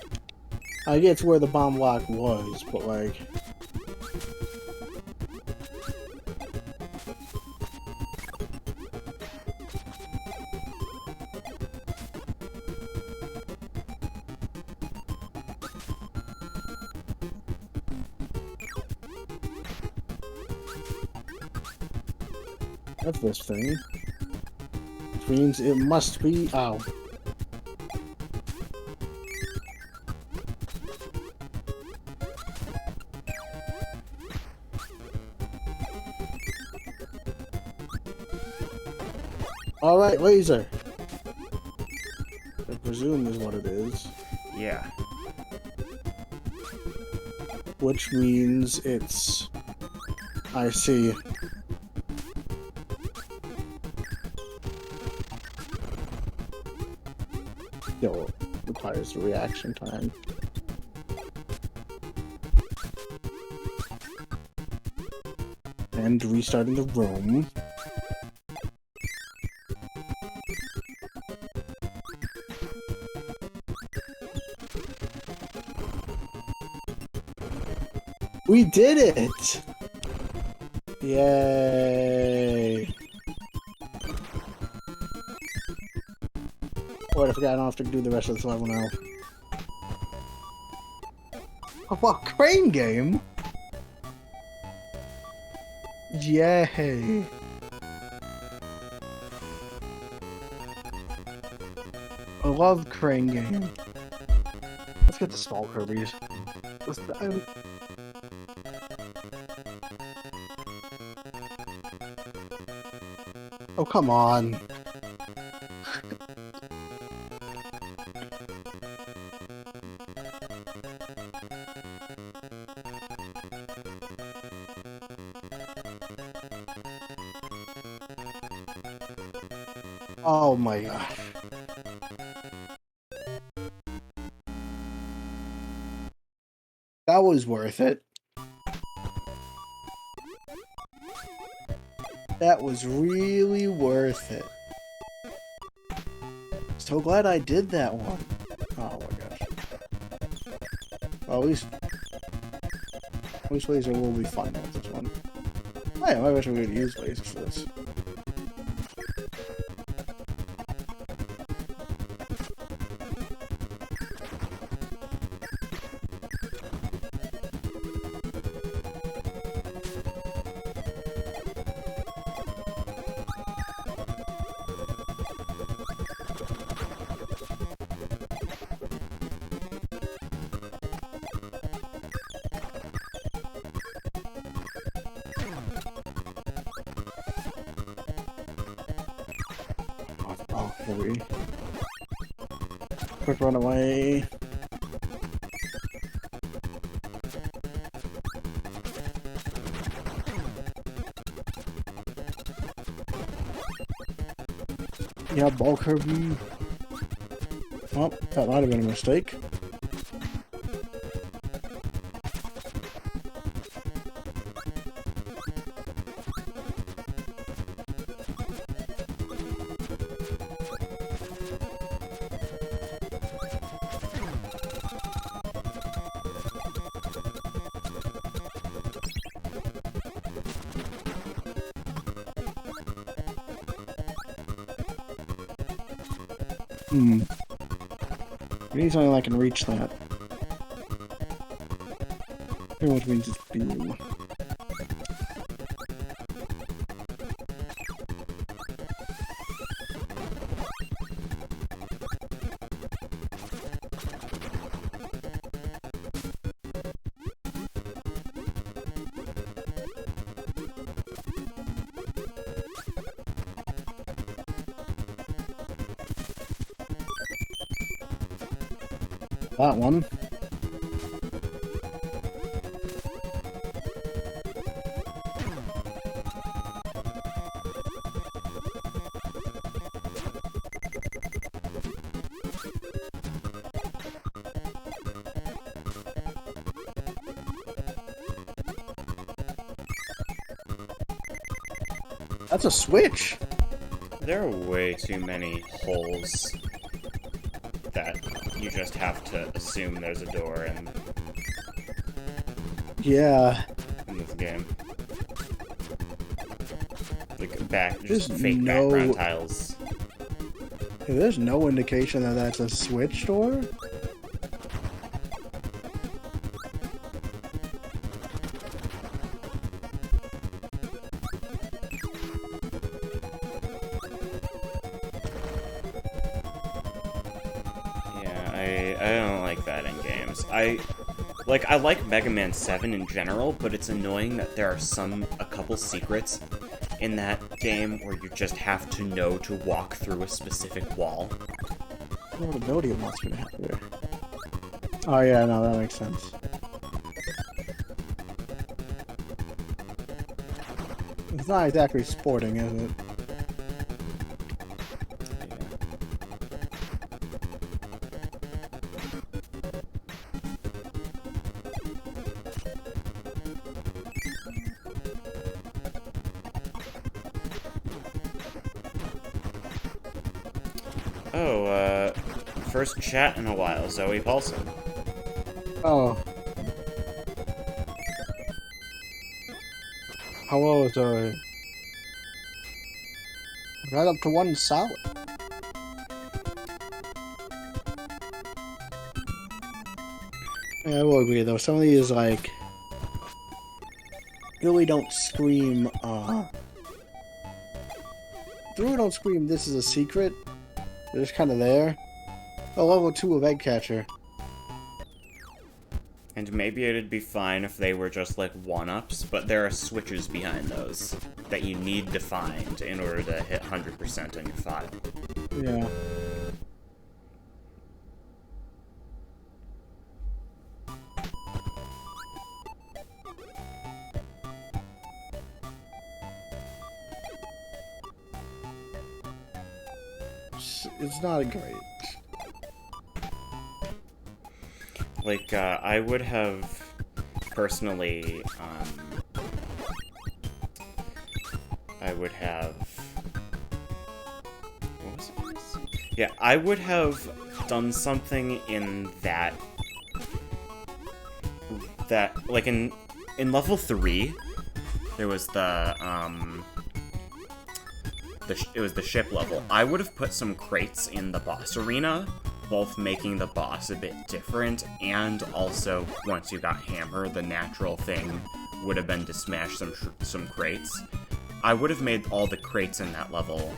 Speaker 1: I get to where the bomb lock was, but like... That's this thing. Which means it must be... Ow. Alright, laser. I presume is what it is.
Speaker 2: Yeah.
Speaker 1: Which means it's... I see. Still requires the reaction time. And restarting the room. We did it! Yay! Oh, I forgot I don't have to do the rest of this level now. Oh, wow, crane game? Yay! I love crane game. Let's get the small Kirby's. Oh, come on. Oh my gosh. That was worth it. That was really worth it. So glad I did that one. Oh my gosh. Well, at least laser will be fun with this one. Oh, yeah, I wish we could use lasers for this. Oh, Kirby. Quick run away. Yeah, ball Kirby. Oh, that might have been a mistake. I need something that can reach that. Pretty much means it's beam. That one. That's a switch.
Speaker 2: There are way too many holes that you just have to assume there's a door
Speaker 1: Yeah.
Speaker 2: in this game. Like just
Speaker 1: There's
Speaker 2: fake
Speaker 1: no-
Speaker 2: background tiles.
Speaker 1: There's no indication that that's a switch door.
Speaker 2: I don't like that in games. I like Mega Man 7 in general, but it's annoying that there are a couple secrets in that game where you just have to know to walk through a specific wall.
Speaker 1: What ability of what's gonna happen there? Oh yeah, no, that makes sense. It's not exactly sporting, is it?
Speaker 2: Oh, first chat in a while, Zoe Paulson.
Speaker 1: Oh. Hello, Zoe. Right up to one solid. Yeah, I will agree though. Some of these like really don't scream. They really don't scream. This is a secret. They're just kind of there. Oh, level 2 of Egg Catcher.
Speaker 2: And maybe it'd be fine if they were just like one-ups, but there are switches behind those that you need to find in order to hit 100% on your file.
Speaker 1: Yeah. It's not great.
Speaker 2: Like, I would have personally, I would have... What was it? Yeah, I would have done something in that... like, in level 3, there was the, it was the ship level. I would have put some crates in the boss arena, both making the boss a bit different, and also, once you got Hammer, the natural thing would have been to smash some crates. I would have made all the crates in that level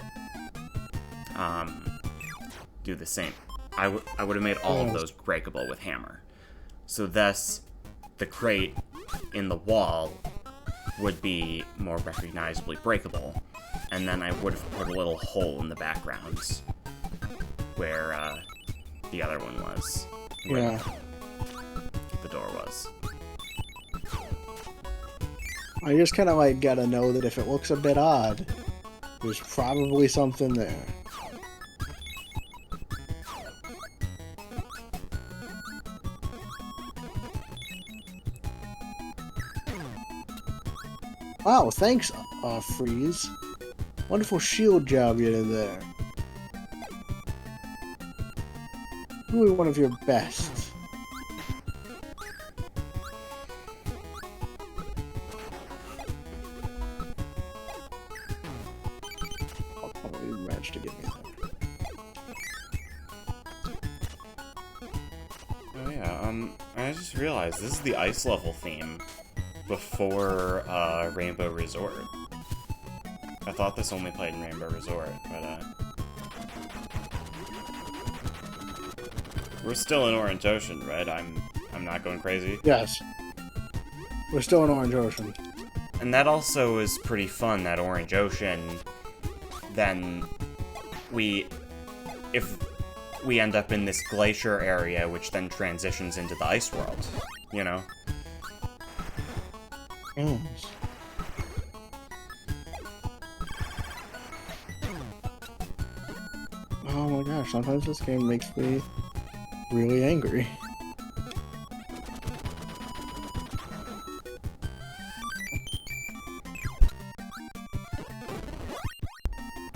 Speaker 2: do the same. I would have made all of those breakable with Hammer. So thus, the crate in the wall would be more recognizably breakable, and then I would have put a little hole in the background where the other one was.
Speaker 1: Yeah.
Speaker 2: The door was.
Speaker 1: I just kind of like gotta know that if it looks a bit odd, there's probably something there. Wow, thanks, Freeze. Wonderful shield job you did there. Really one of your best. Oh, you managed to get me there.
Speaker 2: Oh yeah, I just realized this is the ice level theme before Rainbow Resort. I thought this only played in Rainbow Resort, but we're still in Orange Ocean, right? I'm not going crazy.
Speaker 1: Yes. We're still in Orange Ocean.
Speaker 2: And that also is pretty fun, that Orange Ocean. Then if we end up in this glacier area, which then transitions into the ice world, you know?
Speaker 1: Yes. Oh my gosh, sometimes this game makes me really angry.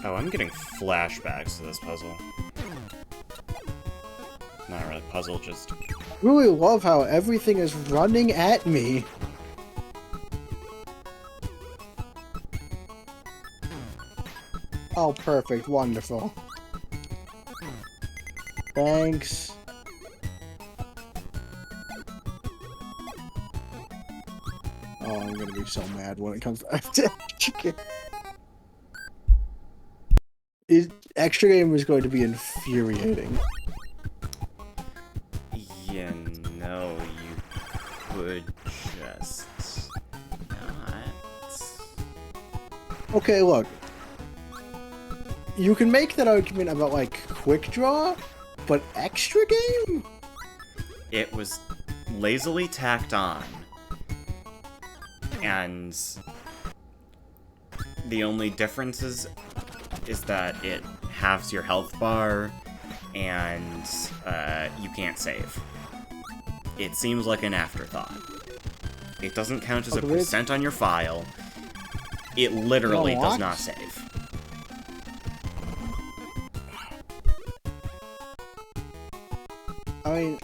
Speaker 2: Oh, I'm getting flashbacks to this puzzle. Not really puzzle, just...
Speaker 1: Really love how everything is running at me. Oh, perfect. Wonderful. Thanks. Oh, I'm gonna be so mad when it comes to chicken. Extra game is going to be infuriating.
Speaker 2: You know, you could just not.
Speaker 1: Okay, look. You can make that argument about, like, Quick Draw, but Extra Game?
Speaker 2: It was lazily tacked on. And the only difference is that it halves your health bar, and you can't save. It seems like an afterthought. It doesn't count as a percent on your file. It literally does not save.
Speaker 1: I mean,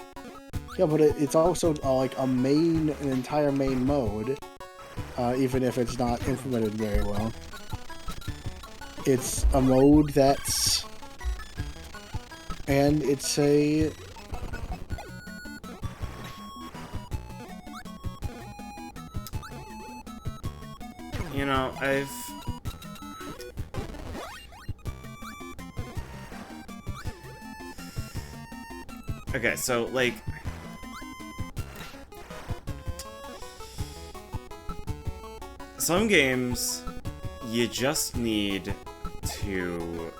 Speaker 1: yeah, but it's also like an entire main mode, even if it's not implemented very well. It's a mode and it's a...
Speaker 2: You know, Okay, so, like... Some games, you just need to...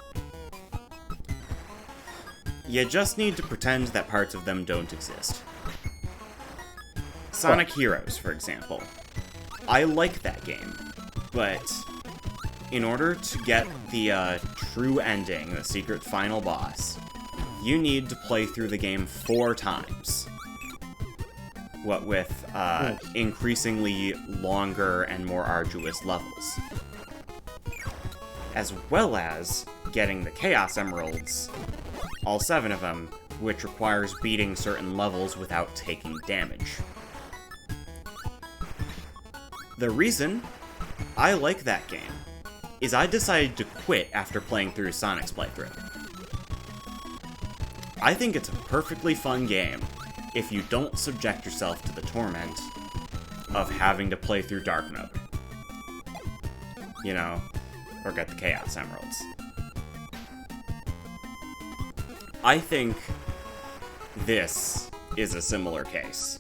Speaker 2: You just need to pretend that parts of them don't exist. Sonic Heroes, for example. I like that game, but in order to get the true ending, the secret final boss, you need to play through the game 4 times. What with increasingly longer and more arduous levels. As well as getting the Chaos Emeralds, all 7 of them, which requires beating certain levels without taking damage. The reason I like that game is I decided to quit after playing through Sonic's playthrough. I think it's a perfectly fun game if you don't subject yourself to the torment of having to play through Dark Mode. You know, or get the Chaos Emeralds. I think this is a similar case.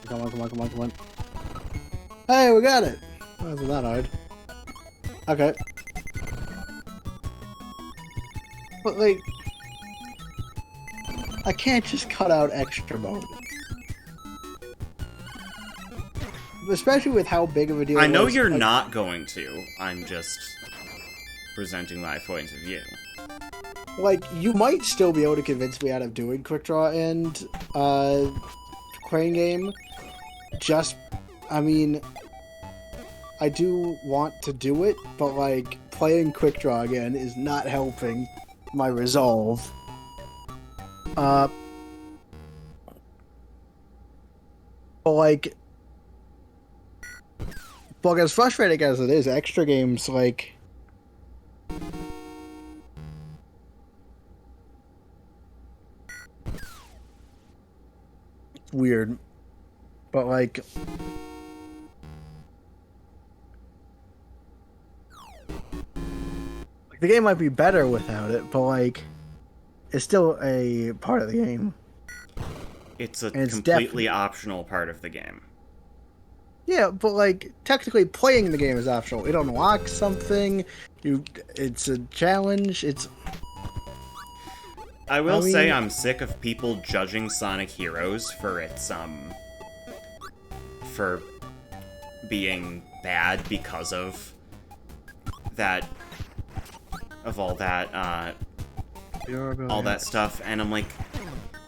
Speaker 1: Come on. Hey, we got it! Wasn't that hard. Okay. But, like... I can't just cut out extra mode. Especially with how big of a deal
Speaker 2: I know
Speaker 1: it was.
Speaker 2: you're not going to. I'm just presenting my point of view.
Speaker 1: Like, you might still be able to convince me out of doing Quick Draw and, Crane Game. Just, I mean, I do want to do it, but, like, playing Quick Draw again is not helping my resolve. But, like, as frustrating as it is, extra games, like... It's weird. But, like... The game might be better without it, but, like... It's still a part of the game.
Speaker 2: It's a completely optional part of the game.
Speaker 1: Yeah, but, like, technically playing the game is optional. It unlocks something, it's a challenge,
Speaker 2: I will say I'm sick of people judging Sonic Heroes for its, for being bad because of that, all that stuff, and I'm like,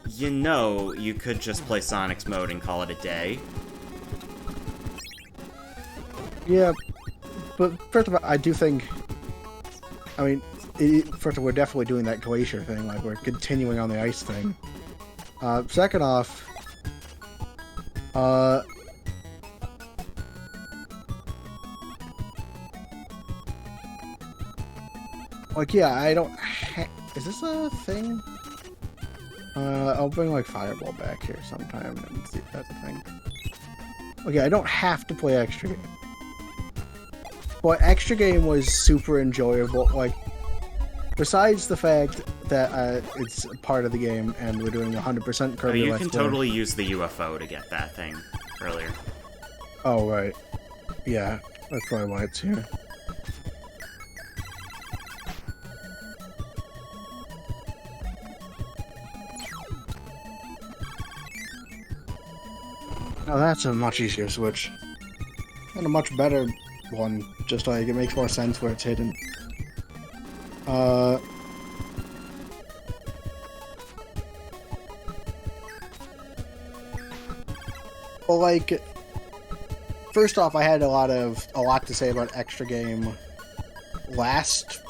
Speaker 2: you know, you could just play Sonic's mode and call it a day.
Speaker 1: Yeah, but first of all, I do think... I mean, first of all, we're definitely doing that glacier thing, like, we're continuing on the ice thing. Second off... like, yeah, I don't... Is this a thing? I'll bring, like, Fireball back here sometime and see if that's a thing. Okay, I don't have to play Extra Game. But Extra Game was super enjoyable. Like, besides the fact that it's part of the game and we're doing 100% Kirby
Speaker 2: you
Speaker 1: Let's
Speaker 2: can
Speaker 1: Play.
Speaker 2: totally use the UFO to get that thing earlier.
Speaker 1: Oh, right. Yeah, that's probably why it's here. Now that's a much easier switch. And a much better one, just like it makes more sense where it's hidden. Well, like, first off, I had a lot to say about Extra Game last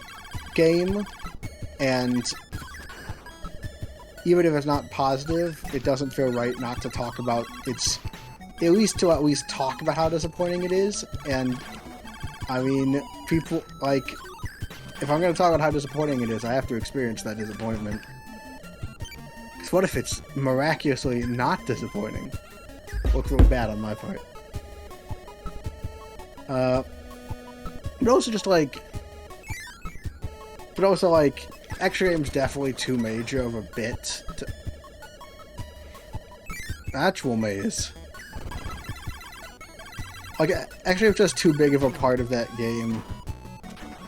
Speaker 1: game, and even if it's not positive, it doesn't feel right not to talk about its, at least talk about how disappointing it is. And I mean, people, like, if I'm going to talk about how disappointing it is, I have to experience that disappointment. Because what if it's miraculously not disappointing? Looks real bad on my part. But also just like... But also, like, Extra Game's definitely too major of a bit to... Actual maze. Like, Extra Game's just too big of a part of that game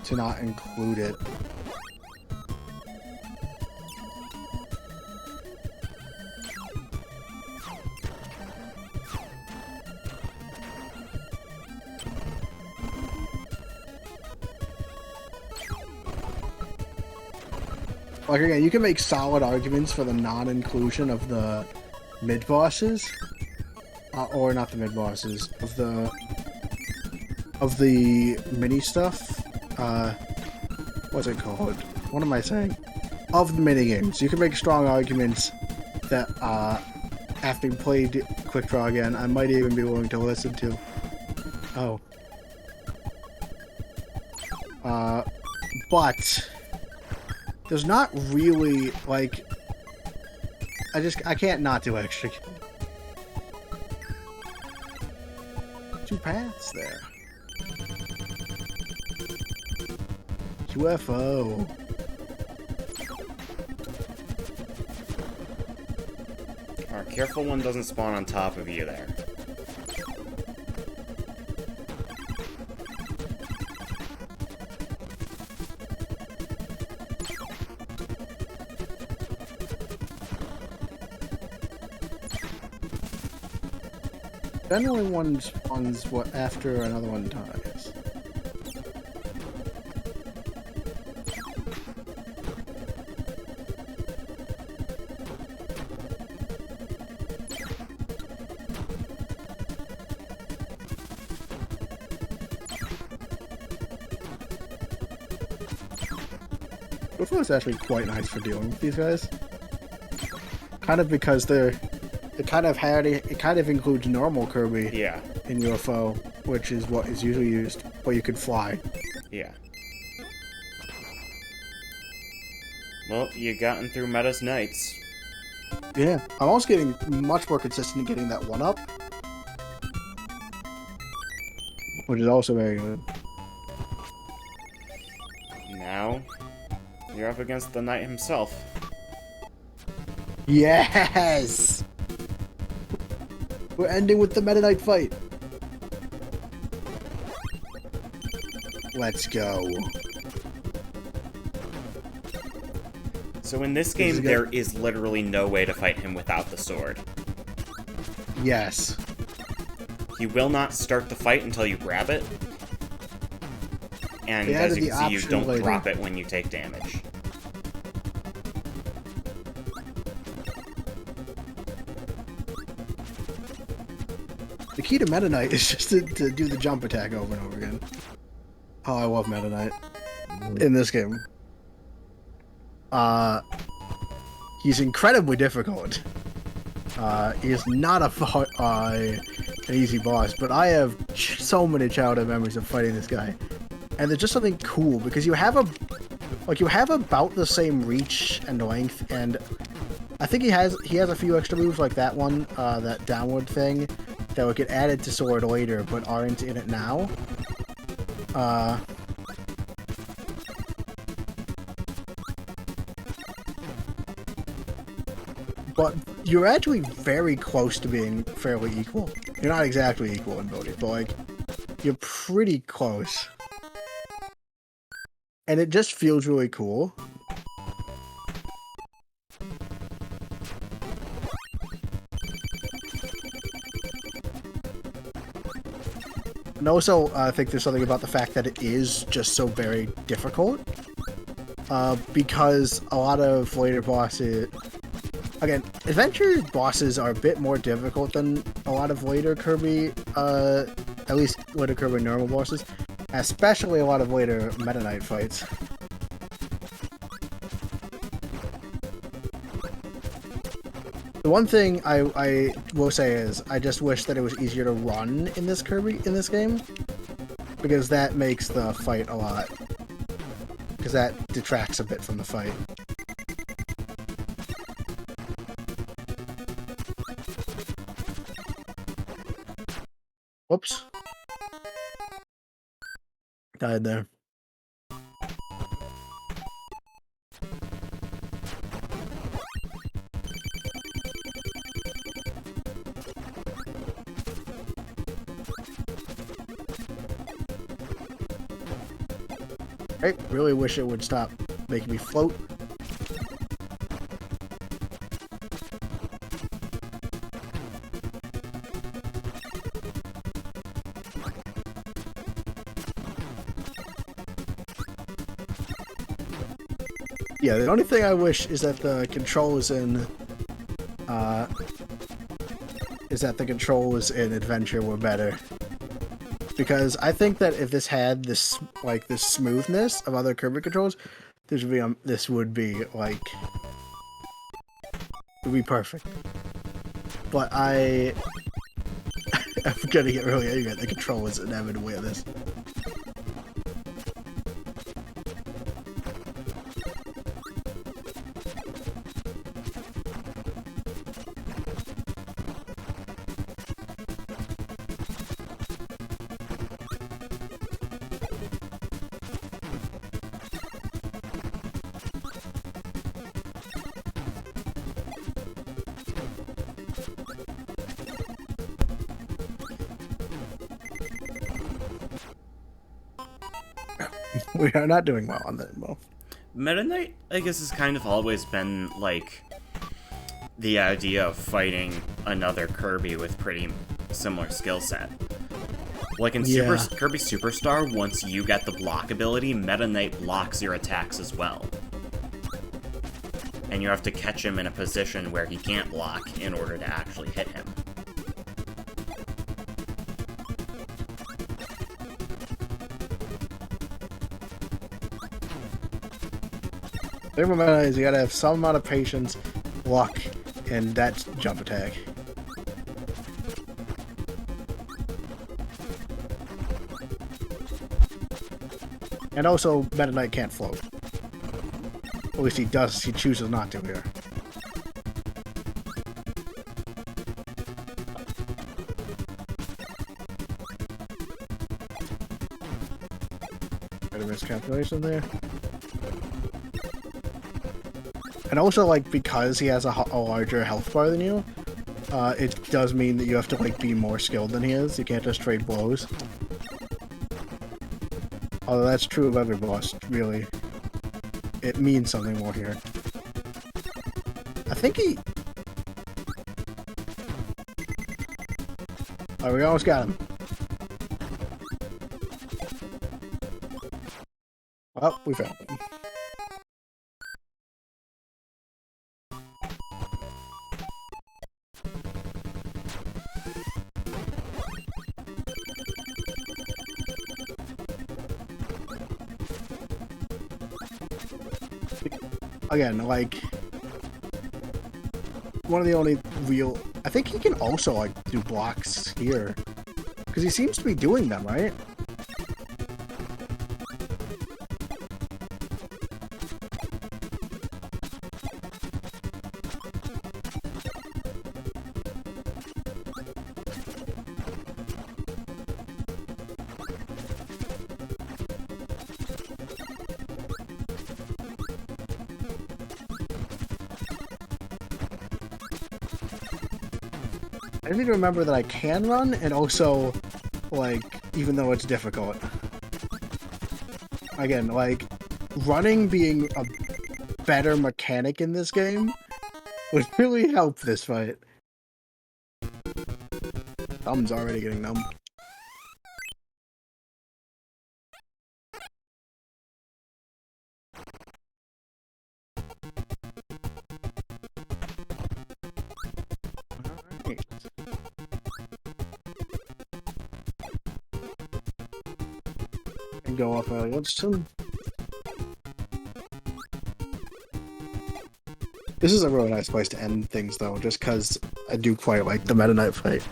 Speaker 1: to not include it. Like, again, you can make solid arguments for the non-inclusion of the mid-bosses. Or not the mid-bosses, of the mini stuff. What's it called? What am I saying? Of the minigames. You can make strong arguments that, after you played Quick Draw again, I might even be willing to listen to. Oh. But... There's not really, like... I can't not do Extra. Two paths there. UFO.
Speaker 2: Alright, careful one doesn't spawn on top of you there.
Speaker 1: Generally one spawns after another one dies. This one's actually quite nice for dealing with these guys. Kind of because it kind of includes normal Kirby in UFO, which is what is usually used, but you could fly.
Speaker 2: Yeah. Well, you gotten through Meta's Nights.
Speaker 1: Yeah, I'm also getting much more consistent in getting that one up, which is also very good.
Speaker 2: Now, you're up against the knight himself.
Speaker 1: Yes! We're ending with the Meta Knight fight. Let's go.
Speaker 2: So in this game, there is literally no way to fight him without the sword.
Speaker 1: Yes.
Speaker 2: He will not start the fight until you grab it. And as you can see, you don't drop it when you take damage.
Speaker 1: The key to Meta Knight is just to do the jump attack over and over again. Oh, I love Meta Knight in this game. He's incredibly difficult. He is not an easy boss, but I have so many childhood memories of fighting this guy. And there's just something cool, because you have about the same reach and length, and I think he has a few extra moves like that one, that downward thing, that would get added to Sword later, but aren't in it now. But you're actually very close to being fairly equal. You're not exactly equal in ability, but like, you're pretty close. And it just feels really cool. And also, I think there's something about the fact that it is just so very difficult. Because a lot of later bosses... Again, adventure bosses are a bit more difficult than a lot of later Kirby, at least later Kirby normal bosses. Especially a lot of later Meta Knight fights. The one thing I will say is, I just wish that it was easier to run in this game. Because that makes the fight a lot... Because that detracts a bit from the fight. Whoops. Died there. I really wish it would stop making me float. Yeah, the only thing I wish is that the controls in Adventure were better. Because I think that if this had this smoothness of other Kirby controls, this would be perfect. But I'm gonna get really angry at the controls inevitably of this. We are not doing well on that, well.
Speaker 2: Meta Knight, I guess, has kind of always been, like, the idea of fighting another Kirby with pretty similar skill set. Like in Kirby Superstar, once you get the block ability, Meta Knight blocks your attacks as well. And you have to catch him in a position where he can't block in order to actually hit him.
Speaker 1: The thing about it is you gotta have some amount of patience, luck, and that jump attack. And also, Meta Knight can't float. At least he chooses not to here. Got a miscalculation there. And also, like, because he has a larger health bar than you, it does mean that you have to, like, be more skilled than he is. You can't just trade blows. Although that's true of every boss, really. It means something more here. I think he... Oh, we almost got him. Well, we found him. Again, like, one of the only real... I think he can also, like, do blocks here. Because he seems to be doing them, right? I need to remember that I can run, and also, like, even though it's difficult. Again, like, running being a better mechanic in this game would really help this fight. Thumb's already getting numb. Alright. And go up Livingston. This is a really nice place to end things, though, just because I do quite like the Meta Knight fight.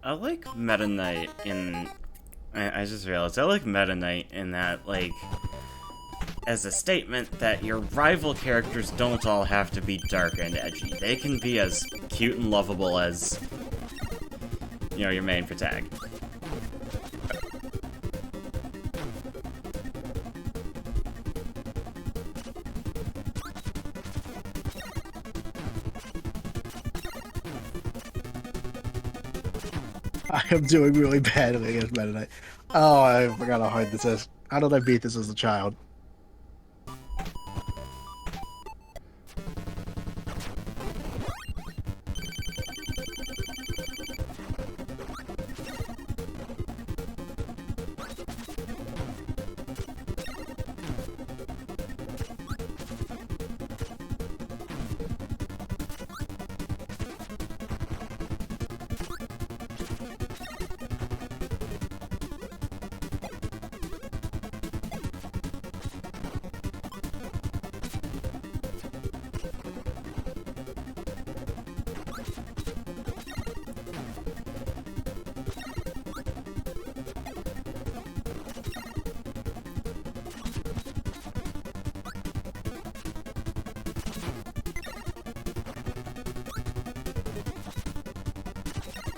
Speaker 2: I like Meta Knight in... I just realized, I like Meta Knight in that, like, as a statement that your rival characters don't all have to be dark and edgy. They can be as cute and lovable as, you know, your main protagonist.
Speaker 1: I am doing really badly against Meta Knight. Oh, I forgot how hard this is. How did I beat this as a child?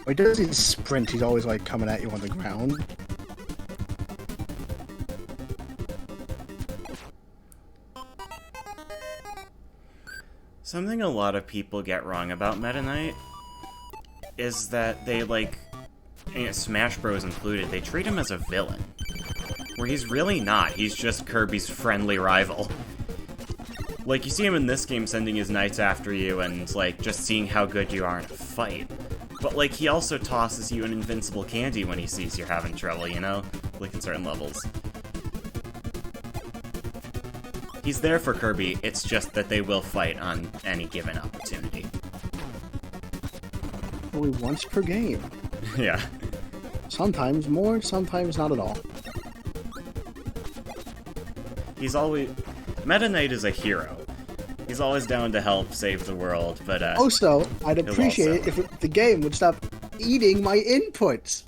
Speaker 1: When he does his sprint, he's always like coming at you on the ground.
Speaker 2: Something a lot of people get wrong about Meta Knight is that they, like, Smash Bros. Included, they treat him as a villain. Where he's really not, he's just Kirby's friendly rival. Like, you see him in this game sending his knights after you and, like, just seeing how good you are in a fight. But, like, he also tosses you an invincible candy when he sees you're having trouble, you know? Like, in certain levels. He's there for Kirby, it's just that they will fight on any given opportunity.
Speaker 1: Only once per game.
Speaker 2: Yeah.
Speaker 1: Sometimes more, sometimes not at all.
Speaker 2: He's always... Meta Knight is a hero. He's always down to help save the world, but,
Speaker 1: Also, I'd appreciate it if the game would stop eating my inputs.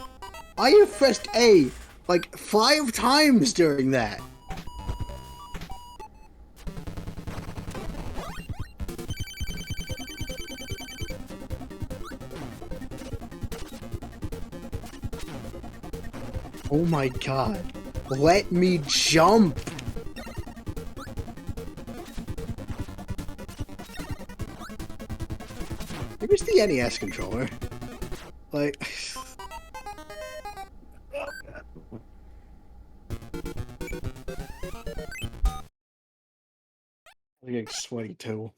Speaker 1: I have pressed A, like, 5 times during that. Oh my god. Let me jump! Where's the NES controller? Like... Oh god. I'm getting sweaty too.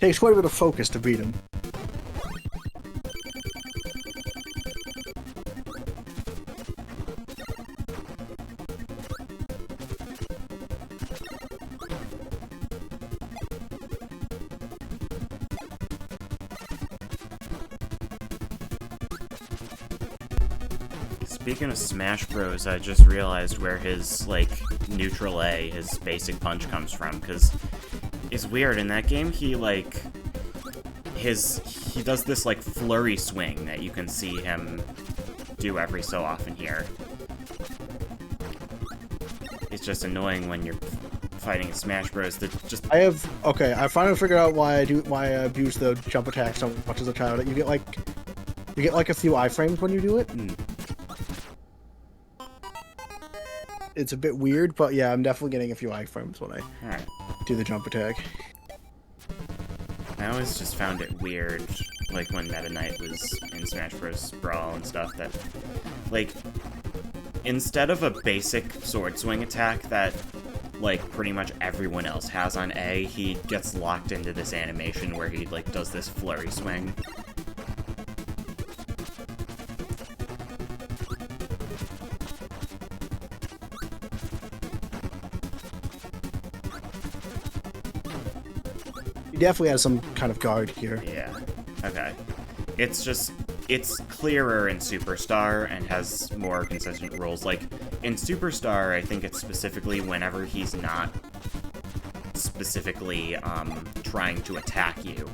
Speaker 1: Takes quite a bit of focus to beat him.
Speaker 2: Speaking of Smash Bros, I just realized where his, like, neutral A, his basic punch comes from, because it's weird, in that game, he, like, he does this, like, flurry swing that you can see him do every so often here. It's just annoying when you're fighting in Smash Bros.
Speaker 1: I finally figured out why I abuse the jump attack so much as a child. You get like a few iframes when you do it. It's a bit weird, but yeah, I'm definitely getting a few iframes when I do the jump attack.
Speaker 2: I always just found it weird, like when Meta Knight was in Smash Bros. Brawl and stuff, that, like, instead of a basic sword swing attack that, like, pretty much everyone else has on A, he gets locked into this animation where he, like, does this flurry swing.
Speaker 1: He definitely has some kind of guard here.
Speaker 2: Yeah. Okay. It's clearer in Superstar and has more consistent rules. Like, in Superstar, I think it's specifically whenever he's not specifically, trying to attack you.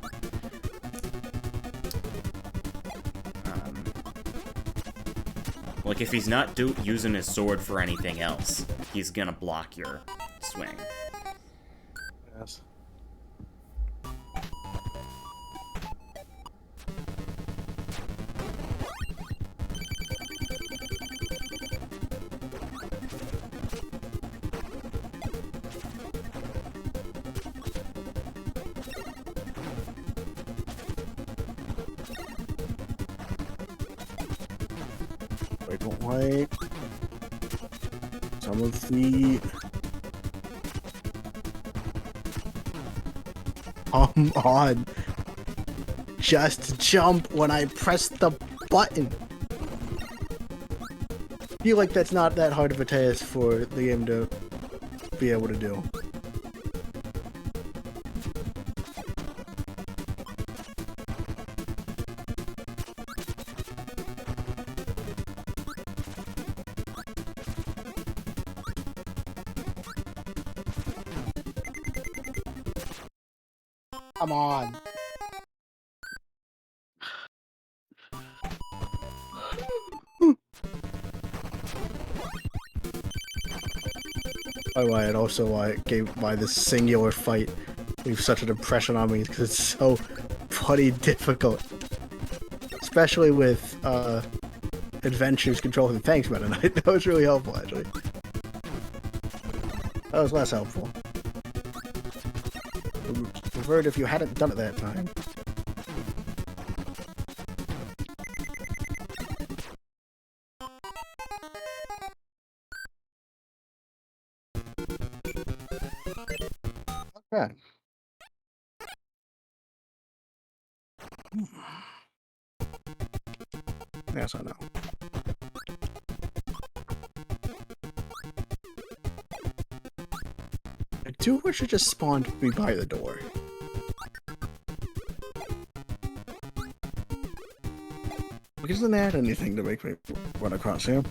Speaker 2: Like, if he's not using his sword for anything else, he's gonna block your swing.
Speaker 1: Yes. I don't like some of the... Come on. Just jump when I press the button. I feel like that's not that hard of a task for the game to be able to do. Come on. By the way, and also why this singular fight leaves such an impression on me, because it's so bloody difficult. Especially with adventures controlling. Thanks, Meta Knight. That was really helpful, actually. That was less helpful. Preferred if you hadn't done it that time. Okay. Yes, I know. I do wish it just spawned me by the door. Isn't that anything to make me run across here?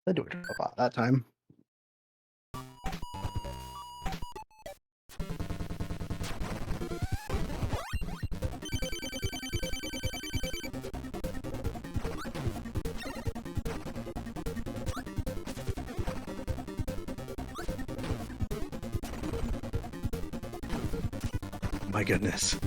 Speaker 1: That do it a lot that time. My goodness.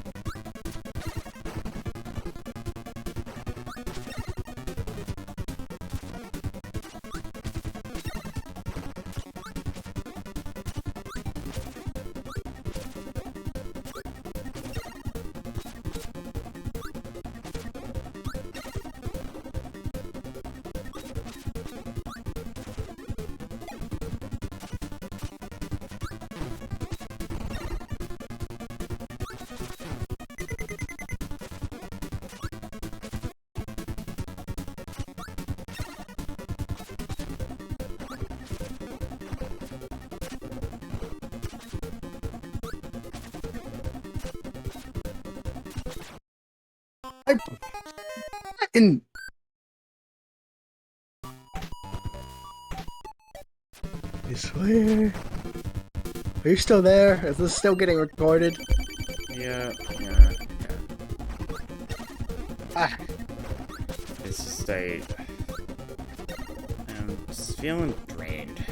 Speaker 1: I swear. Are you still there? Is this still getting recorded?
Speaker 2: Yeah.
Speaker 1: Ah,
Speaker 2: It's just I'm just feeling drained.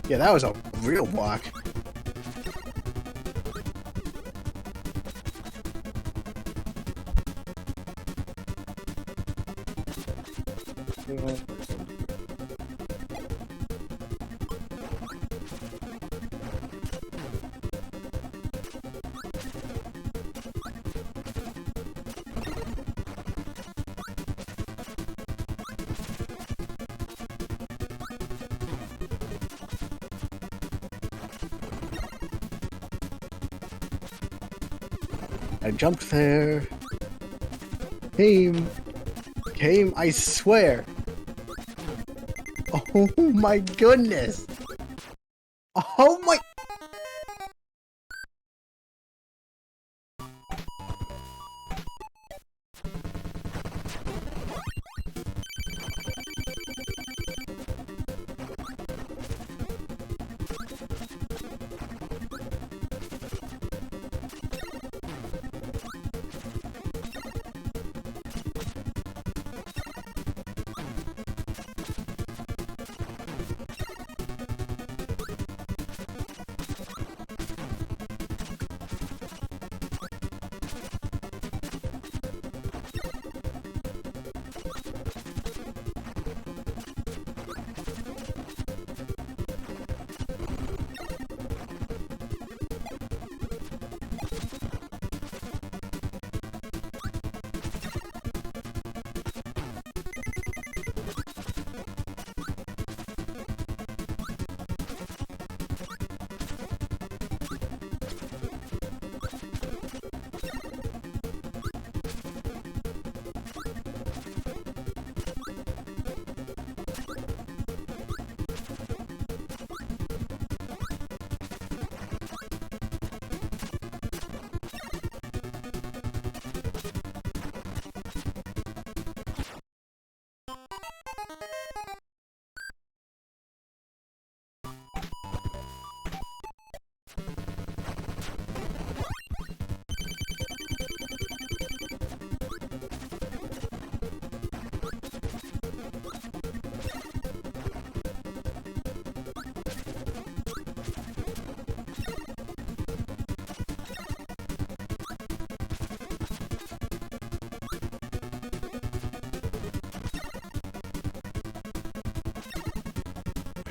Speaker 1: yeah, that was a real block. I jumped there. Came, I swear. Oh my goodness. Oh my.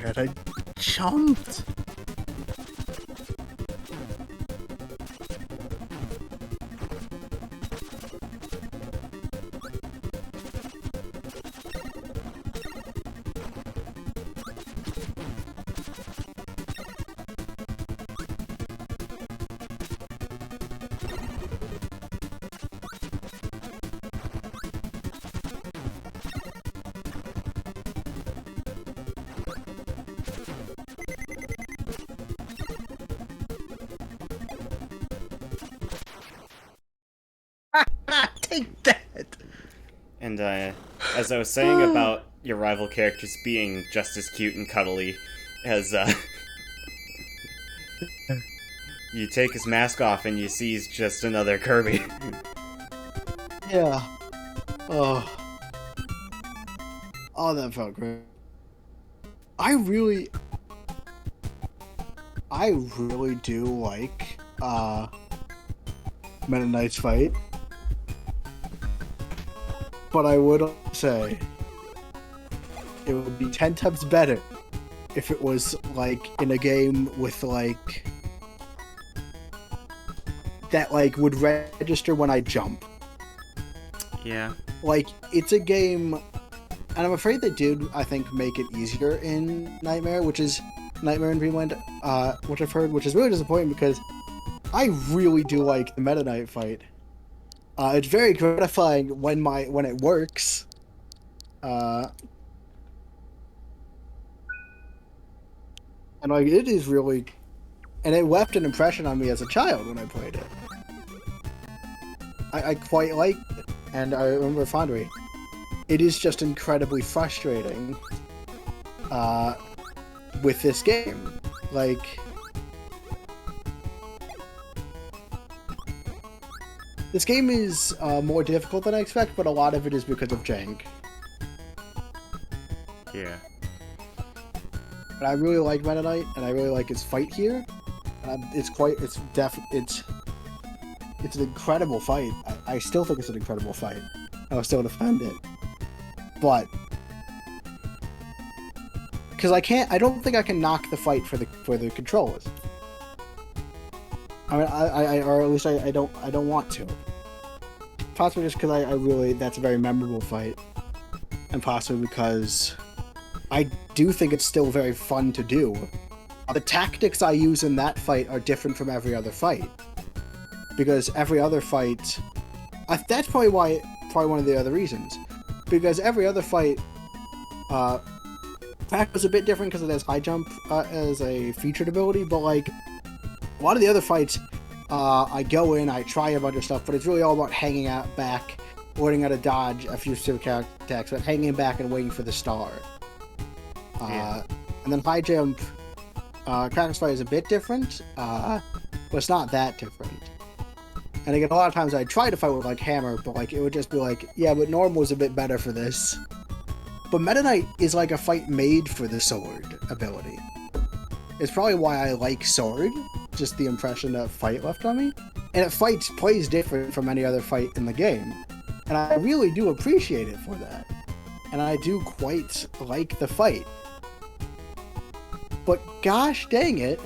Speaker 1: Where I jumped. Take that.
Speaker 2: And as I was saying about your rival characters being just as cute and cuddly as you take his mask off and you see he's just another Kirby.
Speaker 1: Yeah. Oh. Oh, that felt great. I really do like Meta Knight's fight. But I would say it would be 10 times better if it was like in a game with like that like would register when I jump.
Speaker 2: Yeah.
Speaker 1: Like it's a game, and I'm afraid they did, I think, make it easier in Nightmare, which is Nightmare in Dreamland, which I've heard, which is really disappointing because I really do like the Meta Knight fight. It's very gratifying when it works. And like it is really, and it left an impression on me as a child when I played it. I quite liked it, and I remember fondly. It is just incredibly frustrating with this game. Like, this game is more difficult than I expect, but a lot of it is because of jank.
Speaker 2: Yeah.
Speaker 1: But I really like Meta Knight, and I really like his fight here. It's an incredible fight. I still think it's an incredible fight. I'll still defend it. But because I don't think I can knock the fight for the controllers. I mean, or at least I don't want to. Possibly just because I really, that's a very memorable fight, and possibly because I do think it's still very fun to do. The tactics I use in that fight are different from every other fight, because every other fight, that's probably one of the other reasons, because every other fight, Pack was a bit different because it has high jump as a featured ability, but like a lot of the other fights, I go in, I try a bunch of stuff, but it's really all about hanging out back, learning how to dodge a few specific attacks, but hanging back and waiting for the star.
Speaker 2: Yeah.
Speaker 1: And then high jump, Cracker's fight is a bit different, but it's not that different. And again, a lot of times I try to fight with like hammer, but like it would just be like, yeah, but normal is a bit better for this. But Meta Knight is like a fight made for the sword ability. It's probably why I like sword, just the impression that fight left on me. And it plays different from any other fight in the game. And I really do appreciate it for that. And I do quite like the fight. But gosh dang it,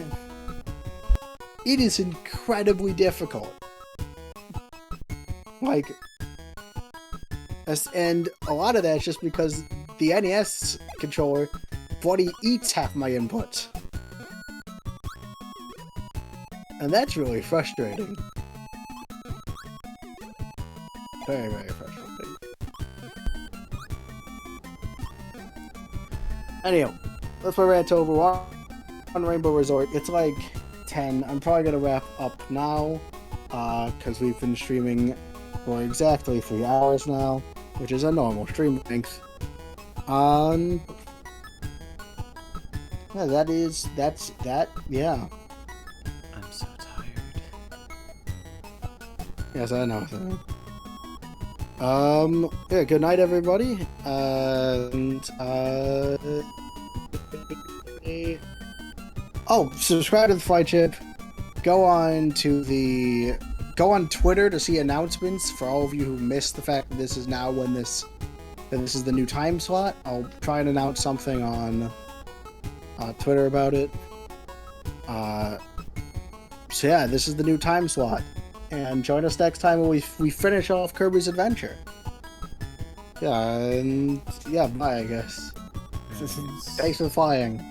Speaker 1: it is incredibly difficult. Like, and a lot of that's just because the NES controller bloody eats half my inputs. And that's really frustrating. Very, very frustrating. Anyway, let's play rant over on Rainbow Resort. It's like 10. I'm probably gonna wrap up now, because we've been streaming for exactly 3 hours now, which is a normal stream length. Yeah, that's that, yeah.
Speaker 2: I'm so tired.
Speaker 1: Yes, I know. Yeah, good night, everybody. And, oh, subscribe to the Flightship. Go on Twitter to see announcements for all of you who missed the fact that this is now this is the new time slot. I'll try and announce something on Twitter about it. So yeah, this is the new time slot. And join us next time when we finish off Kirby's Adventure. Yeah, and yeah, bye, I guess. Thanks for flying.